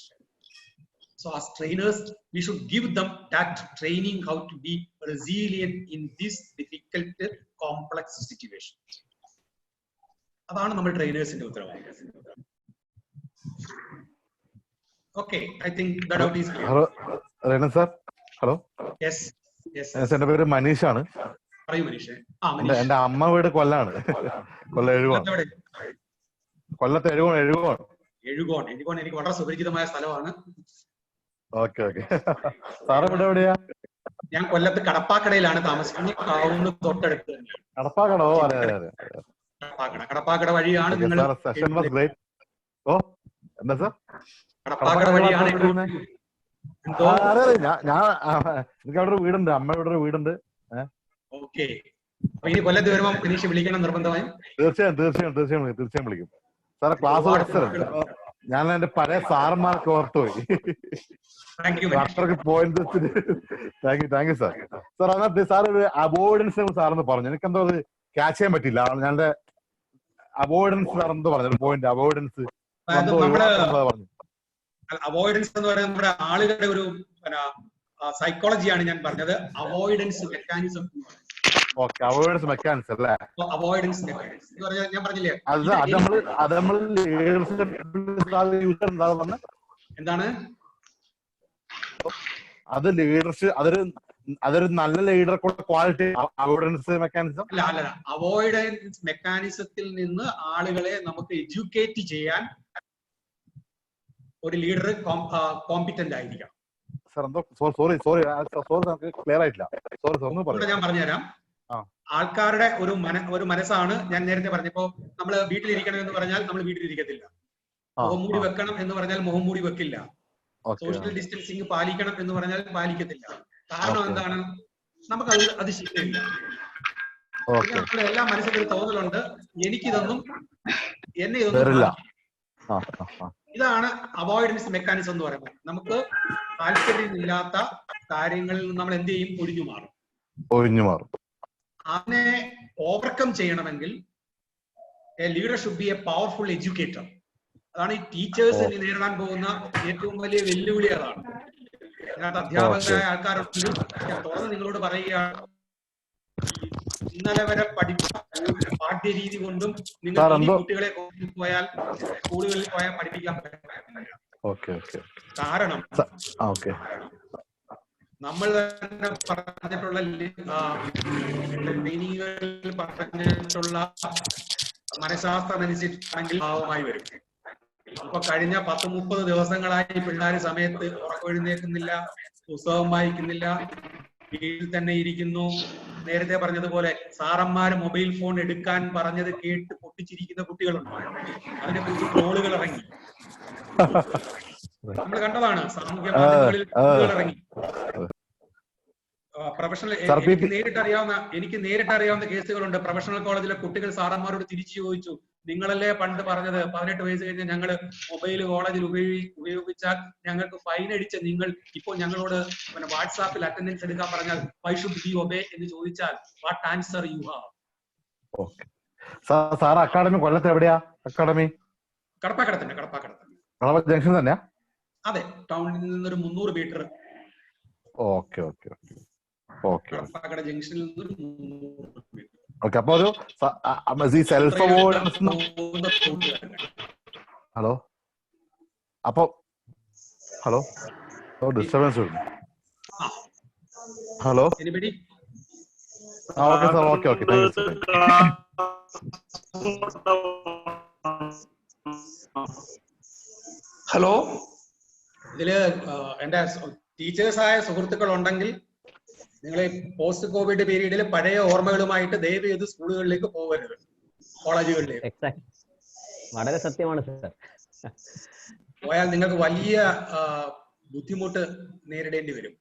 So as trainers, we should give them that training how to be resilient in this difficult, complex situation. അതാണ് നമ്മൾ ട്രെയിനേഴ്സിന്റെ ഉത്തരവാദിത്തം. Okay, I think the doubt is clear. Hello Renu sir, hello. Yes, yes. എന്റെ പേര് മനീഷാണ്. പറയൂ മനീഷേ. എന്റെ അമ്മ വീട് കൊല്ലാണ്. കൊല്ലം എഴുകോൺ. കൊല്ലത്ത് എഴുകോൺ. എഴുകോൺ എനിക്ക് വളരെ സുപരിചിതമായ സ്ഥലമാണ്. Okay okay. സാറ് ഇവിടെ എവിടെയാ? ഞാൻ കൊല്ലത്ത് കടപ്പാക്കടയിലാണ് താമസിക്കുന്നത്. ടൗണിന് തൊട്ടടുത്ത് തന്നെയാണ്. കടപ്പാക്കടോ? അതെ അതെ അതെ. കടപ്പാക്കട വഴിയാണ് നിങ്ങൾ. Session was great. ഓ എന്താ സാർ? കടപ്പാക്കട വഴിയാണ്. എനിക്ക് അവിടെ ഒരു വീടുണ്ട്, അമ്മയുടെ ഇവിടെ ഒരു വീടുണ്ട്. ഓക്കെ, അപ്പൊ ഇനി കൊല്ലത്ത് വരുമ്പോ മനീഷ് വിളിക്കണം നിർബന്ധമായും. തീർച്ചയായും വിളിക്കും സാറെ. Class excellent. ഞാൻ എന്റെ പഴയ സാറന്മാർക്ക് ഓർത്തുപോയി. അത്രയ്ക്ക് point. Thank you sir. Sir അതിനകത്ത് സാർ ഒരു അവോയ്ഡൻസ് സാറെന്ന് പറഞ്ഞു, എനിക്കെന്തോ അത് ക്യാച്ച് ചെയ്യാൻ പറ്റില്ല. ഞാൻ അവോയ്ഡൻസ് സാറെന്തോ പറഞ്ഞു പോയിന്റ്. അവോയ്ഡൻസ് അവോയ്ഡൻസ് എന്ന് പറയുന്നത് നമ്മുടെ ആളുകളുടെ ഒരു സൈക്കോളജിയാണ് ഞാൻ പറഞ്ഞത്. Avoidance mechanism. അവോയ്ഡൻസ് മെക്കാനിസം അല്ലേ? അവോയ്ഡൻസ് മെക്കാനിസം എന്ന് പറഞ്ഞാൽ ഞാൻ പറഞ്ഞില്ലേ, എന്താണ് അത് ലീഡർഷിപ്പ്, അതൊരു നല്ല ലീഡർക്കുള്ള ക്വാളിറ്റി അവോയ്ഡൻസ് മെക്കാനിസം അല്ല. അവോയ്ഡൻസ് മെക്കാനിസത്തിൽ നിന്ന് ആളുകളെ നമുക്ക് എഡ്യൂക്കേറ്റ് ചെയ്യാൻ ഒരു ലീഡർ കോമ്പിറ്റന്റ് ആയിരിക്കണം. സോറി ക്ലിയർ ആയിട്ടില്ല. ഞാൻ പറഞ്ഞുതരാം. ആൾക്കാരുടെ ഒരു മനസ്സാണ് ഞാൻ നേരത്തെ പറഞ്ഞപ്പോ, നമ്മൾ വീട്ടിലിരിക്കണം എന്ന് പറഞ്ഞാൽ നമ്മൾ വീട്ടിലിരിക്കത്തില്ല. മുഖം മൂടി വെക്കണം എന്ന് പറഞ്ഞാൽ മുഖം മൂടി വെക്കില്ല. സോഷ്യൽ ഡിസ്റ്റൻസിങ് പാലിക്കണം എന്ന് പറഞ്ഞാൽ പാലിക്കത്തില്ല. കാരണം എന്താണ്? നമുക്ക് അത് ശരിയില്ല. നമ്മുടെ എല്ലാ മനസ്സിലൊരു തോന്നലുണ്ട്, എനിക്കിതൊന്നും എന്നെ ഇതൊന്നും. ഇതാണ് അവോയ്ഡൻസ് മെക്കാനിസം എന്ന് പറയുന്നത്. നമുക്ക് താല്പര്യമില്ലാത്ത കാര്യങ്ങളിൽ നമ്മൾ എന്ത് ചെയ്യും? ഒഴിഞ്ഞു മാറും. അതിനെ ഓവർകം ചെയ്യണമെങ്കിൽ a leader should B A powerful educator. അതാണ് ഈ ടീച്ചേഴ്സ് നേരിടാൻ പോകുന്ന ഏറ്റവും വലിയ വെല്ലുവിളി. അതാണ്. അതിനകത്ത് അധ്യാപകരായ ആൾക്കാരുണ്ട്. ഞാൻ തുറന്ന് നിങ്ങളോട് പറയുകയാണ്, ഇന്നലെ വരെ പഠിച്ച പാഠ്യ രീതി കൊണ്ടും നിങ്ങൾ കുട്ടികളെ പോയാൽ, സ്കൂളുകളിൽ പോയാൽ പഠിപ്പിക്കാൻ പറ്റില്ല. കാരണം നമ്മൾ തന്നെ പറഞ്ഞിട്ടുള്ള ട്രെയിനിങ്ങുകളിൽ പറഞ്ഞിട്ടുള്ള മനഃശാസ്ത്രം അനുസരിച്ചാണെങ്കിൽ ഭാവമായി വരും. ഇപ്പൊ കഴിഞ്ഞ 10-30 ദിവസങ്ങളായി പിള്ളേർ സമയത്ത് ഉറക്കമെഴുന്നേൽക്കുന്നില്ല, പുസ്തകം വായിക്കുന്നില്ല, വീട്ടിൽ തന്നെ ഇരിക്കുന്നു. നേരത്തെ പറഞ്ഞതുപോലെ സാറന്മാര് മൊബൈൽ ഫോൺ എടുക്കാൻ പറഞ്ഞത് കേട്ട് പൊട്ടിച്ചിരിക്കുന്ന കുട്ടികളുണ്ട്. അതിനെ കുറിച്ച് ട്രോളുകൾ ഇറങ്ങി, നമ്മൾ കണ്ടതാണ്. സാമൂഹ്യ മാധ്യമങ്ങളിൽ ട്രോളുകൾ ഇറങ്ങി. പ്രൊഫഷണൽ എനിക്ക് നേരിട്ട് അറിയാവുന്ന കേസുകളുണ്ട്. പ്രൊഫഷണൽ കോളേജിലെ കുട്ടികൾ സാറന്മാരോട് തിരിച്ചു ചോദിച്ചു, നിങ്ങളല്ലേ പണ്ട് പറഞ്ഞത് 18 വയസ്സ് കഴിഞ്ഞ് ഞങ്ങൾ മൊബൈൽ കോളേജിൽ ഉപയോഗിച്ചാൽ ഞങ്ങൾക്ക് ഫൈൻ അടിച്ച നിങ്ങൾ ഇപ്പോൾ ഞങ്ങളോട് വാട്സാപ്പിൽ അറ്റൻഡൻസ് എടുക്കാൻ പറഞ്ഞാൽ വൈ ഷുഡ് വി ഒബേ എന്ന് ചോദിച്ചാൽ what answer you have? Sir academy കൊല്ലത്ത് എവിടെയാ? അക്കാഡമി കടപ്പാക്കട ജംഗ്ഷൻ തന്നെയാ? അതെ, ടൗണിൽ നിന്നൊരു 300 മീറ്റർ. കടപ്പാക്കട ജംഗ്ഷനിൽ നിന്നൊരു 300 മീറ്റർ. അപ്പൊ ഒരു സെൽഫ് അവോയ്ഡൻസ്. ഹലോ ഡിസ്റ്റർബൻസ് വരുന്നു. Hello okay sir, okay okay, thank you sir. Hello, ഇതില് എന്റെ ടീച്ചേഴ്സായ സുഹൃത്തുക്കൾ ഉണ്ടെങ്കിൽ നിങ്ങൾ പോസ്റ്റ് കോവിഡ് പീരീഡിൽ പഴയ ഓർമ്മകളുമായിട്ട് ദയവ് ചെയ്ത് സ്കൂളുകളിലേക്ക് പോകരുത്, കോളേജുകളിലേക്ക്. വളരെ സത്യമാണ് സർ. പോയാൽ നിങ്ങൾക്ക് വലിയ ബുദ്ധിമുട്ട് നേരിടേണ്ടി വരും.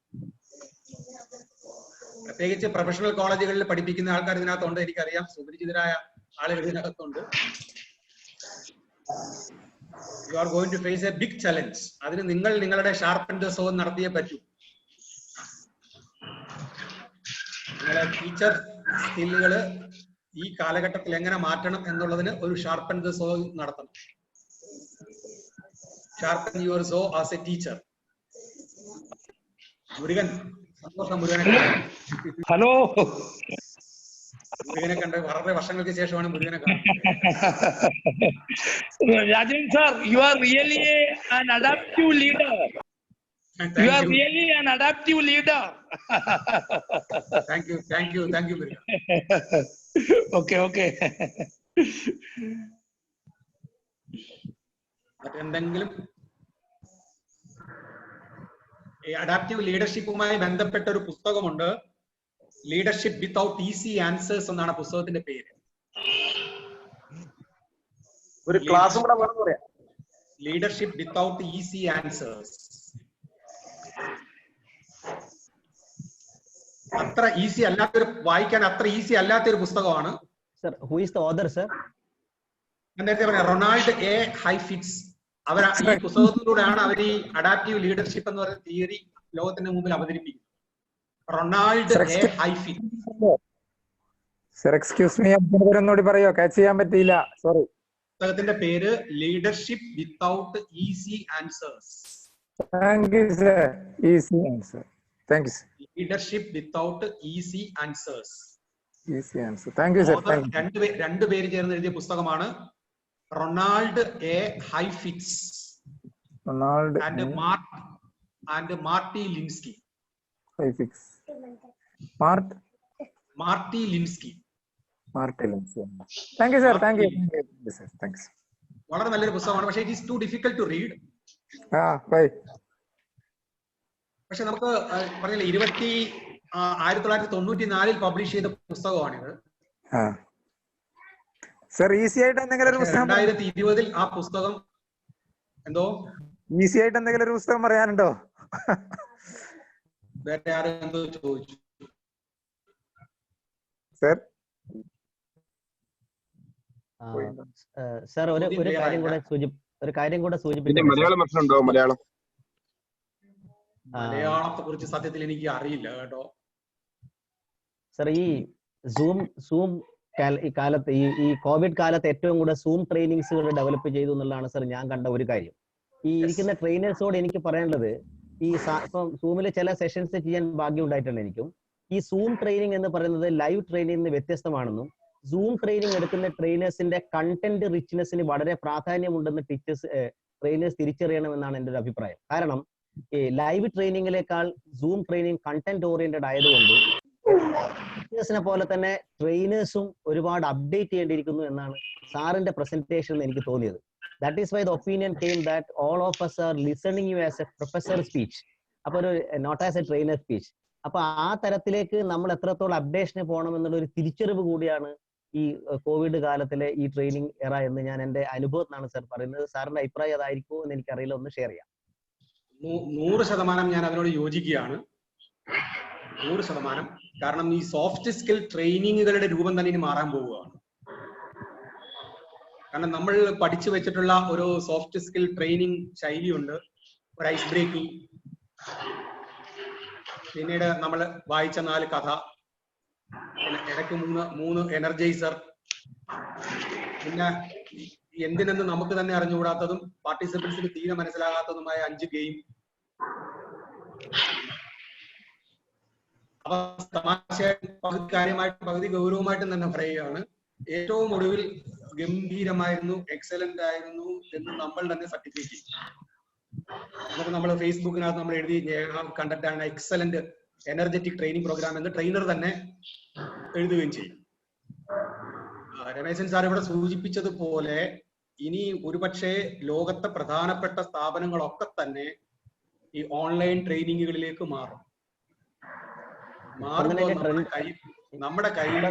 പ്രത്യേകിച്ച് പ്രൊഫഷണൽ കോളേജുകളിൽ പഠിപ്പിക്കുന്ന ആൾക്കാർ ഇതിനകത്തുണ്ട്, എനിക്കറിയാം, സുപരിചിതരായ ആളുകൾ ഇതിനകത്തുണ്ട്. You are going to face a big challenge. അതിന് നിങ്ങൾ നിങ്ങളുടെ ഷാർപ്പ് ആൻഡ് സോൺ നടത്തിയേ പറ്റൂ. നിങ്ങളെ ടീച്ചർ സ്കില്ലുകൾ ഈ കാലഘട്ടത്തിൽ എങ്ങനെ മാറ്റണം എന്നുള്ളതിന് ഒരു ഷാർപ്പ് ആൻഡ് സോ നടത്തണം. Sharpen your so as A teacher. Murugan, സന്തോഷം മുരുകനെ. ഹലോ, മുരുകനെ കണ്ട് വളരെ വർഷങ്ങൾക്ക് ശേഷമാണ് മുരുകനെ കാണുന്നത്. Rajan sir, you are really an adaptive leader. You are really an adaptive leader. Thank you, Murugan. Okay. എന്തെങ്കിലും ഈ അഡാപ്റ്റീവ് ലീഡർഷിപ്പുമായി ബന്ധപ്പെട്ട ഒരു പുസ്തകമുണ്ട്, ലീഡർഷിപ്പ് വിത്തൗട്ട് ഈസി ആൻസേഴ്സ് എന്നാണ് പുസ്തകത്തിന്റെ പേര്. ഒരു ക്ലാസ് കൂടെ വേണം പറയാം. Leadership without easy answers. അത്ര ഈസി അല്ലാത്തൊരു, വായിക്കാൻ അത്ര ഈസി അല്ലാത്തൊരു പുസ്തകമാണ്. Sir, who is the author sir? ഞാൻ നേരത്തെ പറഞ്ഞ റൊണാൾഡ് എ ഹൈഫിറ്റ്സ്. അവർ ഈ പുസ്തകത്തിലൂടെയാണ് അവർ ഈ അഡാപ്റ്റീവ് ലീഡർഷിപ്പ് എന്ന് പറയുന്ന തിയറി ലോകത്തിന്റെ മുമ്പിൽ അവതരിപ്പിക്കുന്നത്. Ronald A Heifetz. Sir, excuse me, ഒന്നുകൂടി പറയോ? കാച്ച് ചെയ്യാൻ പറ്റിയില്ല, സോറി. പുസ്തകത്തിന്റെ പേര് leadership without easy answers. Thank you sir. Easy answer. Thank you sir. Leadership without easy answers. Easy answer. Thank you sir. രണ്ടു പേര് ചേർന്ന് എഴുതിയ പുസ്തകമാണ് Ronald A Heifetz and Marty Linsky. Heifetz. Marty Linsky. Thank you sir. Thank you sir. Thanks. വളരെ നല്ലൊരു പുസ്തകമാണ്, പക്ഷേ it is too difficult to read. പക്ഷെ നമുക്ക് പറഞ്ഞില്ലേ, 1994 പബ്ലിഷ് ചെയ്ത പുസ്തകമാണിത്. സർ, ഈസി ആയിട്ട് എന്തെങ്കിലും ഒരു പുസ്തകം 2020 ആ പുസ്തകം എന്തോ ഈസി ആയിട്ട് എന്തെങ്കിലും ഒരു പുസ്തകം പറയാനുണ്ടോ? വേറെ ആരും എന്തോ ചോദിച്ചു സർ. സർ, ഒരു കാര്യം കൂടെ സൂചിപ്പിച്ചു. മലയാളത്തെ കുറിച്ച് സത്യത്തിൽ എനിക്ക് അറിയില്ല കേട്ടോ. സർ, ഈ സൂം ഈ കാലത്ത് ഈ കോവിഡ് കാലത്ത് ഏറ്റവും കൂടുതൽ സൂം ട്രെയിനിങ്സുകൾ ഡെവലപ്പ് ചെയ്തു എന്നുള്ളതാണ് സർ ഞാൻ കണ്ട ഒരു കാര്യം. ഈ ഇരിക്കുന്ന ട്രെയിനേഴ്സോട് എനിക്ക് പറയാനുള്ളത്, ഈ ഇപ്പം സൂമിൽ ചില സെഷൻസ് ചെയ്യാൻ ഭാഗ്യം ഉണ്ടായിട്ടുണ്ട് എനിക്കും. ഈ സൂം ട്രെയിനിങ് എന്ന് പറയുന്നത് ലൈവ് ട്രെയിനിങ്ങിന് വ്യത്യസ്തമാണെന്നും സൂം ട്രെയിനിങ് എടുക്കുന്ന ട്രെയിനേഴ്സിന്റെ കണ്ടന്റ് റിച്ച്നെസ്സിന് വളരെ പ്രാധാന്യമുണ്ടെന്ന് ട്രെയിനേഴ്സ് തിരിച്ചറിയണമെന്നാണ് എൻ്റെ ഒരു അഭിപ്രായം. കാരണം ഈ ലൈവ് ട്രെയിനിങ്ങിനേക്കാൾ സൂം ട്രെയിനിങ് കണ്ടന്റ് ഓറിയന്റഡ് ആയതുകൊണ്ട് ടീച്ചേഴ്സിനെ പോലെ തന്നെ ട്രെയിനേഴ്സും ഒരുപാട് അപ്ഡേറ്റ് ചെയ്യേണ്ടിയിരിക്കുന്നു എന്നാണ് സാറിന്റെ പ്രസന്റേഷൻ എനിക്ക് തോന്നിയത്. That is why the opinion came that all of us are listening you as a professor speech, അപ്പൊ ഒരു note as a trainer speech. അപ്പൊ ആ തരത്തിലേക്ക് നമ്മൾ എത്രത്തോളം അപ്ഡേഷന് പോകണം എന്നുള്ള ഒരു തിരിച്ചറിവ് കൂടിയാണ് ഈ കോവിഡ് കാലത്തിലെ ഈ ട്രെയിനിങ് എറ എന്ന് ഞാൻ എന്റെ അനുഭവത്തിനാണ് സാർ പറയുന്നത്. സാറിന്റെ അഭിപ്രായം അതായിരിക്കുമോ എന്ന് എനിക്കറിയില്ല, ഒന്ന് ഷെയർ ചെയ്യാം. 100% ഞാൻ അതിനോട് യോജിക്കുകയാണ്. 100%. കാരണം ഈ സോഫ്റ്റ് സ്കിൽ ട്രെയിനിങ്ങുകളുടെ രൂപം തന്നെ ഇനി മാറാൻ പോവുകയാണ്. കാരണം നമ്മൾ പഠിച്ചു വെച്ചിട്ടുള്ള ഒരു സോഫ്റ്റ് സ്കിൽ ട്രെയിനിങ് ശൈലിയുണ്ട്, ഒരു ഐസ് ബ്രേക്കിംഗ്, പിന്നീട് നമ്മൾ വായിച്ച 4 കഥ, ഇടയ്ക്ക് 3 എനർജൈസർ, പിന്നെ എന്തിനെന്ന് നമുക്ക് തന്നെ അറിഞ്ഞുകൂടാത്തതും പാർട്ടിസിപ്പൻസിന് തീരെ മനസ്സിലാകാത്തതുമായ 5 ഗെയിം. അപ്പൊ തമാശയായിട്ട് പകുതി കാര്യമായിട്ട് പകുതി ഗൗരവമായിട്ടും തന്നെ പറയുകയാണ്. ഏറ്റവും ഒടുവിൽ ഗംഭീരമായിരുന്നു, എക്സലന്റ് ആയിരുന്നു എന്ന് നമ്മൾ തന്നെ സർട്ടിഫിക്കറ്റ് ചെയ്യും. നമുക്ക് നമ്മൾ ഫേസ്ബുക്കിനകത്ത് നമ്മൾ എഴുതി കണ്ടിട്ടാണ് എക്സലന്റ് എനർജറ്റിക് ട്രെയിനിങ് പ്രോഗ്രാം എന്ന് ട്രെയിനർ തന്നെ എഴുതുകയും ചെയ്യും. രമേശൻ സാർ ഇവിടെ സൂചിപ്പിച്ചതുപോലെ ഇനി ഒരുപക്ഷെ ലോകത്തെ പ്രധാനപ്പെട്ട സ്ഥാപനങ്ങളൊക്കെ തന്നെ ഈ ഓൺലൈൻ ട്രെയിനിങ്ങുകളിലേക്ക് മാറുമ്പോൾ നമ്മുടെ കയ്യിൽ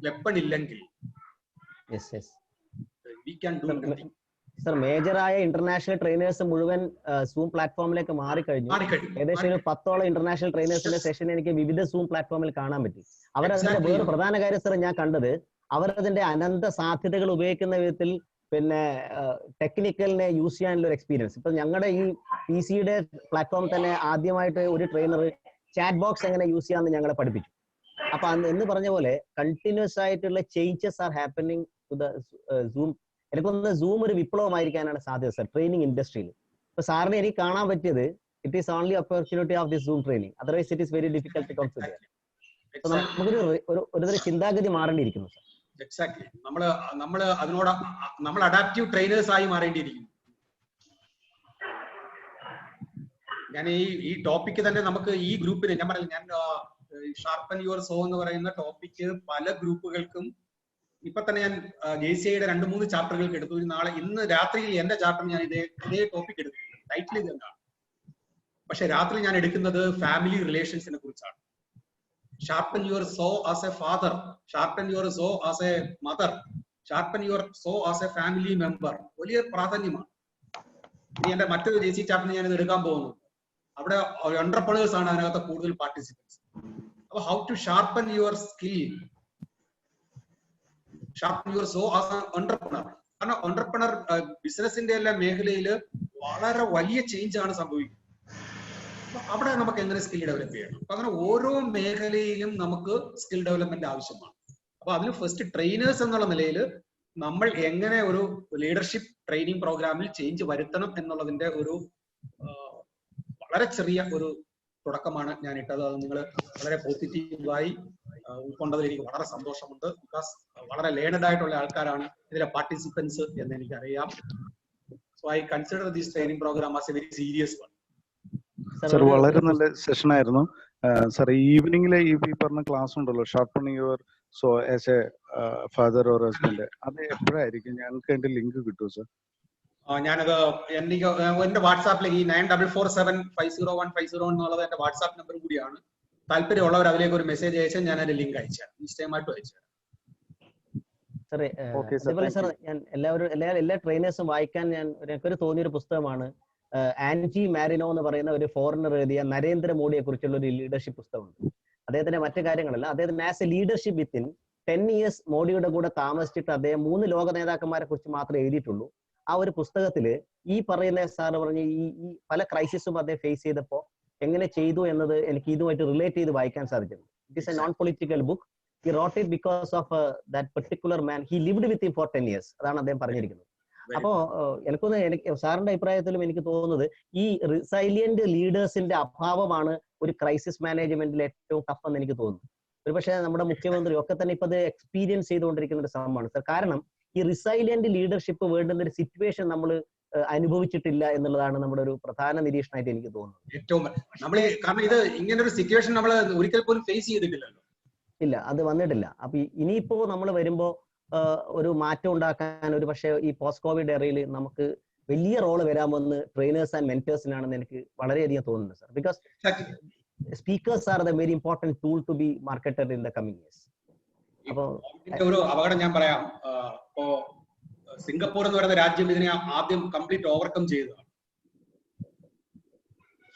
വെപ്പൺ ഇല്ലെങ്കിൽ we can do nothing. Sir മേജറായ ഇന്റർനാഷണൽ ട്രെയിനേഴ്സ് മുഴുവൻ സൂം പ്ലാറ്റ്ഫോമിലേക്ക് മാറിക്കഴിഞ്ഞു. ഏകദേശം ഒരു 10ഓളം ഇന്റർനാഷണൽ ട്രെയിനേഴ്സിന്റെ സെഷൻ എനിക്ക് വിവിധ സൂം പ്ലാറ്റ്ഫോമിൽ കാണാൻ പറ്റി. അവരതിന്റെ വേറെ പ്രധാന കാര്യം സർ ഞാൻ കണ്ടത്, അവരതിന്റെ അനന്ത സാധ്യതകൾ ഉപയോഗിക്കുന്ന വിധത്തിൽ പിന്നെ ടെക്നിക്കലിനെ യൂസ് ചെയ്യാനുള്ള ഒരു എക്സ്പീരിയൻസ്. ഇപ്പൊ ഞങ്ങളുടെ ഈ PC-യുടെ പ്ലാറ്റ്ഫോമിൽ തന്നെ ആദ്യമായിട്ട് ഒരു ട്രെയിനർ ചാറ്റ് ബോക്സ് എങ്ങനെ യൂസ് ചെയ്യാമെന്ന് ഞങ്ങളെ പഠിപ്പിച്ചു. അപ്പൊ എന്ന് പറഞ്ഞ പോലെ കണ്ടിന്യൂസ് ആയിട്ടുള്ള changes are happening to the Zoom. എനിക്കൊന്ന് സൂം ഒരു വിപ്ലവമായിരിക്കാനാണ് സാധ്യത സർ ട്രെയിനിങ് ഇൻഡസ്ട്രിയിൽ. ഇപ്പൊ സാറിന് എനിക്ക് കാണാൻ പറ്റിയത് it is only opportunity of this Zoom training, otherwise it is very difficult to consider. നമുക്കൊരു ഒരു ചിന്താഗതി മാറേണ്ടിയിരിക്കുന്നു സർ. എക്സാക്ട്ലി. നമ്മള് അതിനോട് നമ്മൾ അഡാപ്റ്റീവ് ട്രെയിനേഴ്സ് ആയി മാറേണ്ടിയിരിക്കുന്നു. ഞാൻ ഈ ടോപ്പിക്ക് തന്നെ നമുക്ക് ഈ ഗ്രൂപ്പിന് ഞാൻ ഷാർപ്പൻ യുവർ സോ എന്ന് പറയുന്ന ടോപ്പിക്ക് പല ഗ്രൂപ്പുകൾക്കും ഇപ്പൊ തന്നെ ഞാൻ JCIയുടെ 2-3 ചാപ്റ്ററുകൾക്ക് എടുത്തു. ഇന്ന് രാത്രിയിൽ എന്റെ ചാപ്റ്റർ ഞാൻ ഇതേ ടോപ്പിക് എടുത്തു. ടൈറ്റിൽ ഇത് എന്താണ്, പക്ഷെ രാത്രി ഞാൻ എടുക്കുന്നത് ഫാമിലി റിലേഷൻസിനെ കുറിച്ചാണ്. Sharpen your so as A father, sharpen your so as A mother, sharpen your so as A family member വലിയ പ്രാധാന്യമാണ്. ഇനി എന്റെ മറ്റൊരു JC ചാപ്റ്റർ ഞാൻ ഇത് എടുക്കാൻ പോകുന്നു. അവിടെ എന്റർപ്രണേഴ്സ് ആണ് അതിനകത്ത് കൂടുതൽ പാർട്ടിസിപ്പൻസ്. അപ്പൊ how to sharpen your skill, sharpen your so as an entrepreneur. കാരണം എന്റർപ്രണർ ബിസിനസിന്റെ എല്ലാ മേഖലയിൽ വളരെ വലിയ ചേഞ്ച് ആണ് സംഭവിക്കുന്നത്. അവിടെ നമുക്ക് എങ്ങനെ സ്കിൽ ഡെവലപ്പ് ചെയ്യണം? അപ്പൊ അങ്ങനെ ഓരോ മേഖലയിലും നമുക്ക് സ്കിൽ ഡെവലപ്മെന്റ് ആവശ്യമാണ്. അപ്പൊ അതിന് ഫസ്റ്റ് ട്രെയിനേഴ്സ് എന്നുള്ള നിലയിൽ നമ്മൾ എങ്ങനെ ഒരു ലീഡർഷിപ്പ് ട്രെയിനിങ് പ്രോഗ്രാമിൽ ചേഞ്ച് വരുത്തണം എന്നുള്ളതിന്റെ ഒരു വളരെ ചെറിയ ഒരു തുടക്കമാണ് ഞാൻ ഇട്ടത്. അത് നിങ്ങൾ വളരെ പോസിറ്റീവായി ഉൾക്കൊണ്ടതിൽ എനിക്ക് വളരെ സന്തോഷമുണ്ട്. ബിക്കോസ് വളരെ ലേണഡ് ആയിട്ടുള്ള ആൾക്കാരാണ് ഇതിലെ പാർട്ടിസിപ്പൻസ് എന്ന് എനിക്കറിയാം. So I consider this training programme as a very serious one. Sir വളരെ നല്ല സെഷൻ ആയിരുന്നു സർ. ഈവനിങ്ങിലെ ഈ പറഞ്ഞ ക്ലാസ് ഉണ്ടല്ലോ, sharpen your so as A father or husband, അത് എപ്പോഴായിരിക്കും? ഞങ്ങൾക്ക് അതിന്റെ ലിങ്ക് കിട്ടുമോ സർ? ഞാനത് എന്റെ വാട്സാപ്പിൽ ഈ 9447501501 എന്നുള്ളത് എന്റെ വാട്സാപ്പ് നമ്പർ കൂടിയാണ്. താല്പര്യമുള്ളവർ അതിലേക്ക് ഒരു മെസ്സേജ് അയച്ചാൽ ഞാൻ അതിന്റെ ലിങ്ക് അയച്ചു നിശ്ചയമായിട്ടും അയച്ചു. അതേപോലെ സാർ ഞാൻ എല്ലാ ട്രെയിനേഴ്സും വായിക്കാൻ എനിക്കൊരു തോന്നിയൊരു പുസ്തകമാണ് ആൻജി മാരിനോ എന്ന് പറയുന്ന ഒരു ഫോറിനർ എഴുതിയ നരേന്ദ്രമോദിയെ കുറിച്ചുള്ള ഒരു ലീഡർഷിപ്പ് പുസ്തകമുണ്ട്. അദ്ദേഹത്തിന്റെ മറ്റു കാര്യങ്ങളല്ല, അദ്ദേഹത്തിന് as A leadership within 10 years മോഡിയുടെ കൂടെ താമസിച്ചിട്ട് അദ്ദേഹം 3 ലോക നേതാക്കന്മാരെ കുറിച്ച് മാത്രമേ എഴുതിയിട്ടുള്ളൂ. ആ ഒരു പുസ്തകത്തില് ഈ പറയുന്ന സാറ് പറഞ്ഞ ഈ പല ക്രൈസിസും അദ്ദേഹം ഫേസ് ചെയ്തപ്പോൾ എങ്ങനെ ചെയ്തു എന്നത് എനിക്ക് ഇതുമായിട്ട് റിലേറ്റ് ചെയ്ത് വായിക്കാൻ സാധിച്ചിട്ടുണ്ട്. It is A non political book. He wrote it because of that particular man he lived with him for 10 years. അതാണ് അദ്ദേഹം പറഞ്ഞിരിക്കുന്നത്. അപ്പോ എനിക്ക് സാറിന്റെ അഭിപ്രായത്തിലും എനിക്ക് തോന്നുന്നത് ഈ റിസൈലിയന്റ് ലീഡേഴ്സിന്റെ അഭാവമാണ് ഒരു ക്രൈസിസ് മാനേജ്മെന്റിൽ ഏറ്റവും ടഫ് എന്ന് എനിക്ക് തോന്നുന്നു. ഒരുപക്ഷെ നമ്മുടെ മുഖ്യമന്ത്രി ഒക്കെ തന്നെ ഇപ്പൊ അത് എക്സ്പീരിയൻസ് ചെയ്തുകൊണ്ടിരിക്കുന്ന ഒരു സംഭവമാണ് സർ. കാരണം ഈ റിസൈലിയന്റ് ലീഡർഷിപ്പ് വേണ്ടുന്ന ഒരു സിറ്റുവേഷൻ നമ്മൾ അനുഭവിച്ചിട്ടില്ല എന്നുള്ളതാണ് നമ്മുടെ ഒരു പ്രധാന നിരീക്ഷണമായിട്ട് എനിക്ക് തോന്നുന്നത്. ഏറ്റവും കാരണം ഇത് ഇങ്ങനെ ഒരു സിറ്റുവേഷൻ നമ്മൾ ഒരിക്കൽ പോലും ഫേസ് ചെയ്തിട്ടില്ലല്ലോ. ഇല്ല, അത് വന്നിട്ടില്ല. അപ്പൊ ഇനിയിപ്പോ നമ്മൾ വരുമ്പോ ഒരു മാറ്റം ഉണ്ടാക്കാൻ ഒരു പക്ഷേ ഈ പോസ്റ്റ് കോവിഡ് എറയിൽ നമുക്ക് വലിയ റോള് വരാമെന്ന് ട്രെയിനേഴ്സ് ആൻഡ് മെന്റേഴ്സിനാണെന്ന് എനിക്ക് വളരെയധികം തോന്നുന്നു sir. Because speakers are the very important tool to be marketed in the coming years. അപ്പോ ഒരു അപകടം ഞാൻ പറയാം. ഇപ്പോ സിംഗപ്പൂർ എന്ന് പറയുന്ന രാജ്യം ഇതിനെ ആദ്യം കംപ്ലീറ്റ് ഓവർകം ചെയ്തതാണ്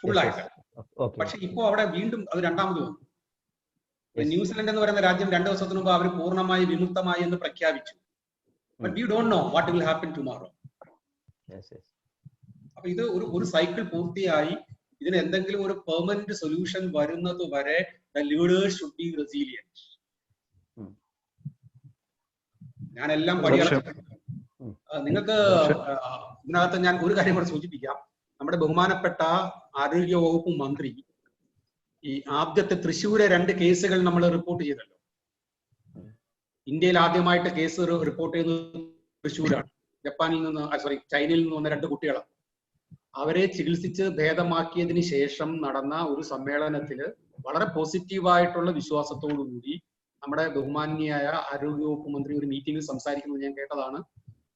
ഫുൾ ആയിട്ട്. പക്ഷെ ഇപ്പോ അവിടെ വീണ്ടും അത് രണ്ടാമത് വന്നു. ന്യൂസിലൻഡ് എന്ന് പറയുന്ന രാജ്യം 2 ദിവസത്തിന് മുമ്പ് അവർ പൂർണ്ണമായി വിമുക്തമായി എന്ന് പ്രഖ്യാപിച്ചു. But we don't know what will happen tomorrow. അപ്പൊ ഇത് ഒരു സൈക്കിൾ പൂർത്തിയായി ഇതിന് എന്തെങ്കിലും ഒരു പെർമനന്റ് സൊല്യൂഷൻ വരുന്നത് വരെ the leaders should be resilient. ഞാനെല്ലാം നിങ്ങൾക്ക് ഇതിനകത്ത് ഞാൻ ഒരു കാര്യം കൂടെ സൂചിപ്പിക്കാം. നമ്മുടെ ബഹുമാനപ്പെട്ട ആരോഗ്യ വകുപ്പ് മന്ത്രി ഈ ആദ്യത്തെ തൃശ്ശൂരെ 2 കേസുകൾ നമ്മൾ റിപ്പോർട്ട് ചെയ്തല്ലോ. ഇന്ത്യയിൽ ആദ്യമായിട്ട് കേസ് റിപ്പോർട്ട് ചെയ്തത് തൃശ്ശൂരാണ്. ചൈനയിൽ നിന്ന് വന്ന 2 കുട്ടികളാണ്. അവരെ ചികിത്സിച്ച് ഭേദമാക്കിയതിന് ശേഷം നടന്ന ഒരു സമ്മേളനത്തില് വളരെ പോസിറ്റീവായിട്ടുള്ള വിശ്വാസത്തോടു കൂടി നമ്മുടെ ബഹുമാന്യയായ ആരോഗ്യവകുപ്പ് മന്ത്രി ഒരു മീറ്റിംഗിൽ സംസാരിക്കുന്നത് ഞാൻ കേട്ടതാണ്.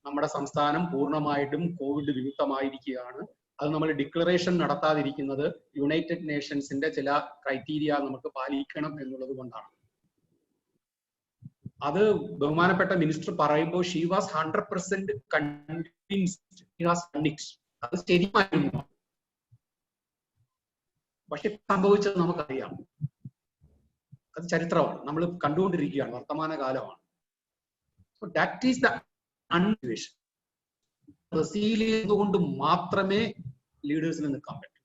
നമ്മുടെ സംസ്ഥാനം പൂർണ്ണമായിട്ടും കോവിഡ് വിമുക്തമായിരിക്കുകയാണ്. അത് നമ്മൾ ഡിക്ലറേഷൻ നടത്താതിരിക്കുന്നത് യുണൈറ്റഡ് നേഷൻസിന്റെ ചില ക്രൈറ്റീരിയ നമുക്ക് പാലിക്കണം എന്നുള്ളത് കൊണ്ടാണ്. അത് ബഹുമാനപ്പെട്ട മിനിസ്റ്റർ പറയുമ്പോൾ ഷീ വാസ് 100% കൺവിൻസ്ഡ്. അത് ശരിയായിരുന്നു. പക്ഷെ സംഭവിച്ചത് നമുക്കറിയാം. അത് ചരിത്രമാണ്, നമ്മൾ കണ്ടുകൊണ്ടിരിക്കുകയാണ്, വർത്തമാന കാലമാണ്. So that is the envision. Resilience കൊണ്ട് മാത്രമേ ലീഡേഴ്സിന് നിൽക്കാൻ പറ്റൂ.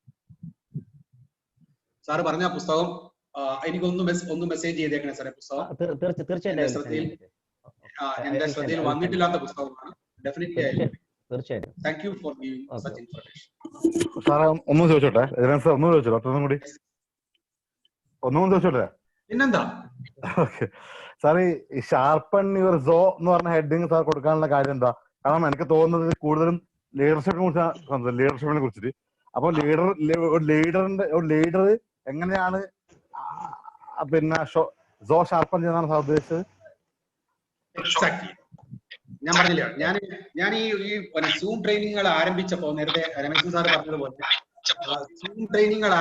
സാറ് പറഞ്ഞ പുസ്തകം എനിക്കൊന്ന് മെസ്സേജ് ചെയ്തേക്കണേ സാറേ. പുസ്തകം എന്റെ ശ്രദ്ധയിൽ വന്നിട്ടില്ലാത്ത പുസ്തകമാണ്. ഡെഫിനറ്റ്ലി തീർച്ചയായിട്ടും. Thank you for giving such information. സാറേ ഒന്നും ചോദിച്ചോട്ടെ, ഒന്നും ചോദിച്ചോട്ടെ, ഒന്നും ചോദിച്ചോട്ടെ. പിന്നെന്താ? ഓക്കെ സാർ, ഈ ഷാർപ്പൺ യുവർ സോ എന്ന് പറഞ്ഞ ഹെഡിങ് സാർ കൊടുക്കാനുള്ള കാര്യം എന്താ? കാരണം എനിക്ക് തോന്നുന്നത് കൂടുതലും ലീഡർഷിപ്പിനെ കുറിച്ചിട്ട്. അപ്പൊ ലീഡർ എങ്ങനെയാണ് പിന്നെ സോ ഷാർപ്പൺ ചെയ്യുന്നതാണ് സാർ ഉദ്ദേശിച്ചത്? എക്സാക്ട്ലി. ഞാൻ പറഞ്ഞില്ല, ഞാൻ ഈ സൂം ട്രെയിനിങ്ങുകൾ ആരംഭിച്ചപ്പോ നേരത്തെ രമേശൻ സാർ പറഞ്ഞതുപോലെ സൂം ട്രെയിനിങ്ങുകൾ